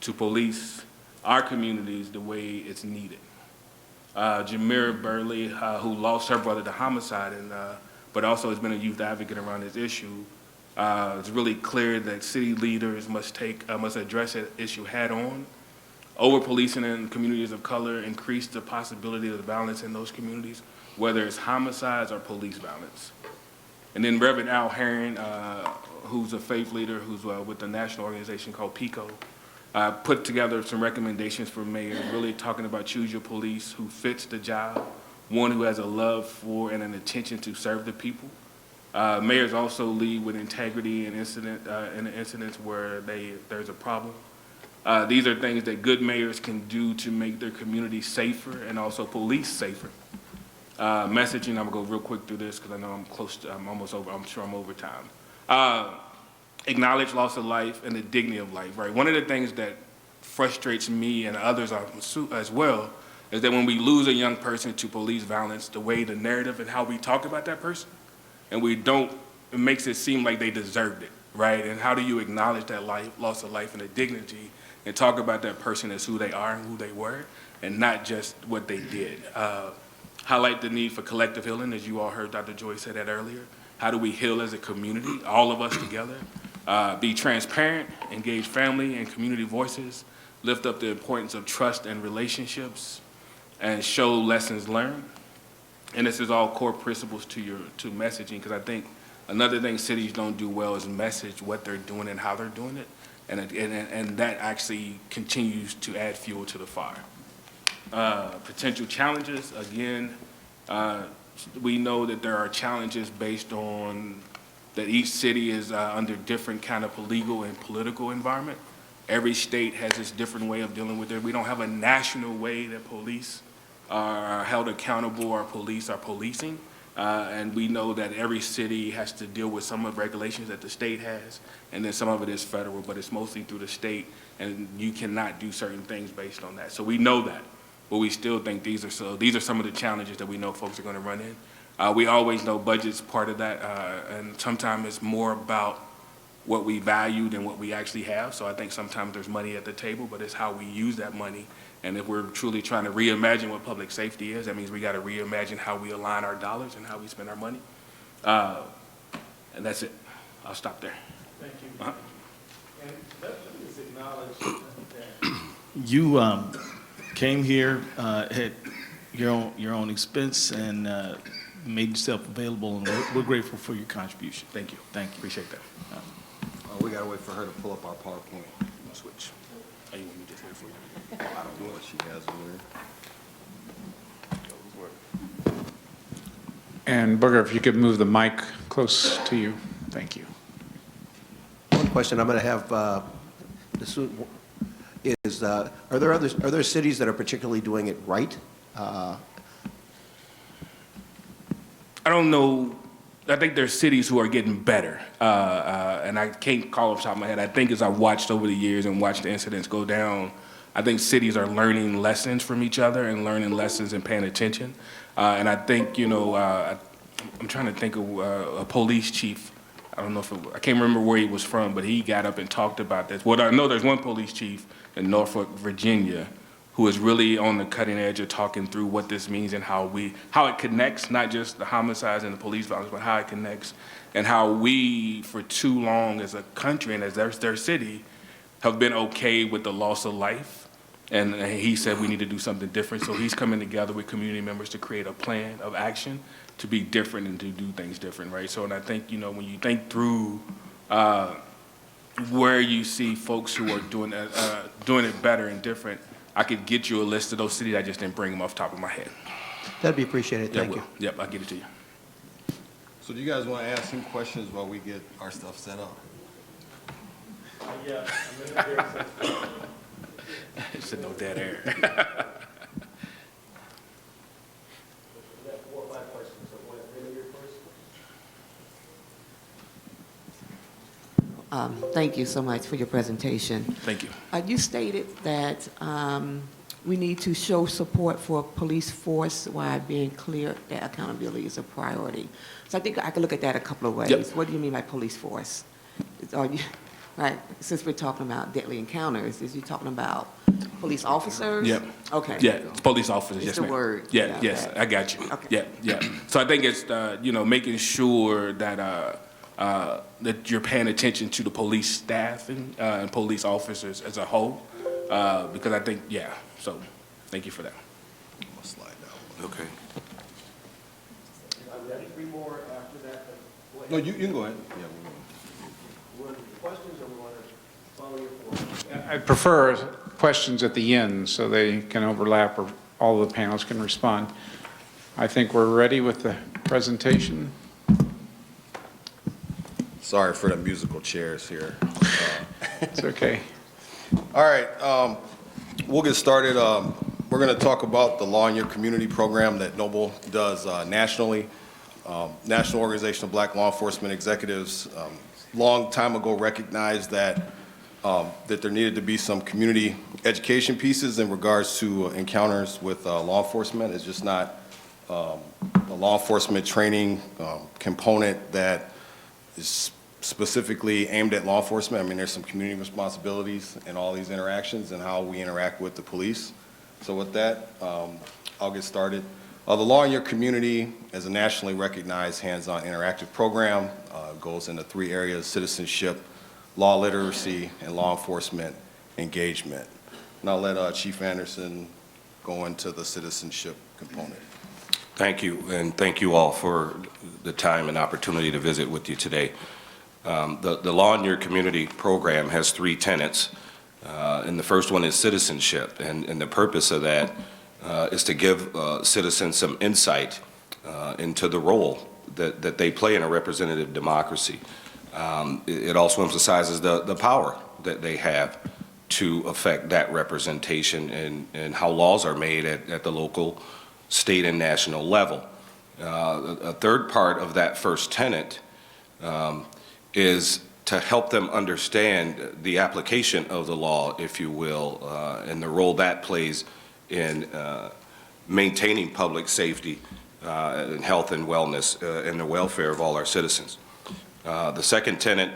to police our communities the way it's needed. Jameer Burley, who lost her brother to homicide, but also has been a youth advocate around this issue, it's really clear that city leaders must address that issue head on. Over-policing in communities of color increase the possibility of violence in those communities, whether it's homicides or police violence. And then Reverend Al Herring, who's a faith leader who's with a national organization called PICO, put together some recommendations for mayors, really talking about choose your police who fits the job, one who has a love for and an intention to serve the people. Mayors also lead with integrity in incidents where there's a problem. These are things that good mayors can do to make their community safer and also police safer. Messaging, I'm gonna go real quick through this because I know I'm almost over, I'm sure I'm over time. Acknowledge loss of life and the dignity of life, right? One of the things that frustrates me and others as well is that when we lose a young person to police violence, the way the narrative and how we talk about that person, and it makes it seem like they deserved it, right? And how do you acknowledge that loss of life and the dignity and talk about that person as who they are and who they were and not just what they did? Highlight the need for collective healing, as you all heard Dr. Joy say that earlier. How do we heal as a community, all of us together? Be transparent, engage family and community voices, lift up the importance of trust and relationships, and show lessons learned. And this is all core principles to messaging, because I think another thing cities don't do well is message what they're doing and how they're doing it, and that actually continues to add fuel to the fire. Potential challenges, again, we know that there are challenges based on that each city is under different kind of legal and political environment. Every state has its different way of dealing with it. We don't have a national way that police are held accountable or police are policing. And we know that every city has to deal with some of the regulations that the state has, and then some of it is federal, but it's mostly through the state, and you cannot do certain things based on that. So we know that, but we still think these are some of the challenges that we know folks are gonna run in. We always know budget's part of that, and sometimes it's more about what we value than what we actually have. So I think sometimes there's money at the table, but it's how we use that money And if we're truly trying to reimagine what public safety is, that means we got to reimagine how we align our dollars and how we spend our money. And that's it. I'll stop there. Thank you. Uh-huh. And let me just acknowledge that you came here at your own expense and made yourself available, and we're grateful for your contribution. Thank you. Thank you. Appreciate that. We gotta wait for her to pull up our PowerPoint. Switch. Oh, you want me to just wait for you? I don't know what she has over there. And Booker, if you could move the mic close to you. Thank you. One question I'm going to have is, are there cities that are particularly doing it right? I don't know. I think there's cities who are getting better, and I can't call off the top of my head. I think as I've watched over the years and watched the incidents go down, I think cities are learning lessons from each other and learning lessons and paying attention. And I think, I'm trying to think of a police chief. I don't know I can't remember where he was from, but he got up and talked about this. Well, I know there's one police chief in Norfolk, Virginia, who is really on the cutting edge of talking through what this means and how it connects, not just the homicides and the police violence, but how it connects and how we, for too long as a country and as their city, have been okay with the loss of life. And he said we need to do something different. So he's coming together with community members to create a plan of action to be different and to do things different, right? So, and I think, when you think through where you see folks who are doing it better and different, I could get you a list of those cities. I just didn't bring them off the top of my head. That'd be appreciated. Yeah, Thank you. Yep, I'll get it to you. So do you guys want to ask some questions while we get our stuff set up? Yeah, I'm in a very sensitive. It's no dead air. Thank you so much for your presentation. Thank you. You stated that we need to show support for police force while being clear that accountability is a priority. So I think I could look at that a couple of ways. Yep. What do you mean by police force? Right, since we're talking about deadly encounters, is you talking about police officers? Yep. Okay. Yeah, police officers, It's yes, the ma'am. word. Yeah, yes, Okay. I got you. Okay. Yeah, yeah. So I think it's, making sure that that you're paying attention to the police staff and police officers as a whole, because I think, so thank you for that. I'll slide down. Okay. I've got 3 more after that. No, you can go ahead. Yeah, Questions, or we want to follow your form? I prefer questions at the end so they can overlap or all the panels can respond. I think we're ready with the presentation. Sorry for the musical chairs here. It's okay. All right, we'll get started. We're going to talk about the Law in Your Community program that Noble does nationally. National Organization of Black Law Enforcement Executives long time ago recognized that there needed to be some community education pieces in regards to encounters with law enforcement. It's just not a law enforcement training component that is specifically aimed at law enforcement. I mean, there's some community responsibilities in all these interactions and how we interact with the police. So with that, I'll get started. The Law in Your Community is a nationally recognized hands-on interactive program. It goes into 3 areas: citizenship, law literacy, and law enforcement engagement. And I'll let Chief Anderson go into the citizenship component. Thank you, and thank you all for the time and opportunity to visit with you today. The Law in Your Community program has 3 tenets, and the first one is citizenship, and the purpose of that is to give citizens some insight into the role that they play in a representative democracy. It also emphasizes the power that they have to affect that representation and how laws are made at the local, state, and national level. A third part of that first tenet is to help them understand the application of the law, if you will, and the role that plays in maintaining public safety and health and wellness and the welfare of all our citizens. The second tenet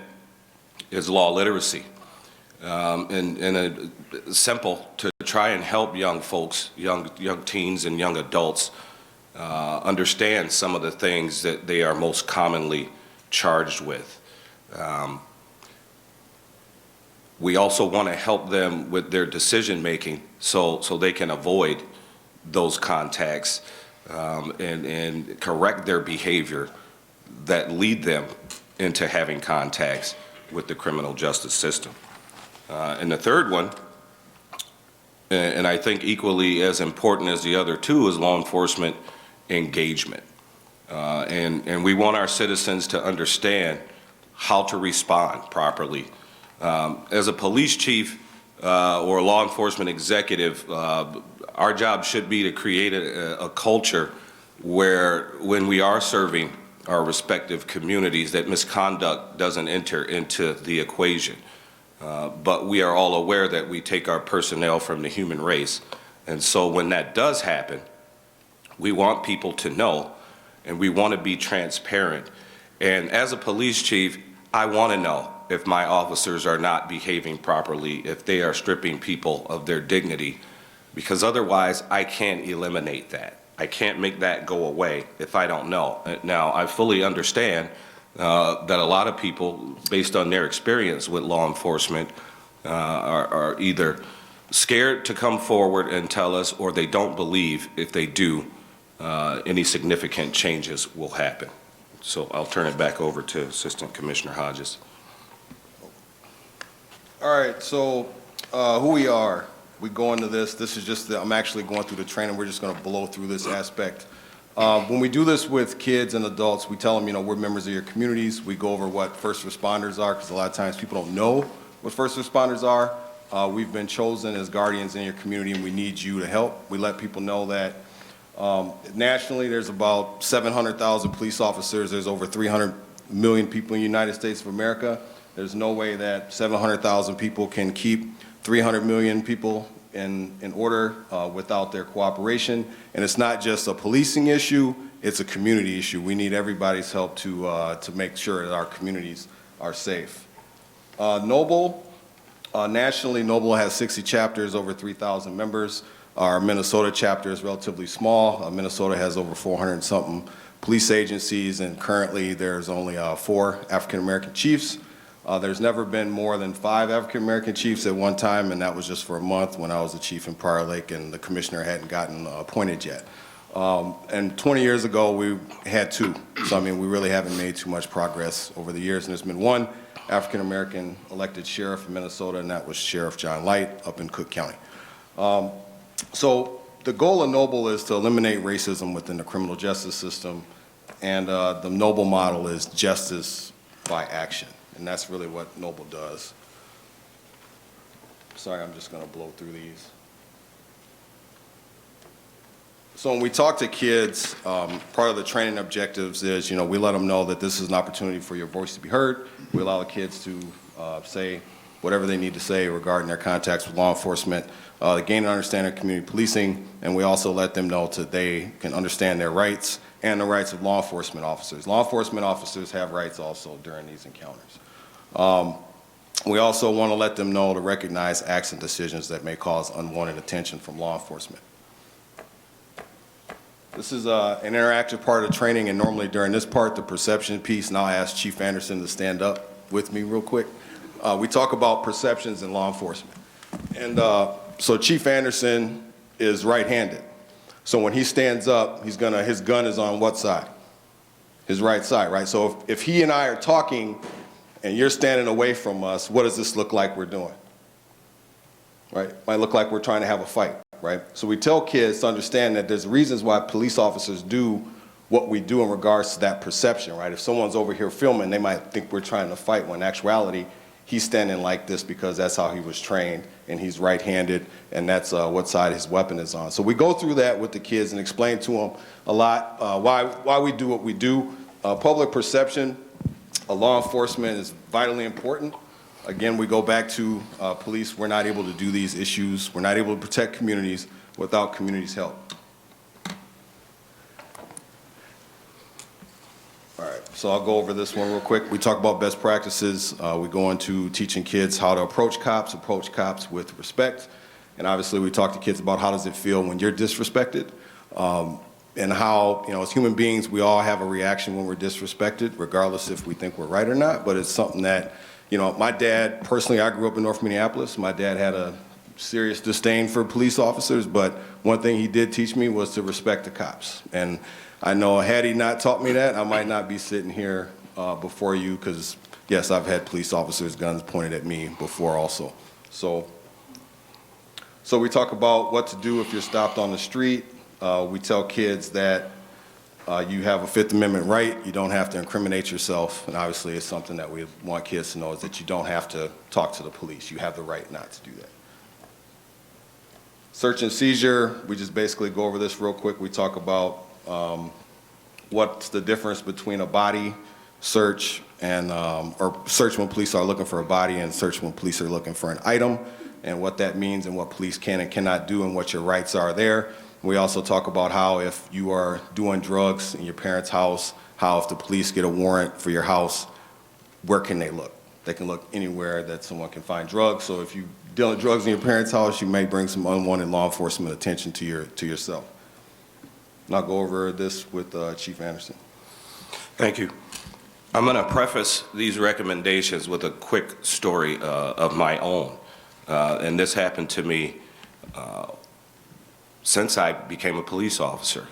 is law literacy. In a simple to try and help young folks, young teens and young adults understand some of the things that they are most commonly charged with. We also want to help them with their decision making so they can avoid those contacts and correct their behavior that lead them into having contacts with the criminal justice system. And the third one, and I think equally as important as the other two, is law enforcement engagement. And we want our citizens to understand how to respond properly. As a police chief or a law enforcement executive, our job should be to create a culture where when we are serving our respective communities, that misconduct doesn't enter into the equation. But we are all aware that we take our personnel from the human race. And so when that does happen, we want people to know, and we want to be transparent. And as a police chief, I want to know if my officers are not behaving properly, if they are stripping people of their dignity, because otherwise I can't eliminate that. I can't make that go away if I don't know. Now, I fully understand that a lot of people, based on their experience with law enforcement, are either scared to come forward and tell us, or they don't believe if they do, any significant changes will happen. So I'll turn it back over to Assistant Commissioner Hodges. All right, so who we are, we go into this. This is just, I'm actually going through the training. We're just going to blow through this aspect. When we do this with kids and adults, we tell them, you know, we're members of your communities. We go over what first responders are, because a lot of times people don't know what first responders are. We've been chosen as guardians in your community, and we need you to help. We let people know that nationally there's about 700,000 police officers. There's over 300 million people in the United States of America. There's no way that 700,000 people can keep 300 million people in order without their cooperation. And it's not just a policing issue, it's a community issue. We need everybody's help to make sure that our communities are safe. Noble, nationally, Noble has 60 chapters, over 3,000 members. Our Minnesota chapter is relatively small. Minnesota has over 400 and something police agencies, and currently there's only 4 African-American chiefs. There's never been more than 5 African-American chiefs at one time, and that was just for a month when I was the chief in Prior Lake and the commissioner hadn't gotten appointed yet. And 20 years ago, we had 2. So, I mean, we really haven't made too much progress over the years, and there's been 1 African-American elected sheriff in Minnesota, and that was Sheriff John Light up in Cook County. So the goal of Noble is to eliminate racism within the criminal justice system, and the Noble model is justice by action, and that's really what Noble does. Sorry, I'm just going to blow through these. So when we talk to kids, part of the training objectives is, you know, we let them know that this is an opportunity for your voice to be heard. We allow the kids to say whatever they need to say regarding their contacts with law enforcement, to gain an understanding of community policing, and we also let them know that they can understand their rights and the rights of law enforcement officers. Law enforcement officers have rights also during these encounters. We also want to let them know to recognize acts and decisions that may cause unwanted attention from law enforcement. This is an interactive part of the training, and normally during this part, the perception piece, and I'll ask Chief Anderson to stand up with me real quick. We talk about perceptions in law enforcement. And so Chief Anderson is right-handed. So when he stands up, his gun is on what side? His right side, right? So if he and I are talking and you're standing away from us, what does this look like we're doing? Right? Might look like we're trying to have a fight, right? So we tell kids to understand that there's reasons why police officers do what we do in regards to that perception, right? If someone's over here filming, they might think we're trying to fight, when in actuality, he's standing like this because that's how he was trained, and he's right-handed, and that's what side his weapon is on. So we go through that with the kids and explain to them a lot why we do what we do. Public perception of law enforcement is vitally important. Again, we go back to police. We're not able to do these issues. We're not able to protect communities without communities' help. All right, so I'll go over this one real quick. We talk about best practices. We go into teaching kids how to approach cops with respect, And obviously, we talk to kids about how does it feel when you're disrespected, and how, as human beings, we all have a reaction when we're disrespected, regardless if we think we're right or not. But it's something that, my dad, personally, I grew up in North Minneapolis. My dad had a serious disdain for police officers, but one thing he did teach me was to respect the cops. And I know had he not taught me that, I might not be sitting here before you, because yes, I've had police officers' guns pointed at me before also. So we talk about what to do if you're stopped on the street. We tell kids that you have a Fifth Amendment right. You don't have to incriminate yourself. And obviously, it's something that we want kids to know, is that you don't have to talk to the police. You have the right not to do that. Search and seizure, we just basically go over this real quick. We talk about what's the difference between a body search and, or search when police are looking for a body, and search when police are looking for an item, and what that means and what police can and cannot do and what your rights are there. We also talk about how if you are doing drugs in your parents' house, how if the police get a warrant for your house, where can they look? They can look anywhere that someone can find drugs. So if you dealing drugs in your parents' house, you may bring some unwanted law enforcement attention to yourself. And I'll go over this with Chief Anderson. Thank you. I'm going to preface these recommendations with a quick story of my own. And this happened to me since I became a police officer.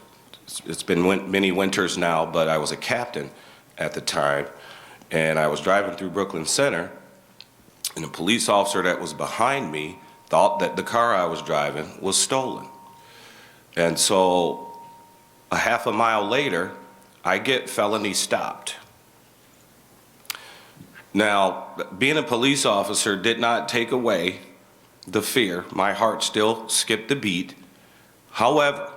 It's been many winters now, but I was a captain at the time, and I was driving through Brooklyn Center, and a police officer that was behind me thought that the car I was driving was stolen. And so a half a mile later, I get felony stopped. Now, being a police officer did not take away the fear. My heart still skipped a beat. However,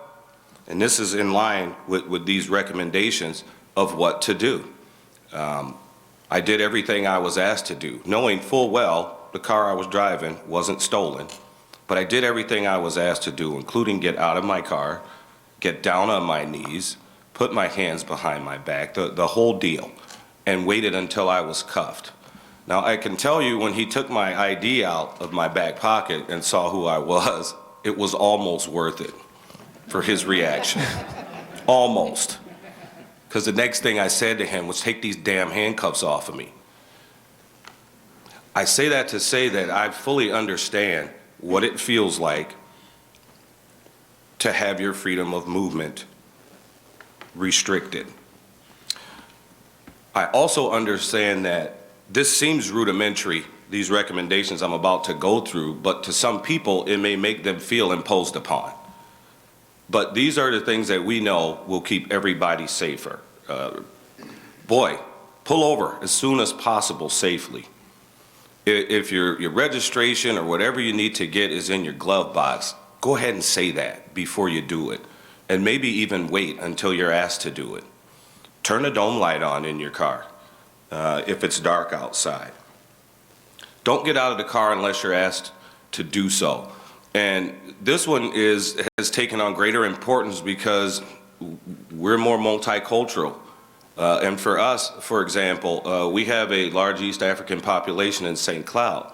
and this is in line with these recommendations of what to do. I did everything I was asked to do, knowing full well the car I was driving wasn't stolen, but I did everything I was asked to do, including get out of my car, get down on my knees, put my hands behind my back, the whole deal, and waited until I was cuffed. Now, I can tell you when he took my ID out of my back pocket and saw who I was, it was almost worth it for his reaction. Almost. Because the next thing I said to him was, take these damn handcuffs off of me. I say that to say that I fully understand what it feels like to have your freedom of movement restricted. I also understand that this seems rudimentary, these recommendations I'm about to go through, but to some people it may make them feel imposed upon. But these are the things that we know will keep everybody safer. Boy, pull over as soon as possible safely. If your registration or whatever you need to get is in your glove box, go ahead and say that before you do it. And maybe even wait until you're asked to do it. Turn a dome light on in your car if it's dark outside. Don't get out of the car unless you're asked to do so. And this one has taken on greater importance because we're more multicultural. And for us, for example, we have a large East African population in St. Cloud.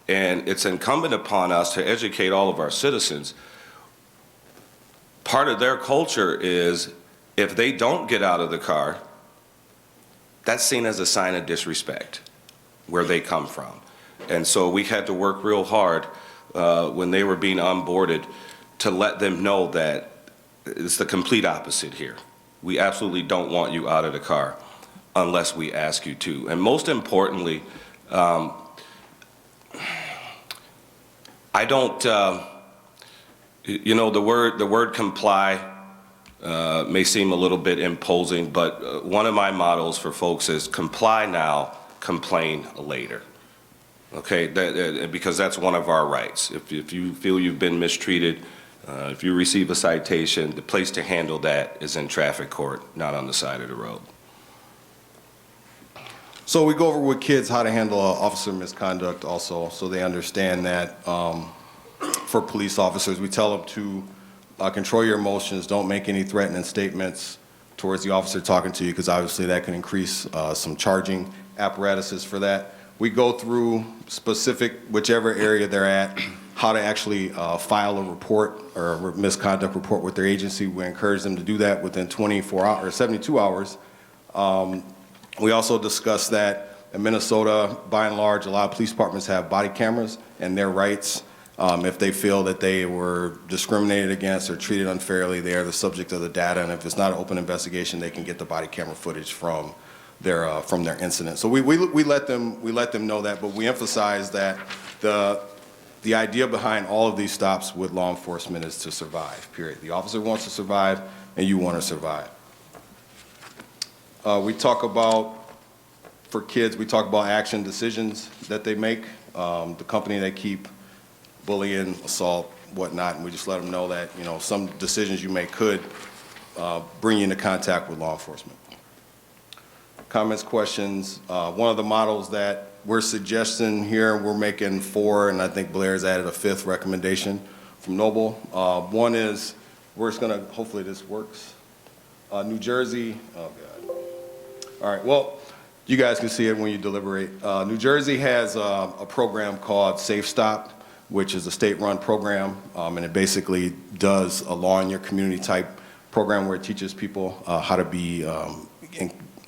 And it's incumbent upon us to educate all of our citizens. Part of their culture is if they don't get out of the car, that's seen as a sign of disrespect where they come from. And so we had to work real hard when they were being onboarded to let them know that it's the complete opposite here. We absolutely don't want you out of the car unless we ask you to. And most importantly, I don't, the word comply may seem a little bit imposing, but one of my mottos for folks is comply now, complain later. Okay, because that's one of our rights. If you feel you've been mistreated, if you receive a citation, the place to handle that is in traffic court, not on the side of the road. So we go over with kids how to handle officer misconduct also, so they understand that for police officers, we tell them to control your emotions, don't make any threatening statements towards the officer talking to you, because obviously that can increase some charging apparatuses for that. We go through specific, whichever area they're at, how to actually file a report or a misconduct report with their agency. We encourage them to do that within 24 hours or 72 hours. We also discussed that in Minnesota, by and large, a lot of police departments have body cameras, and their rights, if they feel that they were discriminated against or treated unfairly, they are the subject of the data, and if it's not an open investigation, they can get the body camera footage from their incident. So we let them know that, but we emphasize that the idea behind all of these stops with law enforcement is to survive, period. The officer wants to survive, and you want to survive. We talk about, for kids, we talk about action decisions that they make, the company they keep, bullying, assault, whatnot, and we just let them know that, you know, some decisions you make could bring you into contact with law enforcement. Comments, questions? One of the models that we're suggesting here, we're making 4, and I think Blair's added a 5th recommendation from Noble. One is, we're just gonna, hopefully this works. New Jersey, oh God. All right, well, you guys can see it when you deliberate. New Jersey has a program called Safe Stop, which is a state-run program, and it basically does a law in your community type program where it teaches people how to be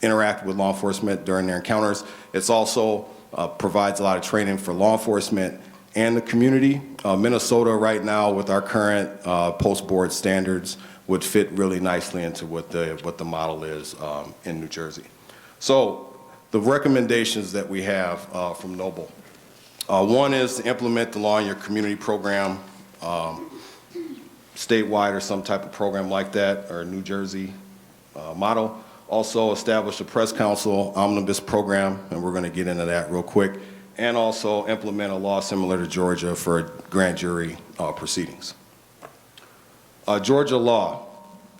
interact with law enforcement during their encounters. It's also provides a lot of training for law enforcement and the community. Minnesota right now, with our current post-board standards, would fit really nicely into what the model is in New Jersey. So the recommendations that we have from Noble. One is to implement the law in your community program statewide or some type of program like that, or New Jersey model. Also establish a press council omnibus program, and we're going to get into that real quick, and also implement a law similar to Georgia for grand jury proceedings. Georgia law.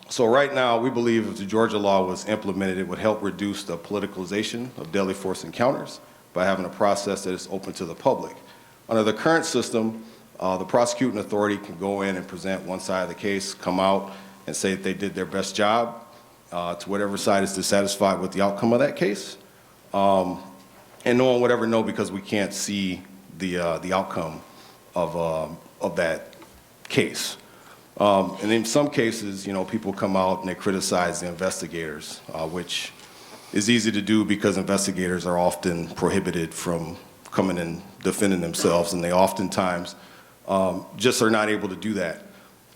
So right now, we believe if the Georgia law was implemented, it would help reduce the politicalization of deadly force encounters by having a process that is open to the public. Under the current system, the prosecuting authority can go in and present one side of the case, come out and say that they did their best job to whatever side is dissatisfied with the outcome of that case. And no one would ever know because we can't see the outcome of that case. And in some cases, you know, people come out and they criticize the investigators, which is easy to do because investigators are often prohibited from coming and defending themselves, and they oftentimes just are not able to do that.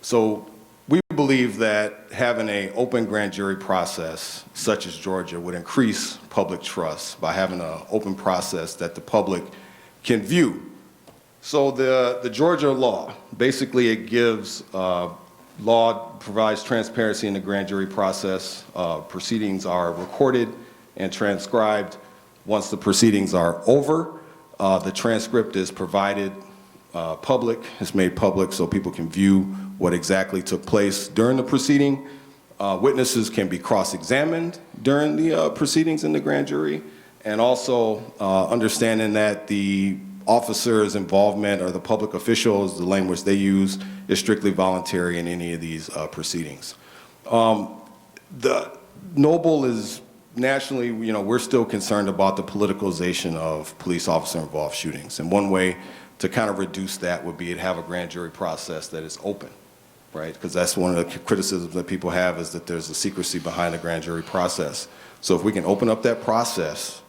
So we believe that having an open grand jury process, such as Georgia, would increase public trust by having an open process that the public can view. So the Georgia law, basically it gives, law provides transparency in the grand jury process. Proceedings are recorded and transcribed. Once the proceedings are over, the transcript is provided public, it's made public so people can view what exactly took place during the proceeding. Witnesses can be cross-examined during the proceedings in the grand jury, and also understanding that the officers' involvement or the public officials, the language they use, is strictly voluntary in any of these proceedings. The Noble is nationally, you know, we're still concerned about the politicalization of police officer-involved shootings. And one way to kind of reduce that would be to have a grand jury process that is open, right? Because that's one of the criticisms that people have, is that there's a secrecy behind the grand jury process. So if we can open up that process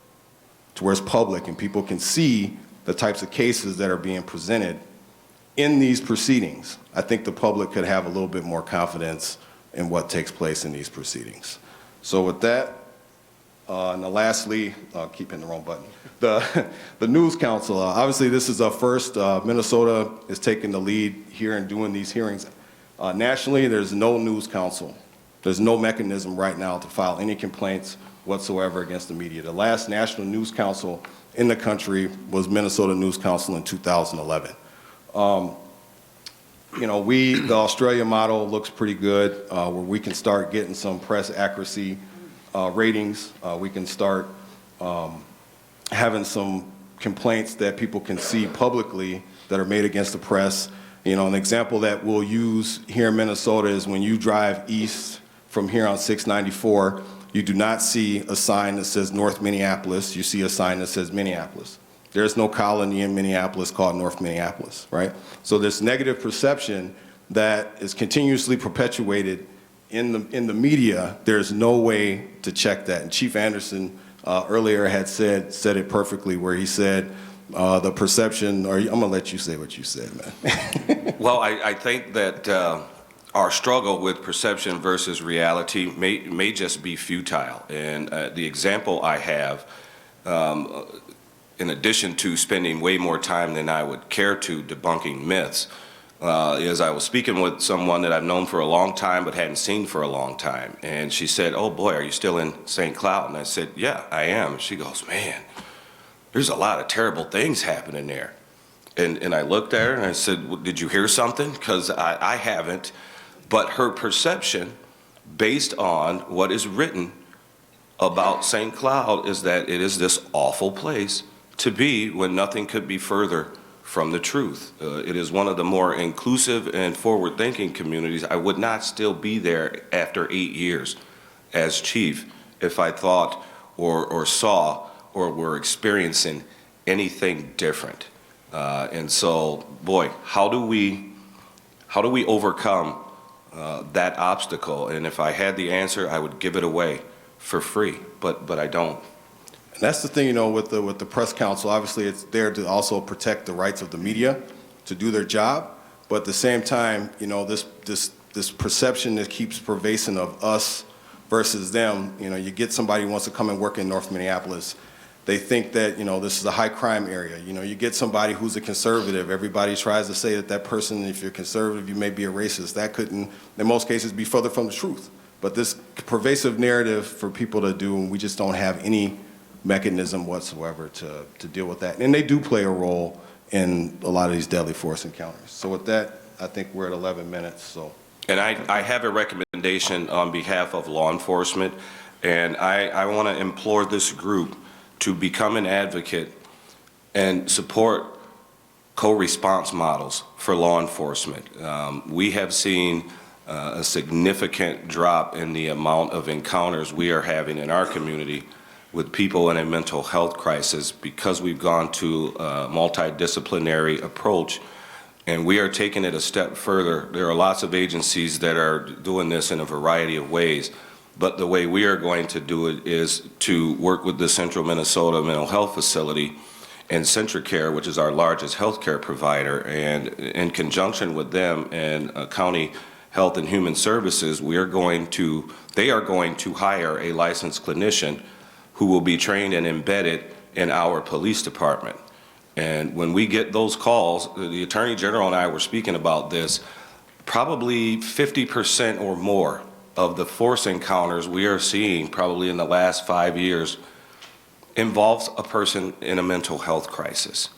to where it's public and people can see the types of cases that are being presented in these proceedings, I think the public could have a little bit more confidence in what takes place in these proceedings. So with that, and lastly, keep hitting the wrong button, the News Council. Obviously, this is our first. Minnesota is taking the lead here in doing these hearings. Nationally, there's no News Council. There's no mechanism right now to file any complaints whatsoever against the media. The last National News Council in the country was Minnesota News Council in 2011. You know, the Australia model looks pretty good, where we can start getting some press accuracy ratings. We can start having some complaints that people can see publicly that are made against the press. You know, an example that we'll use here in Minnesota is when you drive east from here on 694, you do not see a sign that says North Minneapolis, you see a sign that says Minneapolis. There's no colony in Minneapolis called North Minneapolis, right? So this negative perception that is continuously perpetuated in the media, there's no way to check that. And Chief Anderson earlier had said it perfectly, where he said the perception, or I'm gonna let you say what you said, man. Well, I think that our struggle with perception versus reality may just be futile. And the example I have, in addition to spending way more time than I would care to debunking myths, is I was speaking with someone that I've known for a long time but hadn't seen for a long time. And she said, "Oh boy, are you still in St. Cloud?" And I said, "Yeah, I am." And she goes, "Man, there's a lot of terrible things happening there." And I looked at her and I said, "Well, did you hear something? Because I haven't." But her perception, based on what is written about St. Cloud, is that it is this awful place to be when nothing could be further from the truth. It is one of the more inclusive and forward-thinking communities. I would not still be there after 8 years as chief if I thought or saw or were experiencing anything different. And so, boy, how do we overcome that obstacle? And if I had the answer, I would give it away for free, but I don't. And that's the thing, you know, with the press council. Obviously, it's there to also protect the rights of the media to do their job. But at the same time, you know, this perception that keeps pervasive of us versus them. You know, you get somebody who wants to come and work in North Minneapolis. They think that, you know, this is a high crime area. You know, you get somebody who's a conservative. Everybody tries to say that person, if you're conservative, you may be a racist. That couldn't, in most cases, be further from the truth. But this pervasive narrative for people to do, and we just don't have any mechanism whatsoever to deal with that. And they do play a role in a lot of these deadly force encounters. So with that, I think we're at 11 minutes. So. And I have a recommendation on behalf of law enforcement, and I want to implore this group to become an advocate and support co-response models for law enforcement. We have seen a significant drop in the amount of encounters we are having in our community with people in a mental health crisis because we've gone to a multidisciplinary approach, and we are taking it a step further. There are lots of agencies that are doing this in a variety of ways, but the way we are going to do it is to work with the Central Minnesota Mental Health Facility and CentraCare, which is our largest healthcare provider, and in conjunction with them and County Health and Human Services, they are going to hire a licensed clinician who will be trained and embedded in our police department. And when we get those calls, the Attorney General and I were speaking about this, probably 50% or more of the force encounters we are seeing probably in the last 5 years involves a person in a mental health crisis.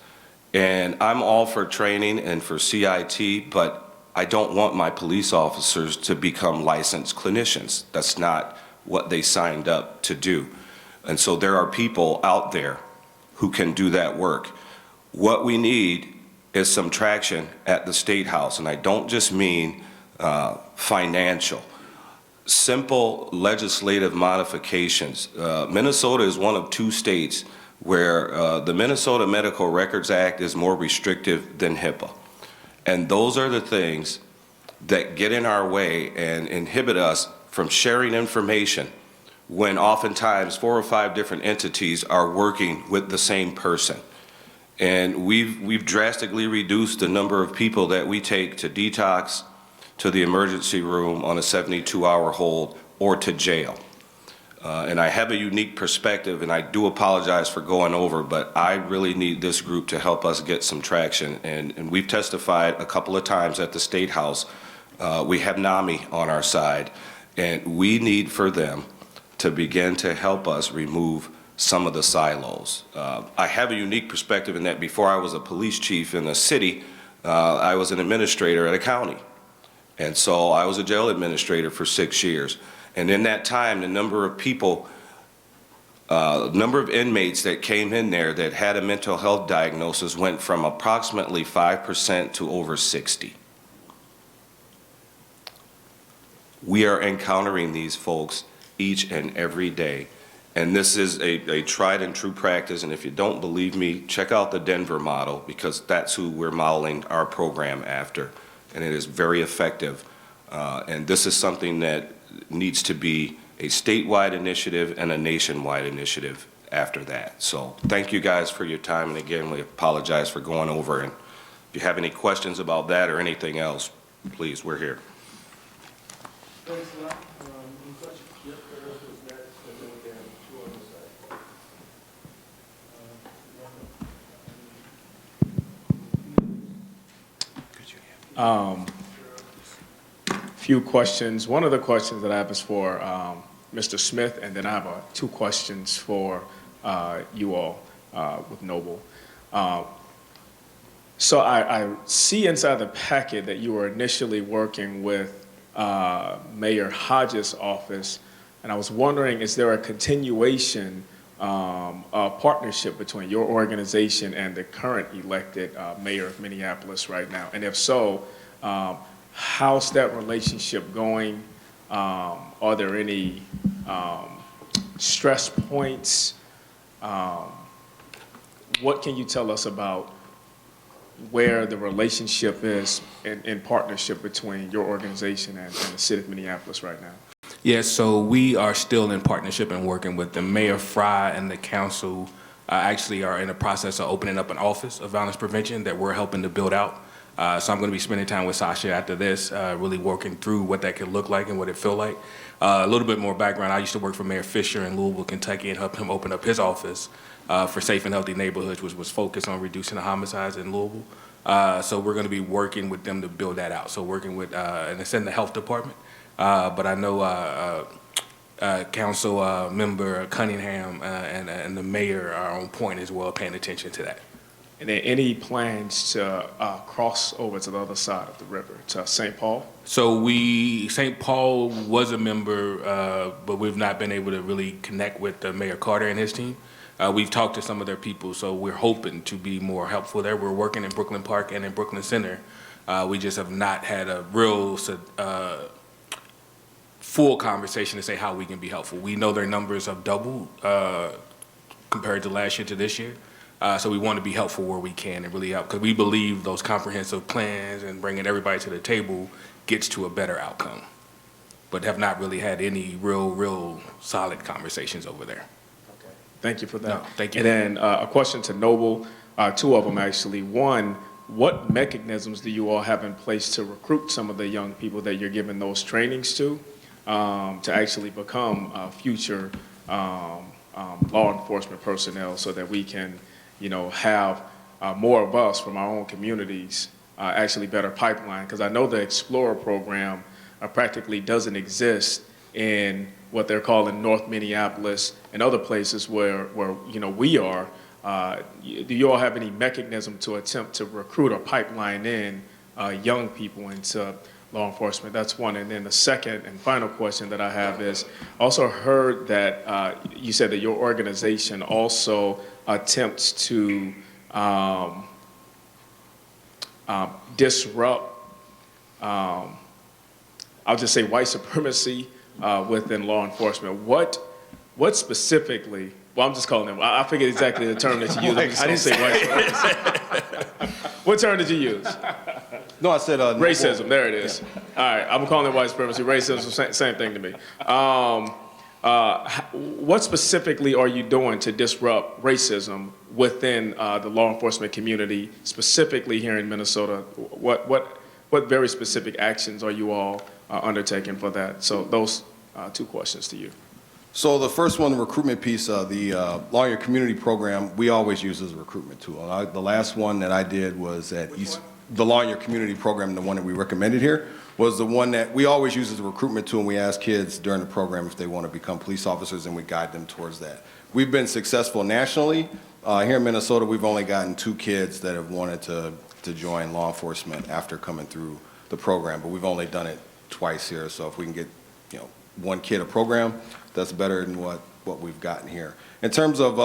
And I'm all for training and for CIT, but I don't want my police officers to become licensed clinicians. That's not what they signed up to do. And so there are people out there who can do that work. What we need is some traction at the State House, and I don't just mean financial. Simple legislative modifications. Minnesota is one of 2 states where the Minnesota Medical Records Act is more restrictive than HIPAA. And those are the things that get in our way and inhibit us from sharing information when oftentimes 4 or 5 different entities are working with the same person. And we've drastically reduced the number of people that we take to detox, to the emergency room on a 72-hour hold, or to jail. And I have a unique perspective, and I do apologize for going over, but I really need this group to help us get some traction. And we've testified a couple of times at the State House. We have NAMI on our side, and we need for them to begin to help us remove some of the silos. I have a unique perspective in that before I was a police chief in a city, I was an administrator at a county. And so I was a jail administrator for 6 years. And in that time, the number of people, number of inmates that came in there that had a mental health diagnosis went from approximately 5% to over 60%. We are encountering these folks each and every day. And this is a tried and true practice, and if you don't believe me, check out the Denver model, because that's who we're modeling our program after, and it is very effective. And this is something that needs to be a statewide initiative and a nationwide initiative after that. So thank you guys for your time, and again, we apologize for going over, and if you have any questions about that or anything else, please, we're here. Thanks a lot. Any questions? Yep, there was next, and then we have two on the side. Few questions. One of the questions that I have is for Mr. Smith, and then I have two questions for you all with Noble. So I see inside the packet that you were initially working with Mayor Hodges' office, and I was wondering, is there a continuation partnership between your organization and the current elected mayor of Minneapolis right now? And if so, how's that relationship going? Are there any stress points? What can you tell us about where the relationship is in partnership between your organization and the city of Minneapolis right now? Yes, so we are still in partnership and working with the Mayor Fry and the council. Actually are in the process of opening up an office of violence prevention that we're helping to build out. So I'm going to be spending time with Sasha after this, really working through what that could look like and what it feel like. A little bit more background, I used to work for Mayor Fisher in Louisville, Kentucky, and help him open up his office for Safe and Healthy Neighborhoods, which was focused on reducing the homicides in Louisville. So we're going to be working with them to build that out. So working with, and it's in the health department, but I know Council Member Cunningham and the mayor are on point as well, paying attention to that. And then any plans to cross over to the other side of the river, to St. Paul? So St. Paul was a member, but we've not been able to really connect with Mayor Carter and his team. We've talked to some of their people, so we're hoping to be more helpful there. We're working in Brooklyn Park and in Brooklyn Center. We just have not had a real full conversation to say how we can be helpful. We know their numbers have doubled compared to last year to this year. So we want to be helpful where we can and really help, because we believe those comprehensive plans and bringing everybody to the table gets to a better outcome, but have not really had any real solid conversations over there. Okay. Thank you for that. No, thank you. And then a question to Noble, two of them actually. One, what mechanisms do you all have in place to recruit some of the young people that you're giving those trainings to actually become future law enforcement personnel, so that we can have more of us from our own communities actually better pipeline? Because I know the Explorer program practically doesn't exist in what they're calling North Minneapolis and other places where we are. Do you all have any mechanism to attempt to recruit or pipeline in young people into law enforcement? That's one. And then the second and final question that I have is, I also heard that you said that your organization also attempts to disrupt, I'll just say, white supremacy within law enforcement. What specifically, well, I'm just calling them, I forget exactly the term that you use. I'm just going to say white supremacy. What term did you use? No, I said racism. There it is. Yeah. All right, I'm calling it white supremacy. Racism, same thing to me. What specifically are you doing to disrupt racism within the law enforcement community, specifically here in Minnesota? What very specific actions are you all undertaking for that? So those two questions to you. So the first one, the recruitment piece, the Law in Your Community program, we always use as a recruitment tool. The last one that I did was at the Law in Your Community program, the one that we recommended here, was the one that we always use as a recruitment tool, and we ask kids during the program if they want to become police officers, and we guide them towards that. We've been successful nationally. Here in Minnesota, we've only gotten 2 kids that have wanted to join law enforcement after coming through the program, but we've only done it twice here. So if we can get 1 kid a program, that's better than what we've gotten here. In terms of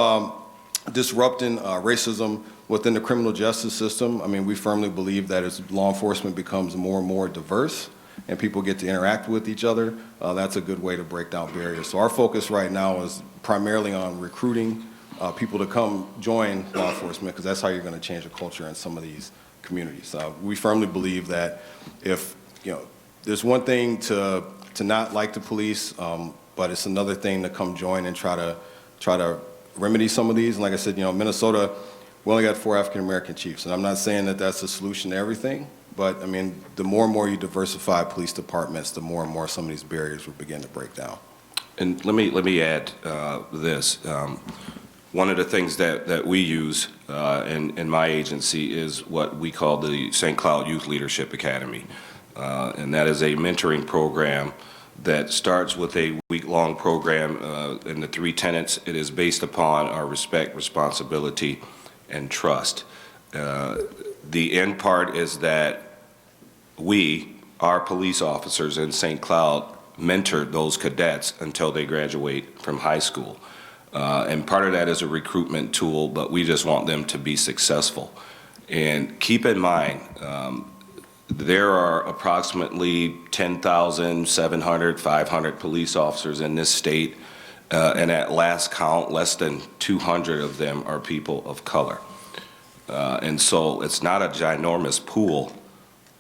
disrupting racism within the criminal justice system, I mean, we firmly believe that as law enforcement becomes more and more diverse and people get to interact with each other, that's a good way to break down barriers. So our focus right now is primarily on recruiting people to come join law enforcement, because that's how you're going to change the culture in some of these communities. We firmly believe that if, there's one thing to not like the police, but it's another thing to come join and try to remedy some of these. And like I said, Minnesota, we only got 4 African-American chiefs, and I'm not saying that that's the solution to everything, but I mean, the more and more you diversify police departments, the more and more some of these barriers will begin to break down. And let me add this. One of the things that we use in my agency is what we call the St. Cloud Youth Leadership Academy. And that is a mentoring program that starts with a week-long program in the 3 tenets. It is based upon our respect, responsibility, and trust. The end part is that we, our police officers in St. Cloud, mentor those cadets until they graduate from high school. And part of that is a recruitment tool, but we just want them to be successful. And keep in mind, there are approximately 10,700, 500 police officers in this state, and at last count, less than 200 of them are people of color. And so it's not a ginormous pool,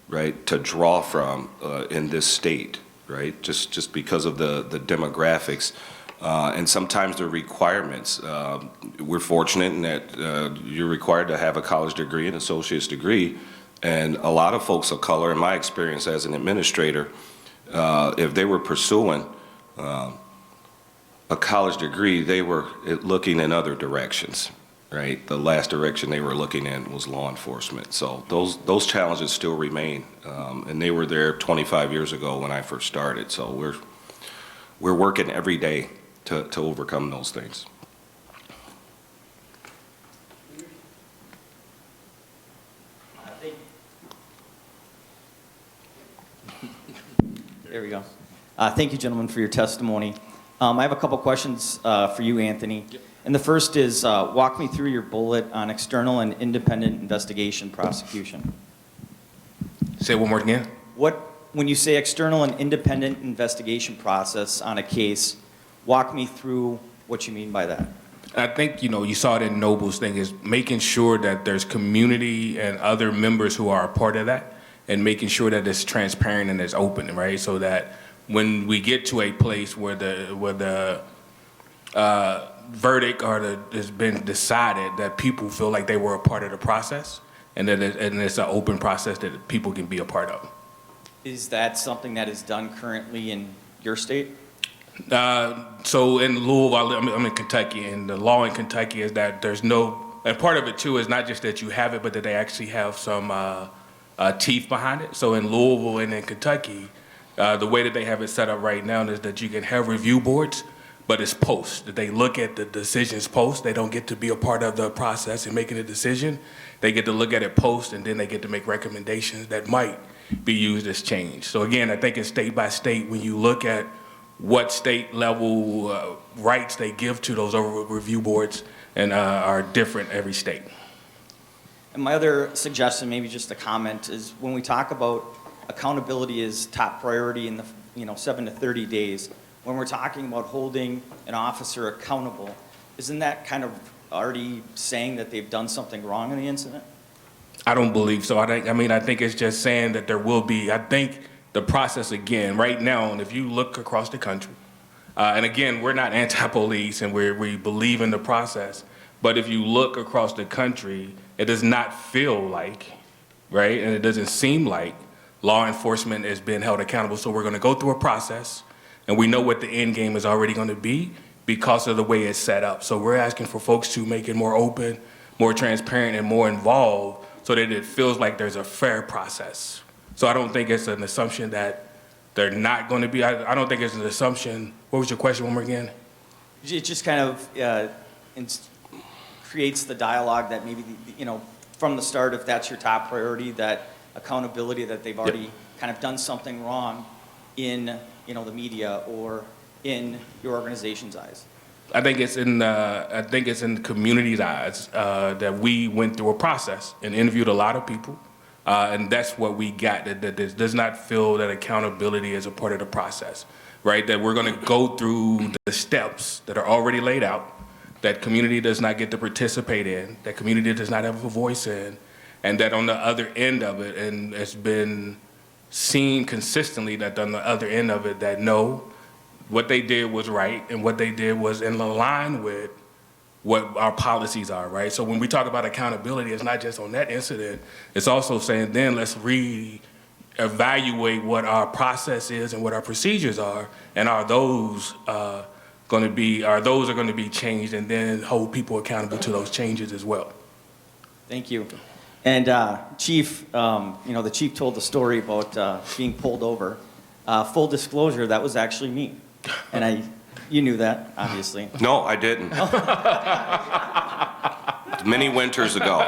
right, to draw from in this state, right, just because of the demographics. And sometimes the requirements. We're fortunate in that you're required to have a college degree, an associate's degree, and a lot of folks of color, in my experience as an administrator, if they were pursuing a college degree, they were looking in other directions, right? The last direction they were looking in was law enforcement. So those challenges still remain, and they were there 25 years ago when I first started. So we're working every day to overcome those things. There we go. Thank you, gentlemen, for your testimony. I have a couple questions for you, Anthony. Yep. And the first is, walk me through your bullet on external and independent investigation prosecution. Say it one more again. When you say external and independent investigation process on a case, walk me through what you mean by that. I think, you saw it in Noble's thing, is making sure that there's community and other members who are a part of that, and making sure that it's transparent and it's open, right? So that when we get to a place where the verdict has been decided, that people feel like they were a part of the process, and that it's an open process that people can be a part of. Is that something that is done currently in your state? So in Louisville, I'm in Kentucky, and the law in Kentucky is that there's no, and part of it too is not just that you have it, but that they actually have some teeth behind it. So in Louisville and in Kentucky, the way that they have it set up right now is that you can have review boards, but it's post. That they look at the decisions post. They don't get to be a part of the process in making a decision. They get to look at it post, and then they get to make recommendations that might be used as change. So again, I think it's state by state when you look at what state level rights they give to those review boards, and are different every state. And my other suggestion, maybe just a comment, is when we talk about accountability is top priority in the 7 to 30 days, when we're talking about holding an officer accountable, isn't that kind of already saying that they've done something wrong in the incident? I don't believe so. I think it's just saying that there will be, I think the process again, right now, and if you look across the country, and again, we're not anti-police and we believe in the process, but if you look across the country, it does not feel like, right, and it doesn't seem like law enforcement is being held accountable. So we're going to go through a process, and we know what the end game is already going to be because of the way it's set up. So we're asking for folks to make it more open, more transparent, and more involved so that it feels like there's a fair process. So I don't think it's an assumption that they're not going to be. I don't think it's an assumption. What was your question one more again? It just kind of creates the dialogue that maybe, from the start, if that's your top priority, that accountability that they've already kind of done something wrong in, the media or in your organization's eyes. I think it's in the community's eyes that we went through a process and interviewed a lot of people. And that's what we got, that does not feel that accountability is a part of the process. right? That we're going to go through the steps that are already laid out, that community does not get to participate in, that community does not have a voice in, and that on the other end of it, and it's been seen consistently that on the other end of it, that no, what they did was right, and what they did was in line with what our policies are, right? So when we talk about accountability, it's not just on that incident, it's also saying then let's evaluate what our process is and what our procedures are, and are those going to be changed, and then hold people accountable to those changes as well. Thank you. And Chief, the chief told the story about being pulled over. Full disclosure, that was actually me. And you knew that, obviously. No, I didn't. Many winters ago.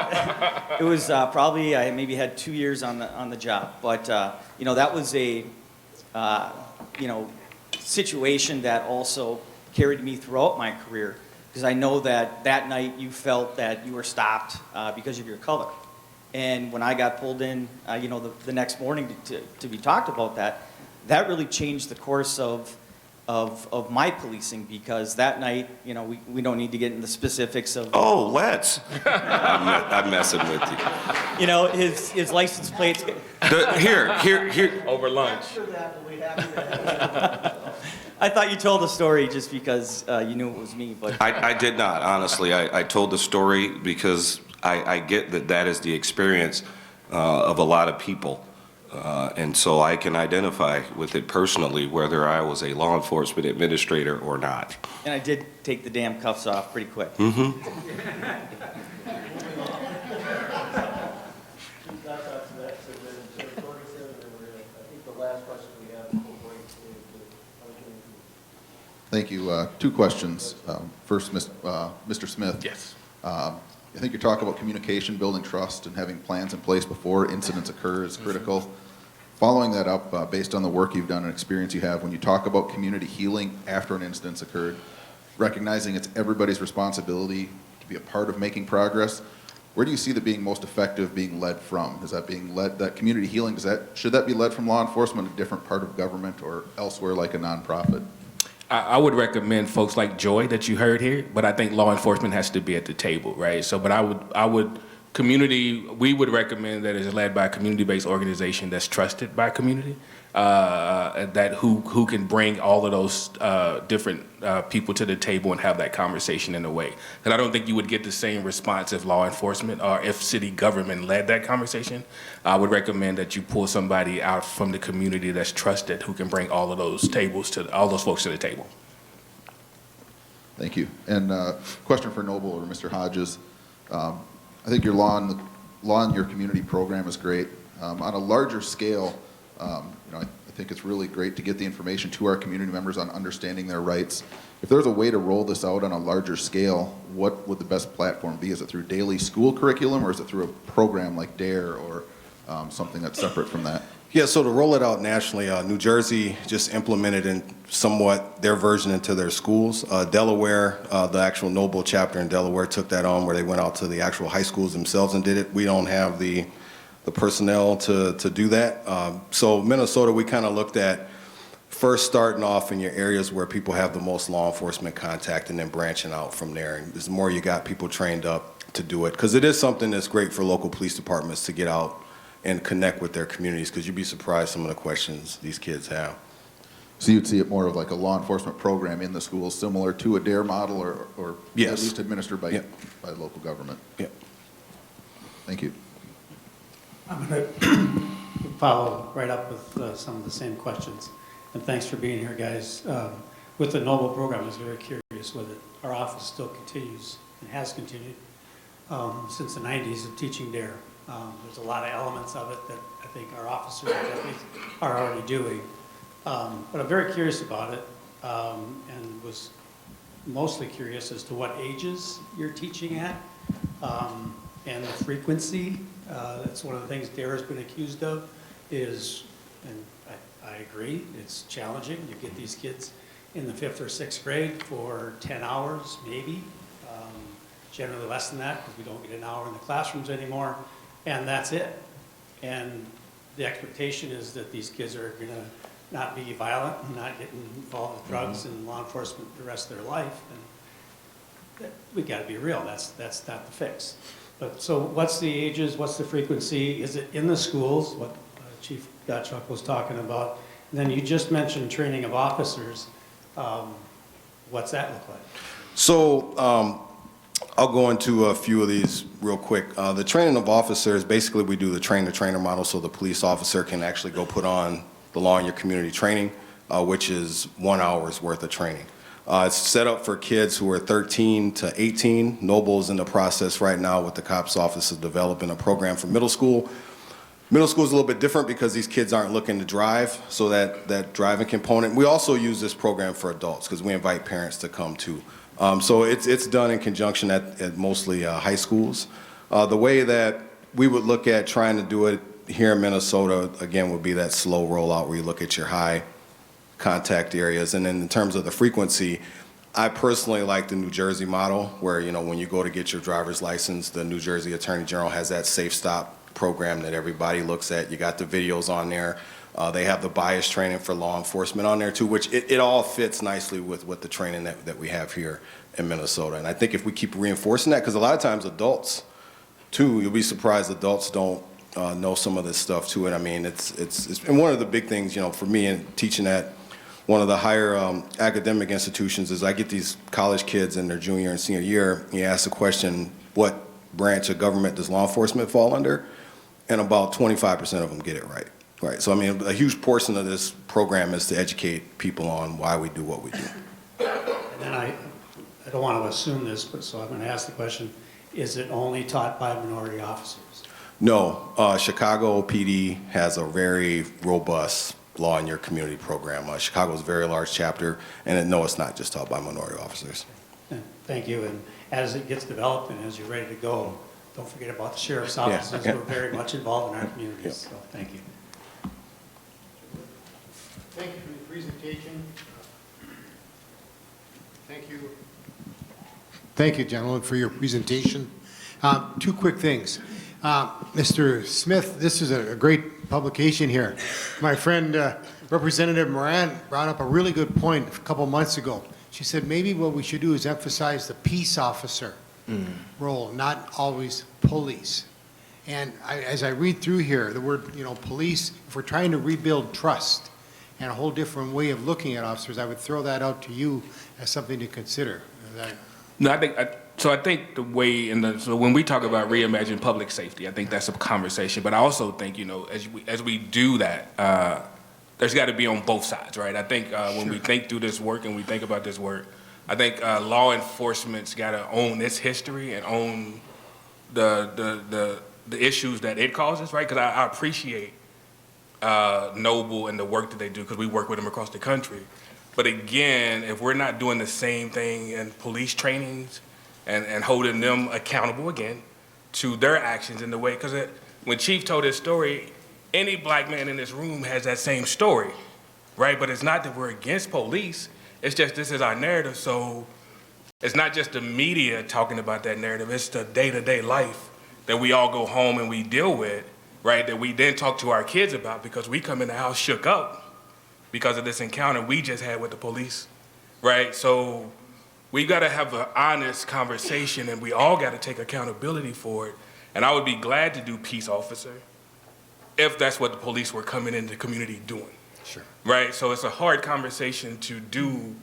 It was probably, I maybe had 2 years on the job. But, that was a, situation that also carried me throughout my career. Because I know that that night you felt that you were stopped because of your color. And when I got pulled in, the next morning to be talked about that really changed the course of my policing, because that night, we don't need to get into the specifics of. Oh, let's. I'm messing with you. His license plates. Here. Over lunch. I thought you told the story just because you knew it was me, but. I did not, honestly. I told the story because I get that is the experience of a lot of people. And so I can identify with it personally, whether I was a law enforcement administrator or not. And I did take the damn cuffs off pretty quick. Mm-hmm. Thank you. Two questions. First, Mr. Smith. Yes. I think you're talking about communication, building trust, and having plans in place before incidents occur is critical. Following that up, based on the work you've done and experience you have, when you talk about community healing after an incident's occurred, recognizing it's everybody's responsibility to be a part of making progress, where do you see that being most effective being led from? Is that being led, that community healing, should that be led from law enforcement, a different part of government, or elsewhere like a nonprofit? I would recommend folks like Joy that you heard here, but I think law enforcement has to be at the table, right? So, but we would recommend that it's led by a community-based organization that's trusted by community, that who can bring all of those different people to the table and have that conversation in a way. And I don't think you would get the same response if law enforcement or if city government led that conversation. I would recommend that you pull somebody out from the community that's trusted who can bring all of those folks to the table. Thank you. And question for Noble or Mr. Hodges. I think your law in your community program is great. On a larger scale, I think it's really great to get the information to our community members on understanding their rights. If there's a way to roll this out on a larger scale, what would the best platform be? Is it through daily school curriculum, or is it through a program like DARE, or something that's separate from that? Yeah, so to roll it out nationally, New Jersey just implemented in somewhat their version into their schools. Delaware, the actual Noble chapter in Delaware took that on, where they went out to the actual high schools themselves and did it. We don't have the personnel to do that. So Minnesota, we kind of looked at first starting off in your areas where people have the most law enforcement contact, and then branching out from there. And the more you got people trained up to do it, because it is something that's great for local police departments to get out and connect with their communities, because you'd be surprised some of the questions these kids have. So you'd see it more of like a law enforcement program in the schools, similar to a DARE model, or yes, at least administered by local government? Yeah. Thank you. I'm going to follow right up with some of the same questions. And thanks for being here, guys. With the Noble program, I was very curious with it. Our office still continues and has continued since the 90s of teaching DARE. There's a lot of elements of it that I think our officers are already doing. But I'm very curious about it, and was mostly curious as to what ages you're teaching at, and the frequency. That's one of the things DARE has been accused of, is, and I agree, it's challenging. You get these kids in the 5th or 6th grade for 10 hours, maybe, generally less than that, because we don't get an hour in the classrooms anymore, and that's it. And the expectation is that these kids are going to not be violent and not get involved with drugs and law enforcement the rest of their life. And we got to be real. That's not the fix. But so, what's the ages? What's the frequency? Is it in the schools? What Chief Gottschalk was talking about. And then you just mentioned training of officers. What's that look like? So I'll go into a few of these real quick. The training of officers, basically we do the train-the-trainer model, so the police officer can actually go put on the law in your community training, which is 1 hour's worth of training. It's set up for kids who are 13 to 18. Noble's in the process right now with the COPS office of developing a program for middle school. Middle school is a little bit different because these kids aren't looking to drive, so that driving component. We also use this program for adults because we invite parents to come too. So it's done in conjunction at mostly high schools. The way that we would look at trying to do it here in Minnesota, again, would be that slow rollout where you look at your high contact areas. And then in terms of the frequency, I personally like the New Jersey model where, you know, when you go to get your driver's license, the New Jersey Attorney General has that Safe Stop program that everybody looks at. You got the videos on there. They have the bias training for law enforcement on there too, which it all fits nicely with the training that we have here in Minnesota. And I think if we keep reinforcing that, because a lot of times adults too, you'll be surprised adults don't know some of this stuff too. And I mean, it's and one of the big things, you know, for me in teaching at one of the higher academic institutions is I get these college kids in their junior and senior year, and you ask the question, what branch of government does law enforcement fall under? And about 25% of them get it right. Right. So I mean, a huge portion of this program is to educate people on why we do what we do. And then I don't want to assume this, but so I'm going to ask the question: is it only taught by minority officers? No, Chicago PD has a very robust law in your community program. Chicago is a very large chapter, and no, it's not just taught by minority officers. Thank you. And as it gets developed and as you're ready to go, don't forget about the sheriff's offices. Yeah. We're very much involved in our communities. Yeah. So thank you. Thank you for the presentation. Thank you. Thank you, gentlemen, for your presentation. Two quick things. Mr. Smith, this is a great publication here. My friend, Representative Moran, brought up a really good point a couple months ago. She said maybe what we should do is emphasize the peace officer role, not always police. And as I read through here, the word, you know, police, if we're trying to rebuild trust and a whole different way of looking at officers, I would throw that out to you as something to consider. No, I think the way so when we talk about reimagine public safety, I think that's a conversation. But I also think, you know, as we do that, there's got to be on both sides, right? I think when we think through this work and we think about this work, I think law enforcement's got to own its history and own the issues that it causes, right? Because I appreciate Noble and the work that they do because we work with them across the country. But again, if we're not doing the same thing in police trainings and holding them accountable again to their actions in the way, because when Chief told his story, any black man in this room has that same story, right? But it's not that we're against police. It's just this is our narrative. So it's not just the media talking about that narrative. It's the day-to-day life that we all go home and we deal with, right? That we then talk to our kids about because we come in the house shook up because of this encounter we just had with the police, right? So we got to have an honest conversation and we all got to take accountability for it. And I would be glad to do peace officer if that's what the police were coming into the community doing. Sure. Right? So it's a hard conversation to do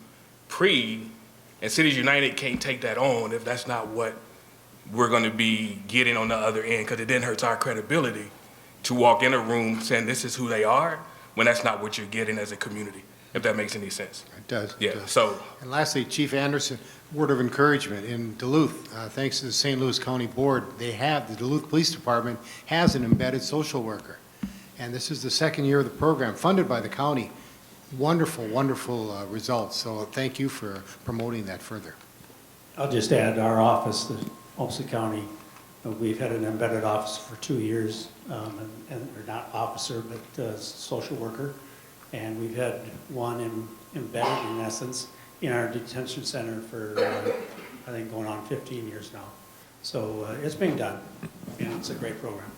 and Cities United can't take that on if that's not what we're going to be getting on the other end, because it then hurts our credibility to walk in a room saying this is who they are when that's not what you're getting as a community, if that makes any sense. It does. Yeah, It does. so. And lastly, Chief Anderson, word of encouragement in Duluth, thanks to the St. Louis County Board, the Duluth Police Department has an embedded social worker. And this is the second year of the program, funded by the county. Wonderful, wonderful results. So thank you for promoting that further. I'll just add our office, the Olmsted County, we've had an embedded officer for 2 years, or not officer, but social worker. And we've had one embedded, in essence, in our detention center for, I think, going on 15 years now. So it's being done, and it's a great program.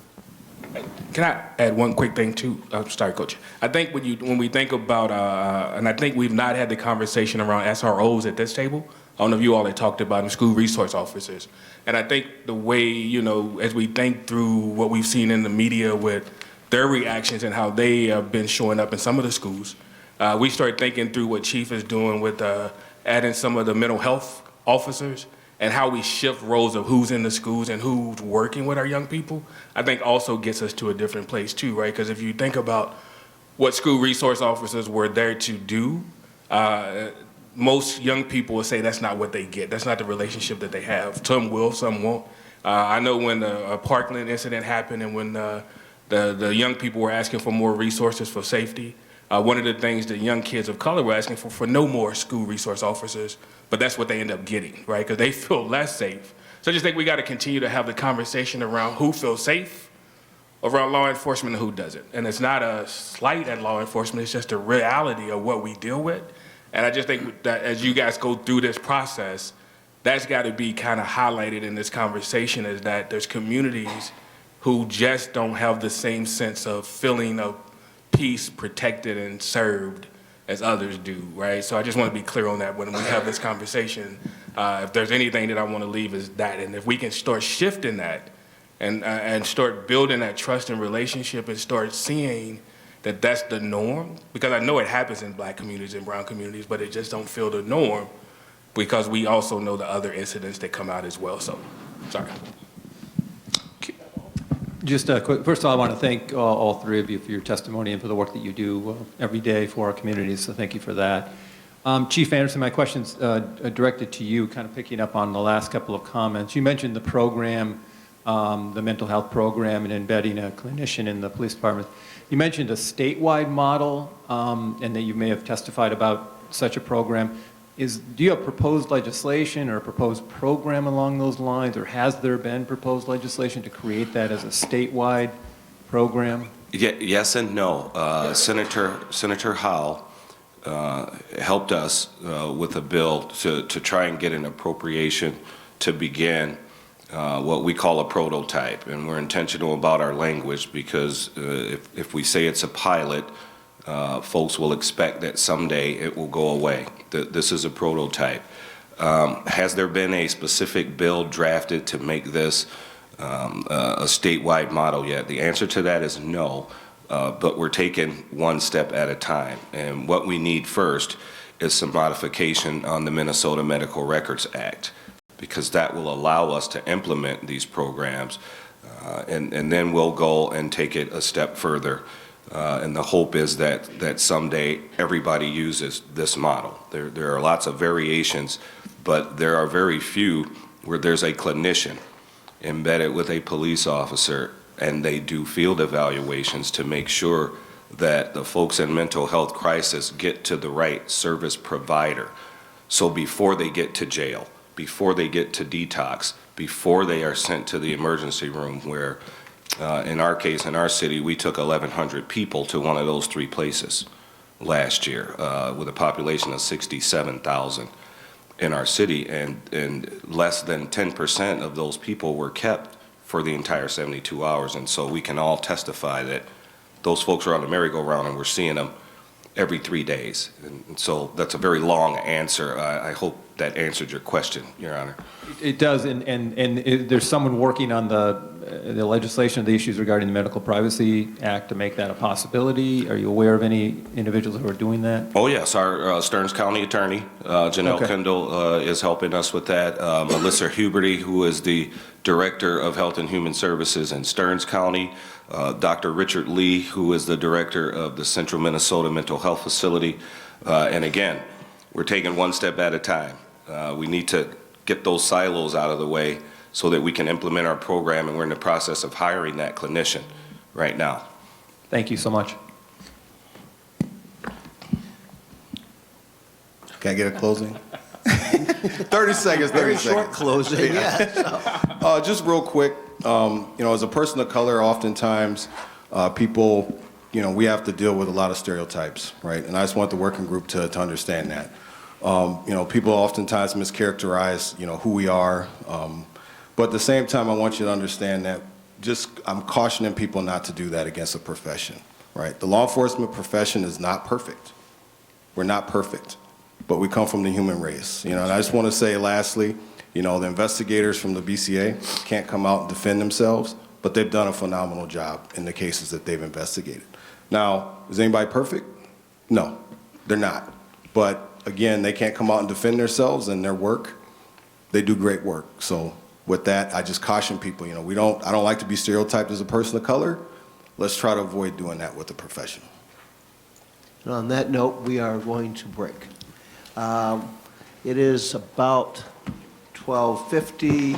Can I add one quick thing too? I'm sorry, Coach. I think when we think about, and I think we've not had the conversation around SROs at this table. I don't know if you all had talked about them, school resource officers. And I think the way, as we think through what we've seen in the media with their reactions and how they have been showing up in some of the schools, we start thinking through what Chief is doing with adding some of the mental health officers and how we shift roles of who's in the schools and who's working with our young people, I think also gets us to a different place too, right? Because if you think about what school resource officers were there to do, most young people will say that's not what they get. That's not the relationship that they have. Some will, some won't. I know when the Parkland incident happened and when the young people were asking for more resources for safety, one of the things that young kids of color were asking for no more school resource officers, but that's what they end up getting, right? Because they feel less safe. So I just think we got to continue to have the conversation around who feels safe around law enforcement and who doesn't. And it's not a slight at law enforcement, it's just a reality of what we deal with. And I just think that as you guys go through this process, that's got to be kind of highlighted in this conversation, is that there's communities who just don't have the same sense of feeling of peace, protected, and served as others do, right? So I just want to be clear on that when we have this conversation. If there's anything that I want to leave is that, and if we can start shifting that and start building that trust and relationship and start seeing that that's the norm, because I know it happens in black communities and brown communities, but it just don't feel the norm because we also know the other incidents that come out as well. So, sorry. Just quick, first of all, I want to thank all three of you for your testimony and for the work that you do every day for our communities, so thank you for that. Chief Anderson, my question's directed to you, kind of picking up on the last couple of comments. You mentioned the program, the mental health program, and embedding a clinician in the police department. You mentioned a statewide model, and that you may have testified about such a program. Do you have proposed legislation or a proposed program along those lines, or has there been proposed legislation to create that as a statewide program? Yes and no. Senator Howell helped us with a bill to try and get an appropriation to begin what we call a prototype. And we're intentional about our language because if we say it's a pilot, folks will expect that someday it will go away. This is a prototype. Has there been a specific bill drafted to make this a statewide model yet? The answer to that is no, but we're taking one step at a time. And what we need first is some modification on the Minnesota Medical Records Act, because that will allow us to implement these programs, and then we'll go and take it a step further. And the hope is that someday everybody uses this model. There are lots of variations, but there are very few where there's a clinician embedded with a police officer and they do field evaluations to make sure that the folks in mental health crisis get to the right service provider. So before they get to jail, before they get to detox, before they are sent to the emergency room where in our case, in our city, we took 1,100 people to one of those three places last year with a population of 67,000 in our city, and less than 10% of those people were kept for the entire 72 hours. And so we can all testify that those folks are on the merry-go-round and we're seeing them every 3 days. And so that's a very long answer. I hope that answered your question, Your Honor. It does, and there's someone working on the legislation of the issues regarding the Medical Privacy Act to make that a possibility. Are you aware of any individuals who are doing that? Oh, yes. Our Stearns County attorney, Janelle Kendall, is helping us with that. Melissa Huberty, who is the Director of Health and Human Services in Stearns County. Dr. Richard Lee, who is the Director of the Central Minnesota Mental Health Facility. And again, we're taking one step at a time. We need to get those silos out of the way so that we can implement our program, and we're in the process of hiring that clinician right now. Thank you so much. Can I get a closing? 30 seconds, 30 Very seconds. short closing, yeah. Just real quick, as a person of color, oftentimes people, we have to deal with a lot of stereotypes, right? And I just want the working group to understand that. People oftentimes mischaracterize, who we are. But at the same time, I want you to understand that I'm cautioning people not to do that against a profession, right? The law enforcement profession is not perfect. We're not perfect, but we come from the human race, you know. And I just want to say, lastly, you know, the investigators from the BCA can't come out and defend themselves, but they've done a phenomenal job in the cases that they've investigated. Now, is anybody perfect? No, they're not. But again, they can't come out and defend themselves and their work. They do great work. So with that, I just caution people, you know, I don't like to be stereotyped as a person of color. Let's try to avoid doing that with the profession. And on that note, we are going to break. It is about 12:50.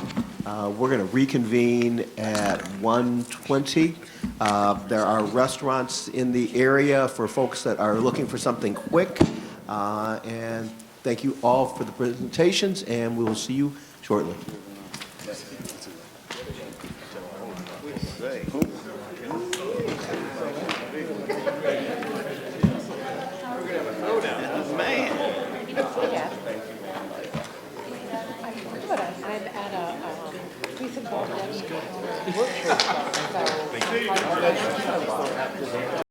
We're going to reconvene at 1:20. There are restaurants in the area for folks that are looking for something quick. And thank you all for the presentations, and we will see you shortly.